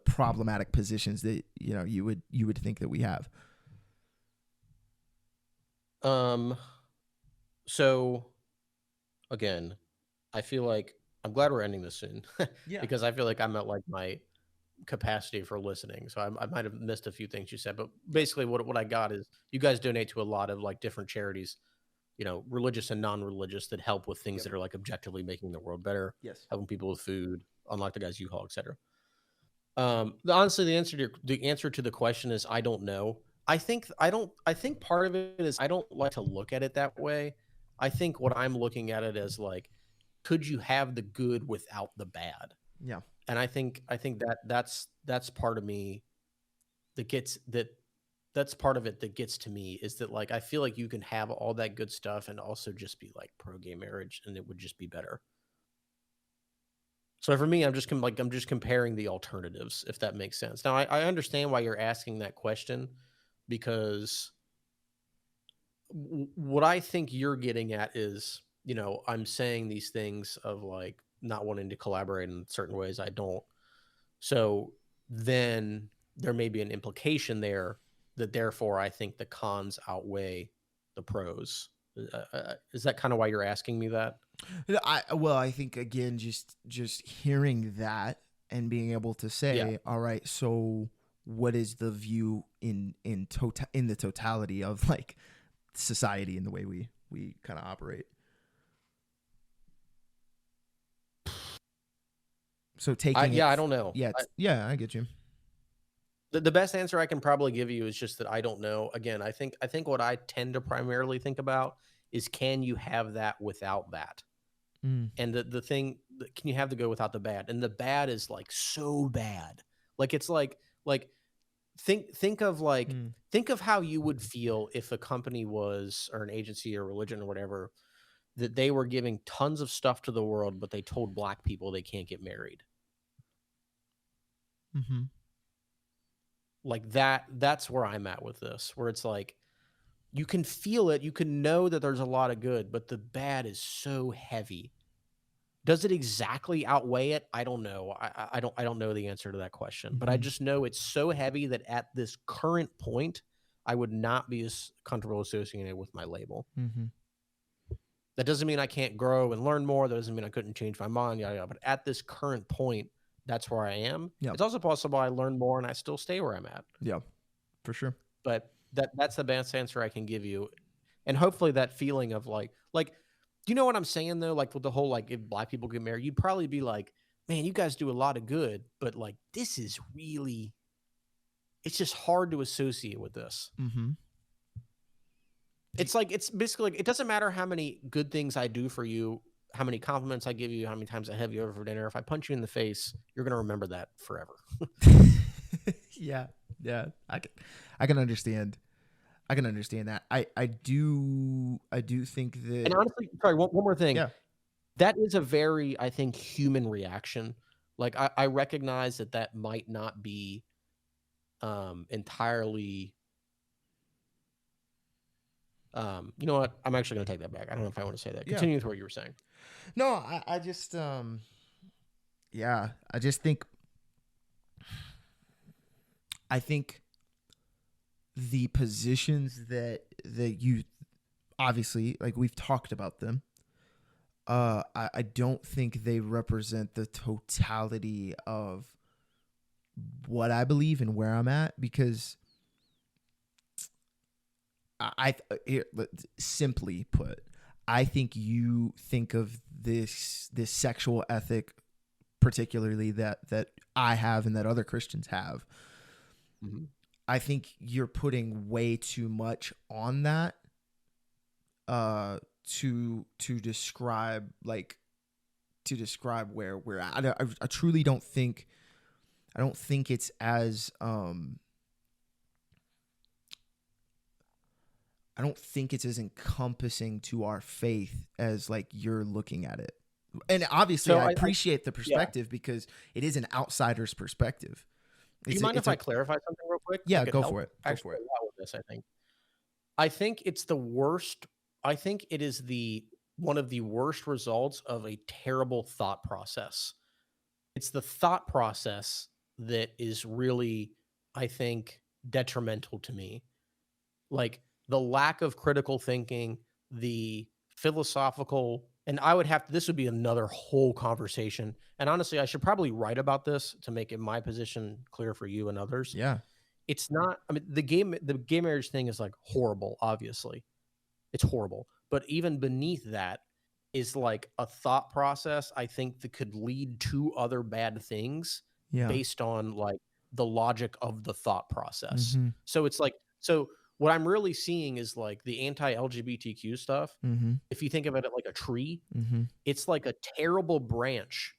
problematic positions that you would think that we have? So again, I feel like I'm glad we're ending this soon Yeah. because I feel like I'm at like my capacity for listening. So I might have missed a few things you said, but Yep. basically what I got is you guys donate to a lot of like different charities, religious and non-religious, that help with things Yep. that are like objectively making the world better, Yes. helping people with food, unlike the guys U-Haul, etc. Honestly, the answer to the question is I don't know. I think part of it is I don't like to look at it that way. I think what I'm looking at it as like, could you have the good without the bad? Yeah. And I think that's part of me that gets that's part of it that gets to me, is that like I feel like you can have all that good stuff and also just be like pro gay marriage and it would just be better. So for me, I'm just comparing the alternatives, if that makes sense. Now I understand why you're asking that question, because what I think you're getting at is, I'm saying these things of like not wanting to collaborate in certain ways I don't. So then there may be an implication there that therefore I think the cons outweigh the pros. Is that kind of why you're asking me that? I think again, just hearing that and being able to Yeah. say, all right, so what is the view in the totality of like society and the way we kind of operate? So taking it, I don't know. yeah, yeah, I get you. The best answer I can probably give you is just that I don't know. Again, I think what I tend to primarily think about is, can you have that without that? Mm, And the thing, can you have the good without the bad? And the bad is like so bad. Like it's like think of like mm, think of how you would feel if a company was, or an agency or religion or whatever, that they were giving tons of stuff to the world, but they told black people they can't get married. mm-hmm. Like that's where I'm at with this, where it's like you can feel it, you can know that there's a lot of good, but the bad is so heavy. Does it exactly outweigh it? I don't know. I don't know the answer to that question, but I Mm-hmm. just know it's so heavy that at this current point, I would not be as comfortable associating it with my label. Mm-hmm. That doesn't mean I can't grow and learn more. That doesn't mean I couldn't change my mind, yada, yada. But at this current point, that's where I am. Yeah. It's also possible I learn more and I still stay where I'm at. Yeah, for sure. But that's the best answer I can give you. And hopefully that feeling of like, do you know what I'm saying though? Like with the whole, like, if black people get married, you'd probably be like, man, you guys do a lot of good, but like this is really, it's just hard to associate with this. Mm-hmm. It's like, it's basically like, it doesn't matter how many good things I do for you, how many compliments I give you, how many times I have you over for dinner. If I punch you in the face, you're going to remember that forever. Yeah, yeah. I can understand. I can understand that. I do think that. And honestly, sorry, one more thing. Yeah. That is a very, I think, human reaction. Like I recognize that might not be entirely. You know what? I'm actually going to take that back. I don't know if I want to say that. Yeah. Continue with what you were saying. No, I just yeah, I think the positions that you obviously, like, we've talked about them. I don't think they represent the totality of what I believe and where I'm at, because here, simply put, I think you think of this sexual ethic, particularly that I have and that other Christians have. Mm-hmm. I think you're putting way too much on that to describe, like, to describe where we're at. I truly don't think, it's as I don't think it's as encompassing to our faith as, like, you're looking at it. And obviously, So I appreciate the yeah. perspective, because it is an outsider's perspective. Do you mind if I clarify something real quick? Yeah, I could go help for it. actually a lot with this, I think it's the worst. I think it is one of the worst results of a terrible thought process. It's the thought process that is really, I think, detrimental to me. Like the lack of critical thinking, the philosophical, and I would have to, this would be another whole conversation. And honestly, I should probably write about this to make it my position clear for you and others. Yeah. It's not, I mean, the gay marriage thing is like horrible, obviously. It's horrible. But even beneath that is like a thought process, I think, that could lead to other bad things Yeah. based on like the logic of the thought process. Mm-hmm. So it's like, so what I'm really seeing is like the anti-LGBTQ stuff. Mm-hmm. If you think about it like a tree, Mm-hmm. it's like a terrible branch.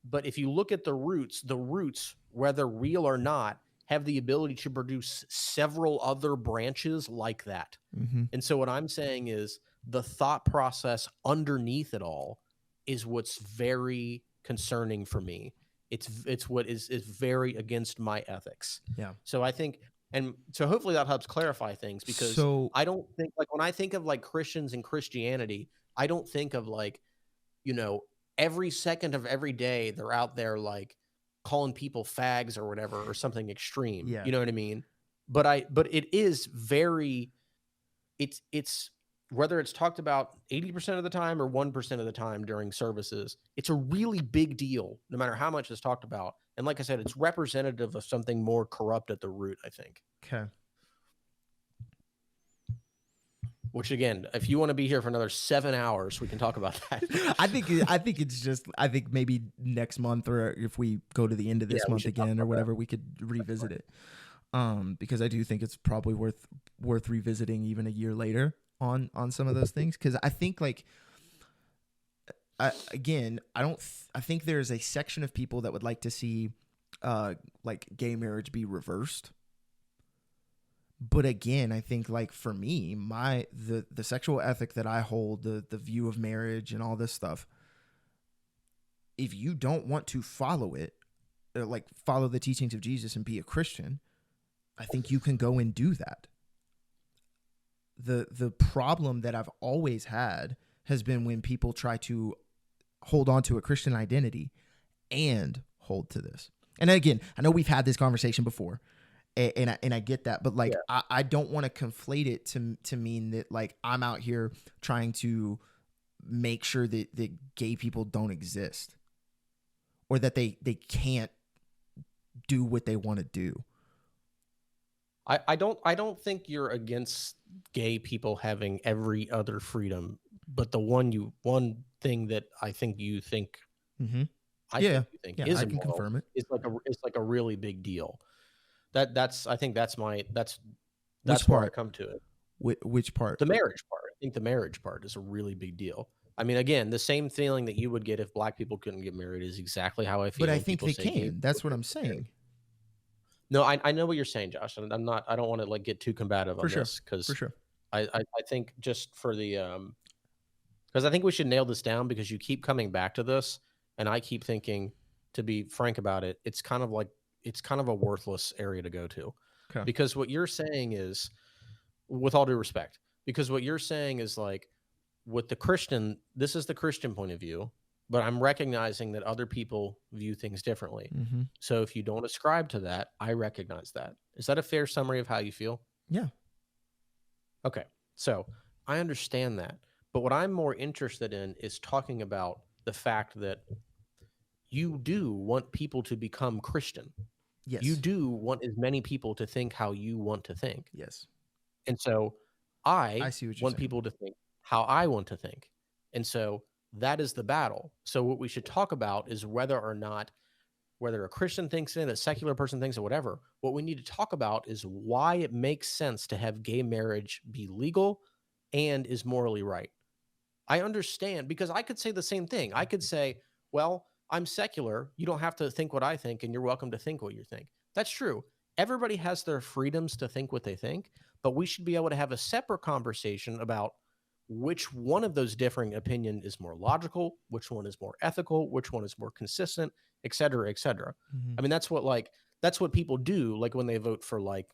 But if you look at the roots, whether real or not, have the ability to produce several other branches like that. Mm-hmm. And so what I'm saying is the thought process underneath it all is what's very concerning for me. It's what is very against my ethics. Yeah. So I think, and so hopefully that helps clarify things, because I don't think, like, when I think of like Christians and Christianity, I don't think of like, you know, every second of every day they're out there like calling people fags or whatever, or something extreme. Yeah. You know what I mean? But it is very, it's whether it's talked about 80% of the time or 1% of the time during services, it's a really big deal, no matter how much is talked about. And like I said, it's representative of something more corrupt at the root, I think. Okay. Which again, if you want to be here for another 7 hours, we can talk about that. I think maybe next month, or if we go to the end of Yeah, this we month should talk again or about that. whatever, we could revisit it. Because I do think it's probably worth revisiting even a year later on some of those things. Because I think like I think there's a section of people that would like to see like gay marriage be reversed. But again, I think like for me, the sexual ethic that I hold, the view of marriage and all this stuff, if you don't want to follow it, like follow the teachings of Jesus and be a Christian, I think you can go and do that. The problem that I've always had has been when people try to hold on to a Christian identity and hold to this. And again, I know we've had this conversation before, and I get that, but like I don't want to conflate it to mean that like I'm out here trying to make sure that gay people don't exist, or that they can't do what they want to do. I don't think you're against gay people having every other freedom, but the one thing that I think you think Mm-hmm. I think you think is I can immoral confirm it. is like a really big deal. That's I think that's where part? I come to it. Which part? The marriage part. I think the marriage part is a really big deal. I mean, again, the same feeling that you would get if black people couldn't get married is exactly how I feel. But I when think people they say can. That's what I'm saying. No, I know what you're saying, Josh, and I don't want to like get too combative on this because For sure. I think just for the because I think we should nail this down because you keep coming back to this, and I keep thinking, to be frank about it, it's kind of a worthless area to go to. Okay. Because what you're saying is, with all due respect, because what you're saying is like, with the Christian, this is the Christian point of view, but I'm recognizing that other people view things differently. Mm-hmm. So if you don't ascribe to that, I recognize that. Is that a fair summary of how you feel? Yeah. Okay. So I understand that. But what I'm more interested in is talking about the fact that you do want people to become Christian. Yes. You do want as many people to think how you want to think. Yes. And so I see what you're want saying. people to think how I want to think. And so that is the battle. So what we should talk about is whether a Christian thinks it, a secular person thinks it, whatever. What we need to talk about is why it makes sense to have gay marriage be legal and is morally right. I understand, because I could say the same thing. I could say, well, I'm secular. You don't have to think what I think, and you're welcome to think what you think. That's true. Everybody has their freedoms to think what they think, but we should be able to have a separate conversation about which one of those differing opinion is more logical, which one is more ethical, which one is more consistent, et cetera, et cetera. Mm-hmm. I mean, that's what people do, like when they vote for, like,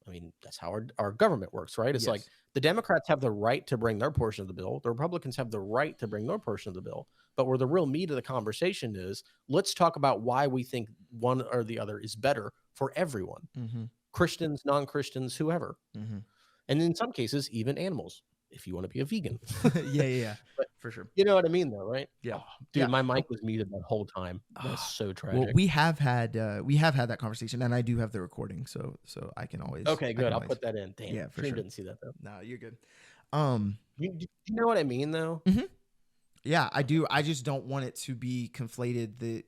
I mean, that's how our government works, right? It's like the Democrats have the right to bring their portion of the bill. The Republicans have the right to bring their portion of the bill. But where the real meat of the conversation is, let's talk about why we think one or the other is better for everyone. Mm-hmm. Christians, non-Christians, whoever. Mm-hmm. And in some cases, even animals, if you want to be a vegan. yeah. But for sure. you know what I mean, though, right? Yeah. Oh, dude, my mic was muted that whole time. That's so tragic. Well, we have had that conversation, and I do have the recording, so I can always. Okay, good. I'll put that in. Damn, Yeah, for Shane sure. didn't see that though. No, you're good. You know what I mean, though? Mm-hmm. Yeah, I do. I just don't want it to be conflated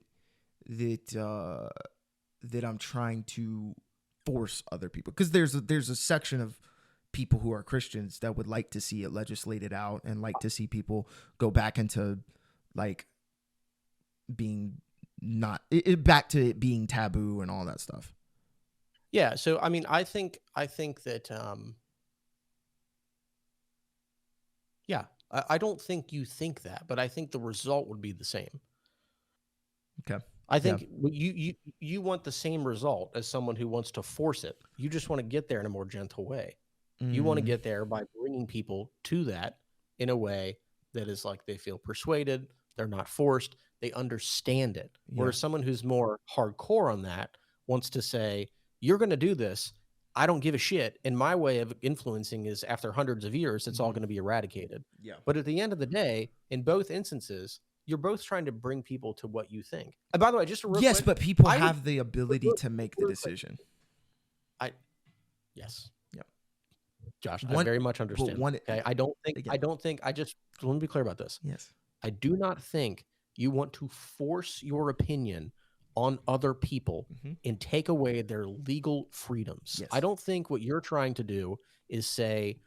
that I'm trying to force other people, because there's a section of people who are Christians that would like to see it legislated out and like to see people go back into like being back to it being taboo and all that stuff. Yeah. So, I mean, I think that, yeah, I don't think you think that, but I think the result would be the same. Okay. I think you want the same result as someone who wants to force it. You just want to get there in a more gentle way. You want to get there by bringing people to that in a way that is like they feel persuaded, they're not forced, they understand it. Yeah. Whereas someone who's more hardcore on that wants to say, you're going to do this, I don't give a shit, and my way of influencing is after hundreds of years, it's all going to be eradicated. Yeah. But at the end of the day, in both instances, you're both trying to bring people to what you think. And by the way, just a real quick, but people have the ability to make the decision. Yes. Yep. Josh, I One, very much but understand. one Okay, again. I don't think I just let me be clear about this. Yes. I do not think you want to force your opinion on other people Hmm. and take away their legal freedoms. I Yes. don't think what you're trying to do is say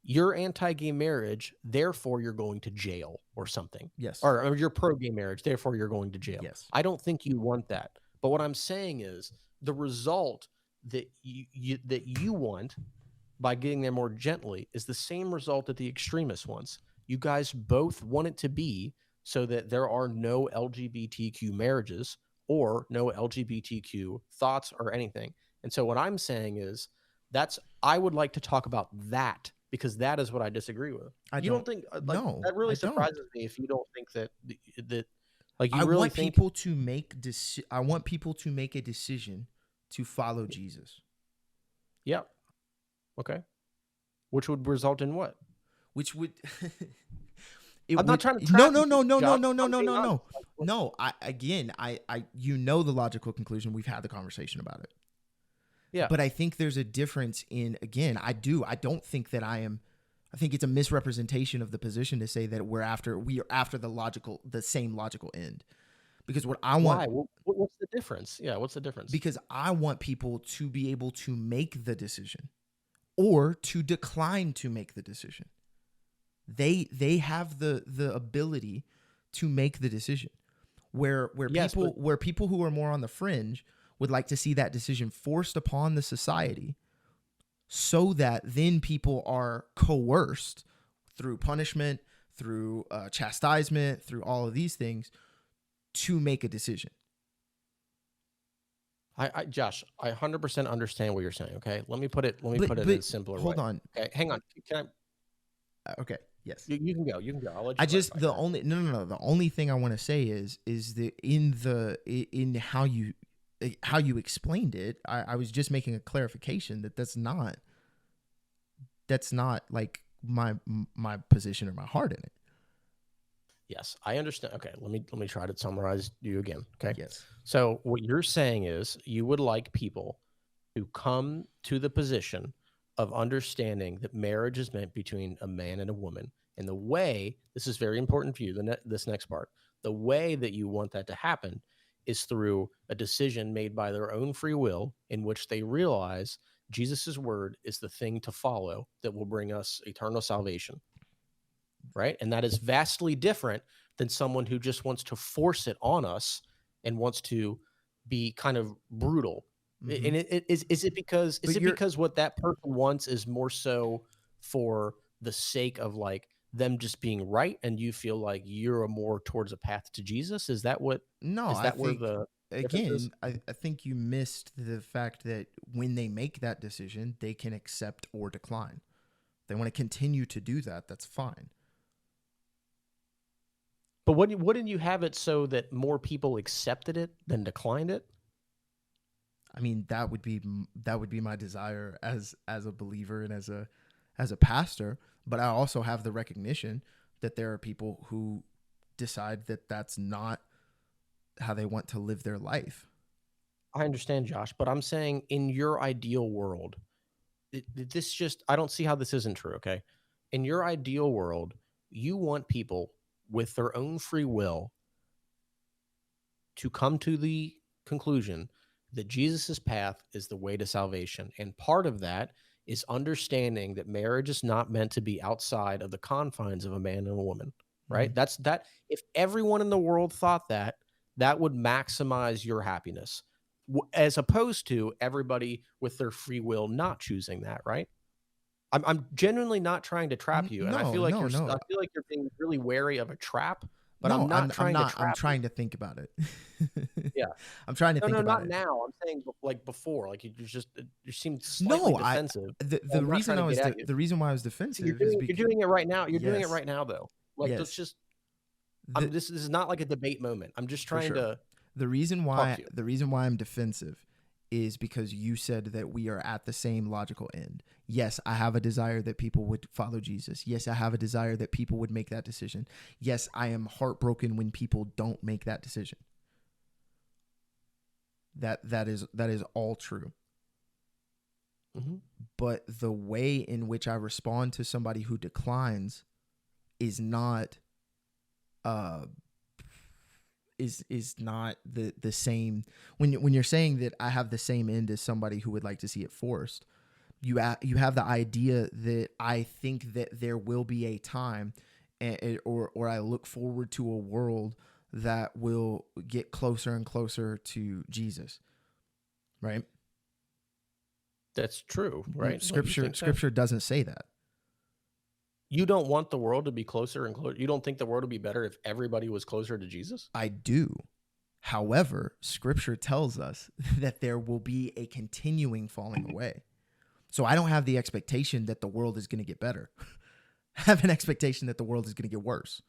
you're anti-gay marriage, therefore you're going to jail or something. Yes. Or you're pro-gay marriage, therefore you're going to jail. Yes. I don't think you want that. But what I'm saying is the result that you want by getting there more gently is the same result that the extremist wants. You guys both want it to be so that there are no LGBTQ marriages or no LGBTQ thoughts or anything. And so what I'm saying is I would like to talk about that because that is what I disagree with. I You don't. don't think like No, that really I don't. surprises me if you don't think that like I you really want think people to I want people to make a decision to follow Jesus, yeah, okay. Which would result in what? which would it I'm not would trying to no trap no you, no no no Josh. no no I'm no being no honest. no no. I you know the logical conclusion. We've had the conversation about it. Yeah. But I think there's a difference in, again, I don't think that I think it's a misrepresentation of the position to say that we are after the same logical end. Because what I want, Why? What's the difference? Yeah, what's the difference? because I want people to be able to make the decision or to decline to make the decision. They have the ability to make the decision. Where Yes, people who are more on the fringe would like to see that decision forced upon the society, so that then people are coerced through punishment, through chastisement, through all of these things to make a decision. Josh, I 100% understand what you're saying. Okay, let me put it But in a simpler way. hold on. Okay, hang on. Can Okay. Yes. you can go. You can go. I'll let I you just clarify. the only no. The only thing I want to say is that in how you explained it, I was just making a clarification that that's not like my position or my heart in it. Yes, I understand. Okay, let me try to summarize you again. Okay, Yes. so what you're saying is you would like people to come to the position of understanding that marriage is meant between a man and a woman. And the way, this is very important for you, this next part, the way that you want that to happen is through a decision made by their own free will in which they realize Jesus's word is the thing to follow that will bring us eternal salvation. Right. And that is vastly different than someone who just wants to force it on us and wants to be kind of brutal. Mm-hmm. And is it because what that person wants is more so for the sake of like them just being right, and you feel like you're more towards a path to Jesus? Is that what? No, Is I that where think, the difference is? again, I think you missed the fact that when they make that decision, they can accept or decline. If they want to continue to do that, that's fine. But wouldn't you have it so that more people accepted it than declined it? I mean, that would be my desire as a believer and as a pastor. But I also have the recognition that there are people who decide that that's not how they want to live their life. I understand, Josh, but I'm saying in your ideal world, I don't see how this isn't true. Okay. In your ideal world, you want people with their own free will to come to the conclusion that Jesus's path is the way to salvation. And part of that is understanding that marriage is not meant to be outside of the confines of a man and a woman, right? Mm-hmm. That's that. If everyone in the world thought that, that would maximize your happiness, as opposed to everybody with their free will not choosing that, right? I'm genuinely not trying to trap you, and I No, feel like no, no, I feel like you're being really wary of a trap, but no. I'm not I'm trying to not. I'm trap you. trying to think about it. Yeah. I'm trying to No, think no, about not it. now. I'm saying like before. Like you seemed slightly No, defensive. the I'm not reason trying I to was get at you. the reason why I was So you're defensive is doing because it right now. You're doing it yes, right now though. Like let's yes, just the, this is not like a debate moment. I'm just for trying sure. to The reason talk why to you. I'm defensive is because you said that we are at the same logical end. Yes, I have a desire that people would follow Jesus. Yes, I have a desire that people would make that decision. Yes, I am heartbroken when people don't make that decision. That is all true. Mhm. but the way in which I respond to somebody who declines is not uh is not the same. When you're saying that I have the same end as somebody who would like to see it forced, you have the idea that I think that there will be a time, or I look forward to a world that will get closer and closer to Jesus, right? That's true, right? Don't you think that? Scripture doesn't say that. You don't want the world to be closer and closer. You don't think the world would be better if everybody was closer to Jesus? I do. However, scripture tells us that there will be a continuing falling away. So I don't have the expectation that the world is going to get better. I have an expectation that the world is going to get worse.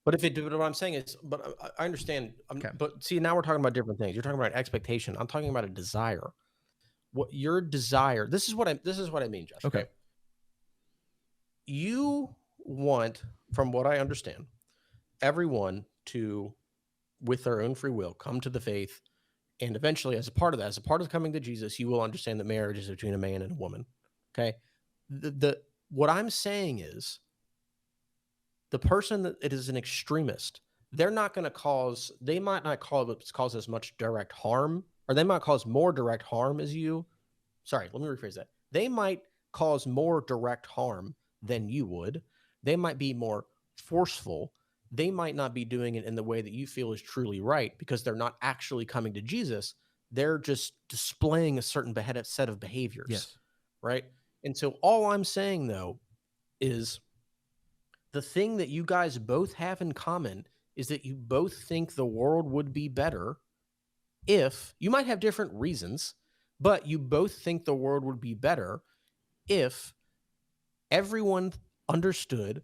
But what I'm saying is, but I understand. Okay. But see, now we're talking about different things. You're talking about expectation. I'm talking about a desire. What your desire? This is what I mean, Josh. Okay. You want, from what I understand, everyone to, with their own free will, come to the faith, and eventually, as a part of coming to Jesus, you will understand that marriage is between a man and a woman. Okay. What I'm saying is, the person that it is an extremist, they're not going to cause, they might not cause as much direct harm, or they might cause more direct harm as you. Sorry, let me rephrase that. They might cause more direct harm than you would. They might be more forceful. They might not be doing it in the way that you feel is truly right because they're not actually coming to Jesus. They're just displaying a certain set of behaviors. Yes. Right. And so all I'm saying, though, is the thing that you guys both have in common is that you both think the world would be better if, you might have different reasons, but you both think the world would be better if everyone understood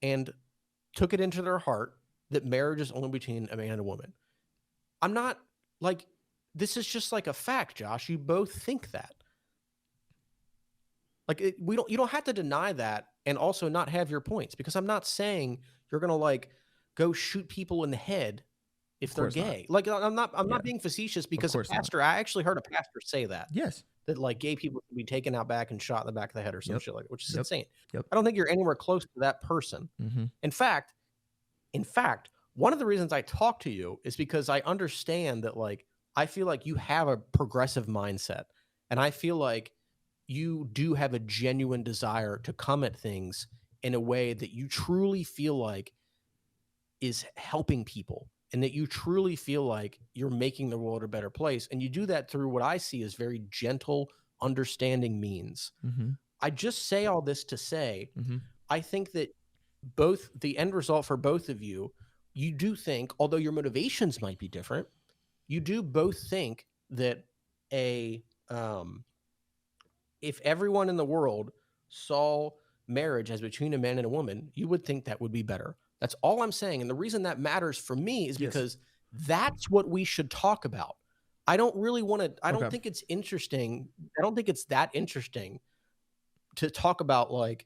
and took it into their heart that marriage is only between a man and a woman. I'm not like, this is just like a fact, Josh. You both think that. Like, you don't have to deny that and also not have your points, because I'm not saying you're going to like go shoot people in the head if they're gay. Not. Like, I'm not being facetious, because a pastor, I actually heard a pastor say that. Yes. That like gay people can be taken out back and shot in the back of the head or some shit like that, which is insane. Yep. I don't think you're anywhere close to that person. Mm-hmm. In fact, one of the reasons I talk to you is because I understand that, like, I feel like you have a progressive mindset, and I feel like you do have a genuine desire to come at things in a way that you truly feel like is helping people, and that you truly feel like you're making the world a better place. And you do that through what I see as very gentle, understanding means. Mm-hmm. I just say all this to say, mm-hmm. I think that both the end result for both of you, you do think, although your motivations might be different, you do both think that if everyone in the world saw marriage as between a man and a woman, you would think that would be better. That's all I'm saying. And the reason that matters for me is because that's what we should talk about. I don't really want to, I don't think it's interesting. I don't think it's that interesting to talk about, like,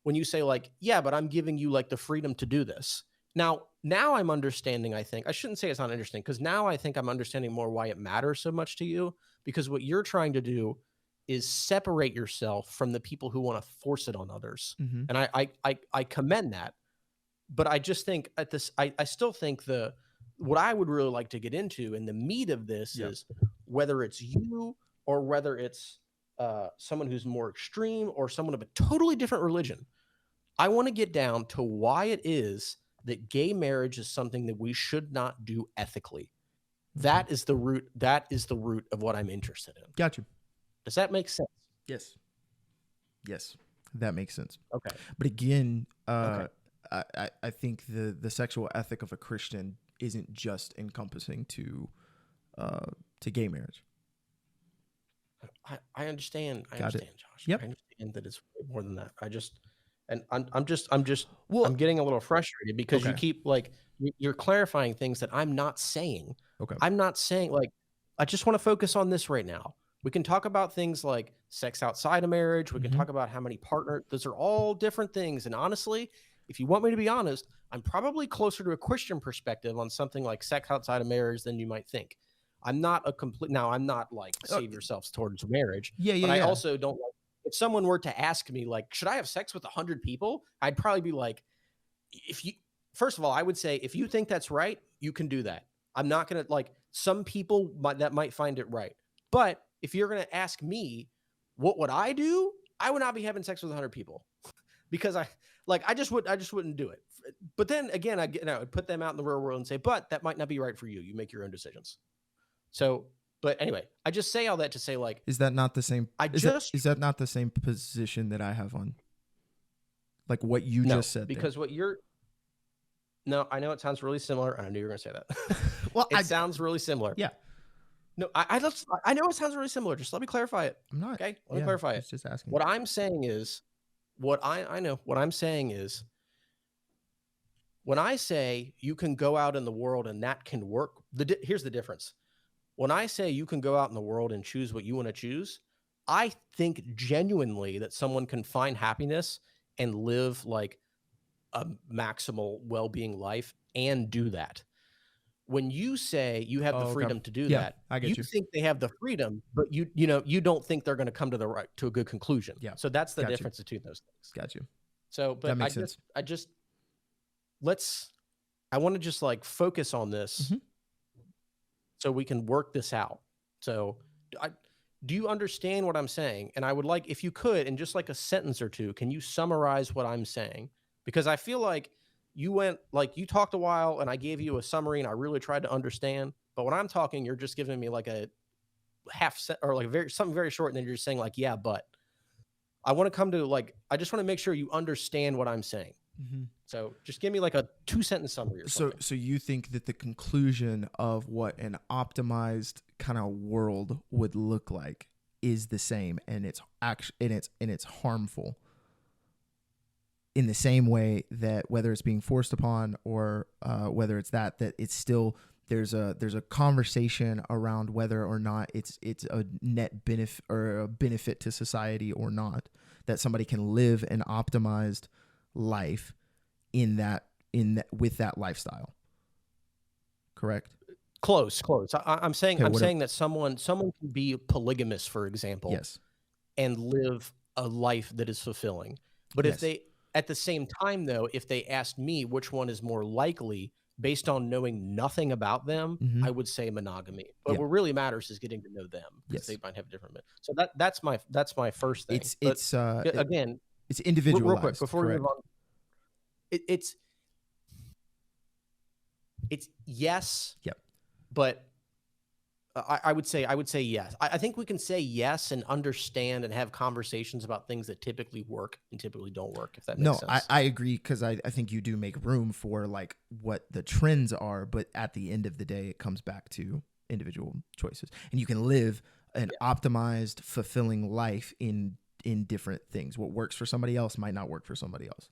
when you say like, yeah, but I'm giving you like the freedom to do this. Now I'm understanding, I think. I shouldn't say it's not interesting, because now I think I'm understanding more why it matters so much to you, because what you're trying to do is separate yourself from the people who want to force it on others. Mm-hmm. And I commend that. But I just think I still think what I would really like to get into, and the meat of this is whether it's you or whether it's someone who's more extreme or someone of a totally different religion. I want to get down to why it is that gay marriage is something that we should not do ethically. That is the root. That is the root of what I'm interested in. Got you. Does that make sense? Yes. Yes, that makes sense. Okay. But again, I think the sexual ethic of a Christian isn't just encompassing to gay marriage. I understand. I understand, Josh. Yep. I understand that it's way more than that. I'm getting a little frustrated because you keep like, you're clarifying things that I'm not saying. Okay. I'm not saying, like, I just want to focus on this right now. We can talk about things like sex outside of marriage. We can talk about how many partners. Those are all different things. And honestly, if you want me to be honest, I'm probably closer to a Christian perspective on something like sex outside of marriage than you might think. I'm not a complete, now I'm not like Uh, save yourselves towards marriage, yeah, yeah, but I yeah. also don't like, if someone were to ask me like, should I have sex with 100 people? I'd probably be like, if you, first of all, I would say, if you think that's right, you can do that. I'm not going to, like, some people that might find it right. But if you're going to ask me, what would I do? I would not be having sex with 100 people because I just wouldn't do it. But then again, I would put them out in the real world and say, but that might not be right for you. You make your own decisions. So, but anyway, I just say all that to say, like, Is that not the same? I just, Is that not the same position that I have on? Like what you no, just said? because what you're, no, I know it sounds really similar. And I knew you were going to say that. Well, It sounds really similar. Yeah. No, I know it sounds really similar. Just let me clarify it. I'm not. Okay, let me clarify it. Just asking. What I'm saying is, what I'm saying is, when I say you can go out in the world and that can work, here's the difference. When I say you can go out in the world and choose what you want to choose, I think genuinely that someone can find happiness and live like a maximal well-being life and do that. When you say you have the freedom to do that, I get you. think they have the freedom, but you don't think they're going to come to a good conclusion. Yeah. So that's the Got you. difference between those things. Got you. So, but That makes sense. I want to just like focus on this so we can work this out. So do you understand what I'm saying? And I would like, if you could, in just like a sentence or two, can you summarize what I'm saying? Because I feel like you talked a while and I gave you a summary and I really tried to understand. But when I'm talking, you're just giving me like a half set or like something very short. And then you're just saying like, yeah, but I want to come to like, I just want to make sure you understand what I'm saying. So just give me like a 2-sentence summary or something. So you think that the conclusion of what an optimized kind of world would look like is the same, and it's it's harmful in the same way that whether it's being forced upon or whether it's that it's still there's a conversation around whether or not it's a net benefit or a benefit to society or not, that somebody can live an optimized life with that lifestyle. Correct? Close. I'm saying that someone can be polygamous, for example, Yes, and live a life that is fulfilling. But yes. if they, at the same time though, if they asked me which one is more likely based on knowing nothing about them, I would say monogamy. But what really matters is getting to know them, because they might have a different. So that's my first thing. Again, it's individualized. Real quick before we move on, it's yes. Yep. But I would say yes. I think we can say yes and understand and have conversations about things that typically work and typically don't work, if that makes sense. I agree, because I think you do make room for like what the trends are, but at the end of the day, it comes back to individual choices, and you can live an optimized, fulfilling life in different things. What works for somebody else might not work for somebody else.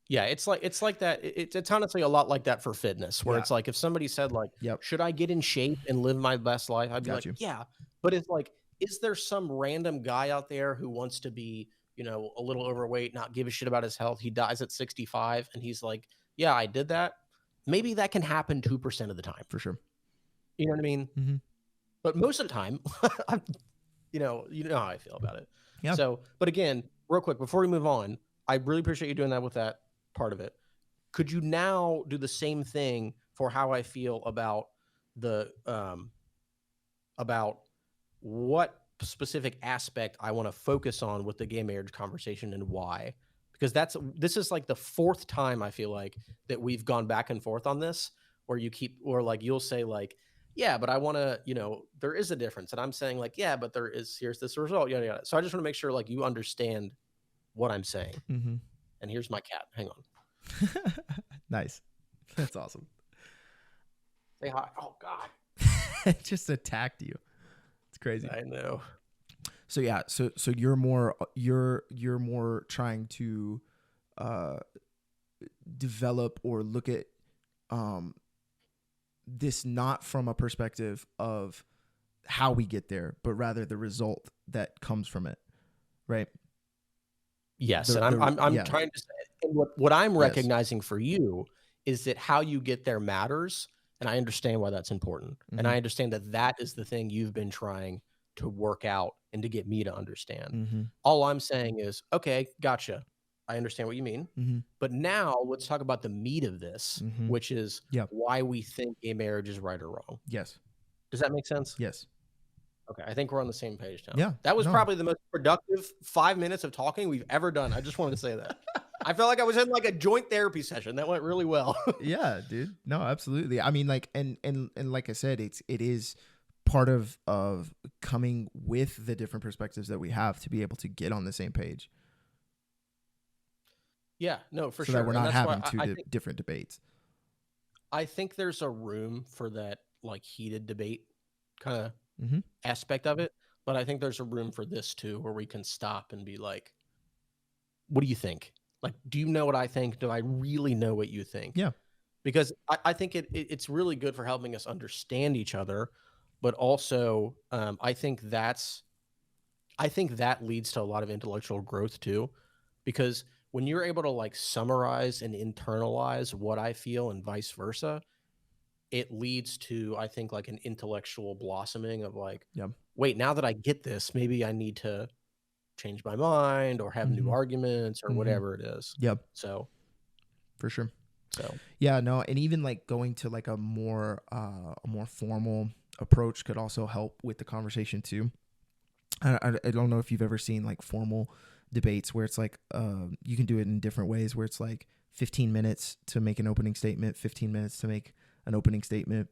Yeah, it's like that. It's honestly a lot like that for fitness, where it's like if somebody said like, should I get in shape and live my best life? I'd be yeah. But it's like, is there some random guy out there who wants to be, a little overweight, not give a shit about his health? He dies at 65 and he's like, yeah, I did that. Maybe that can happen 2% of the time. For sure. You know what I mean? Mm-hmm. But most of the time, you know how I feel about it. Yeah. So, but again, real quick, before we move on, I really appreciate you doing that with that part of it. Could you now do the same thing for how I feel about the about what specific aspect I want to focus on with the gay marriage conversation and why? Because this is like the 4th time I feel like that we've gone back and forth on this, where you'll say like, yeah, but I want to, there is a difference, and I'm saying like, yeah, but here's this result, yada yada. So I just want to make sure like you understand what I'm saying. Mm-hmm. And here's my cat. Hang on. Nice. That's awesome. Say hi. Oh God. It just attacked you. It's crazy. I know. So yeah, so you're more trying to develop or look at this not from a perspective of how we get there, but rather the result that comes from it, right? Yes, and I'm trying to say, and what I'm recognizing for you is that how you get there matters, and I understand why that's important. And I understand that that is the thing you've been trying to work out and to get me to understand. All I'm saying is, okay, gotcha. I understand what you mean. But now let's talk about the meat of this, which is why we think gay marriage is right or wrong. Yes. Does that make sense? Yes. Okay, I think we're on the same page now. Yeah. That was probably the most productive 5 minutes of talking we've ever done. I just wanted to say that. I felt like I was in like a joint therapy session. That went really well. Yeah, dude. No, absolutely. I mean, like, and like I said, it is part of coming with the different perspectives that we have to be able to get on the same page. Yeah, no, for so sure. that we're not having two different debates. I think there's a room for that like heated debate kind of aspect of it, but I think there's a room for this too, where we can stop and be like, what do you think? Like, do you know what I think? Do I really know what you think? Yeah. Because I think it's really good for helping us understand each other, but also I think that leads to a lot of intellectual growth too, because when you're able to like summarize and internalize what I feel and vice versa, it leads to, I think, like an intellectual blossoming of like, wait, now that I get this, maybe I need to change my mind or have new arguments or whatever it is. So for sure. So yeah, no, and even like going to like a more formal approach could also help with the conversation too. I don't know if you've ever seen like formal debates where it's like you can do it in different ways, where it's like 15 minutes to make an opening statement, 15 minutes to make an opening statement,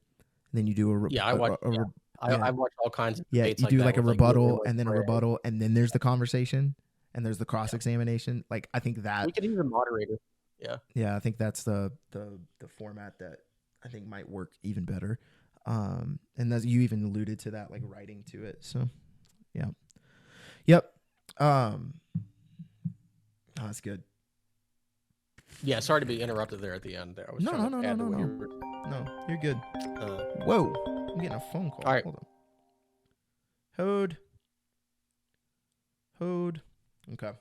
and then you do I watched all kinds of debates. You do like a rebuttal and then a rebuttal, and then there's the conversation and there's the cross examination. Like I think that we could use a moderator. Yeah, I think that's the format that I think might work even better. And as you even alluded to that, like writing to it. So yep. Oh, that's good. Yeah, sorry to be interrupted there at the end. There, I was No, you're good. Whoa, I'm getting a phone call. All right. Hold on. Hold. Okay.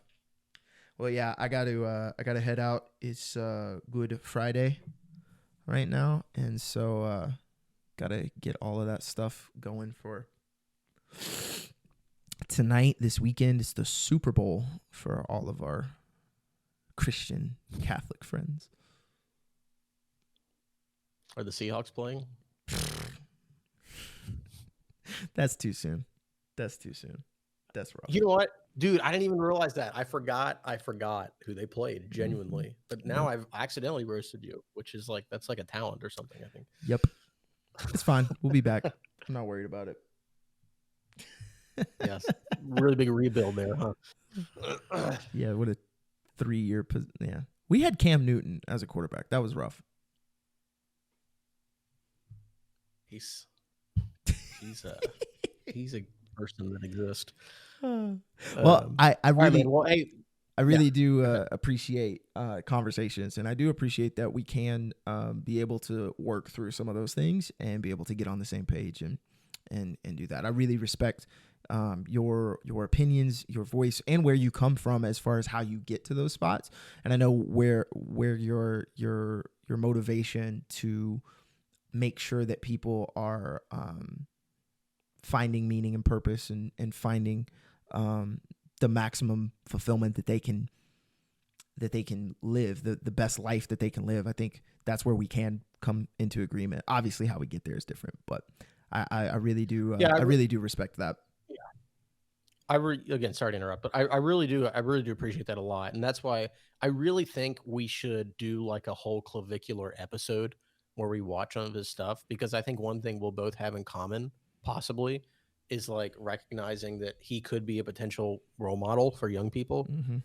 Well, yeah, I got to head out. It's Good Friday right now, and so gotta get all of that stuff going for tonight. This weekend is the Super Bowl for all of our Christian Catholic friends. Are the Seahawks playing? That's too soon. That's rough. You know what, dude? I didn't even realize that. I forgot who they played, genuinely. But now I've accidentally roasted you, which is like, that's like a talent or something, I think. Yep. It's fine. We'll be back. I'm not worried about it. Yes. Really big rebuild there, huh? Yeah, what a 3-year yeah. We had Cam Newton as a quarterback. That was rough. He's a person that exists. Well, I really I really do Okay. appreciate conversations, and I do appreciate that we can be able to work through some of those things and be able to get on the same page and do that. I really respect your opinions, your voice, and where you come from as far as how you get to those spots. And I know where your motivation to make sure that people are finding meaning and purpose and finding the maximum fulfillment that they can live, the best life that they can live. I think that's where we can come into agreement. Obviously, how we get there is different, but I really do. I really do respect that. Again, sorry to interrupt, but I really do appreciate that a lot. And that's why I really think we should do like a whole Clavicular episode where we watch some of his stuff, because I think one thing we'll both have in common, possibly, is like recognizing that he could be a potential role model for young people. Mm-hmm.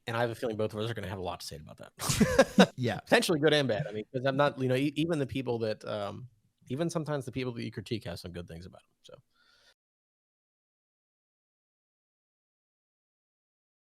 And I have a feeling both of us are going to have a lot to say about that. Yeah. Potentially good and bad. I mean, because I'm not, even the people that, even sometimes the people that you critique have some good things about them. So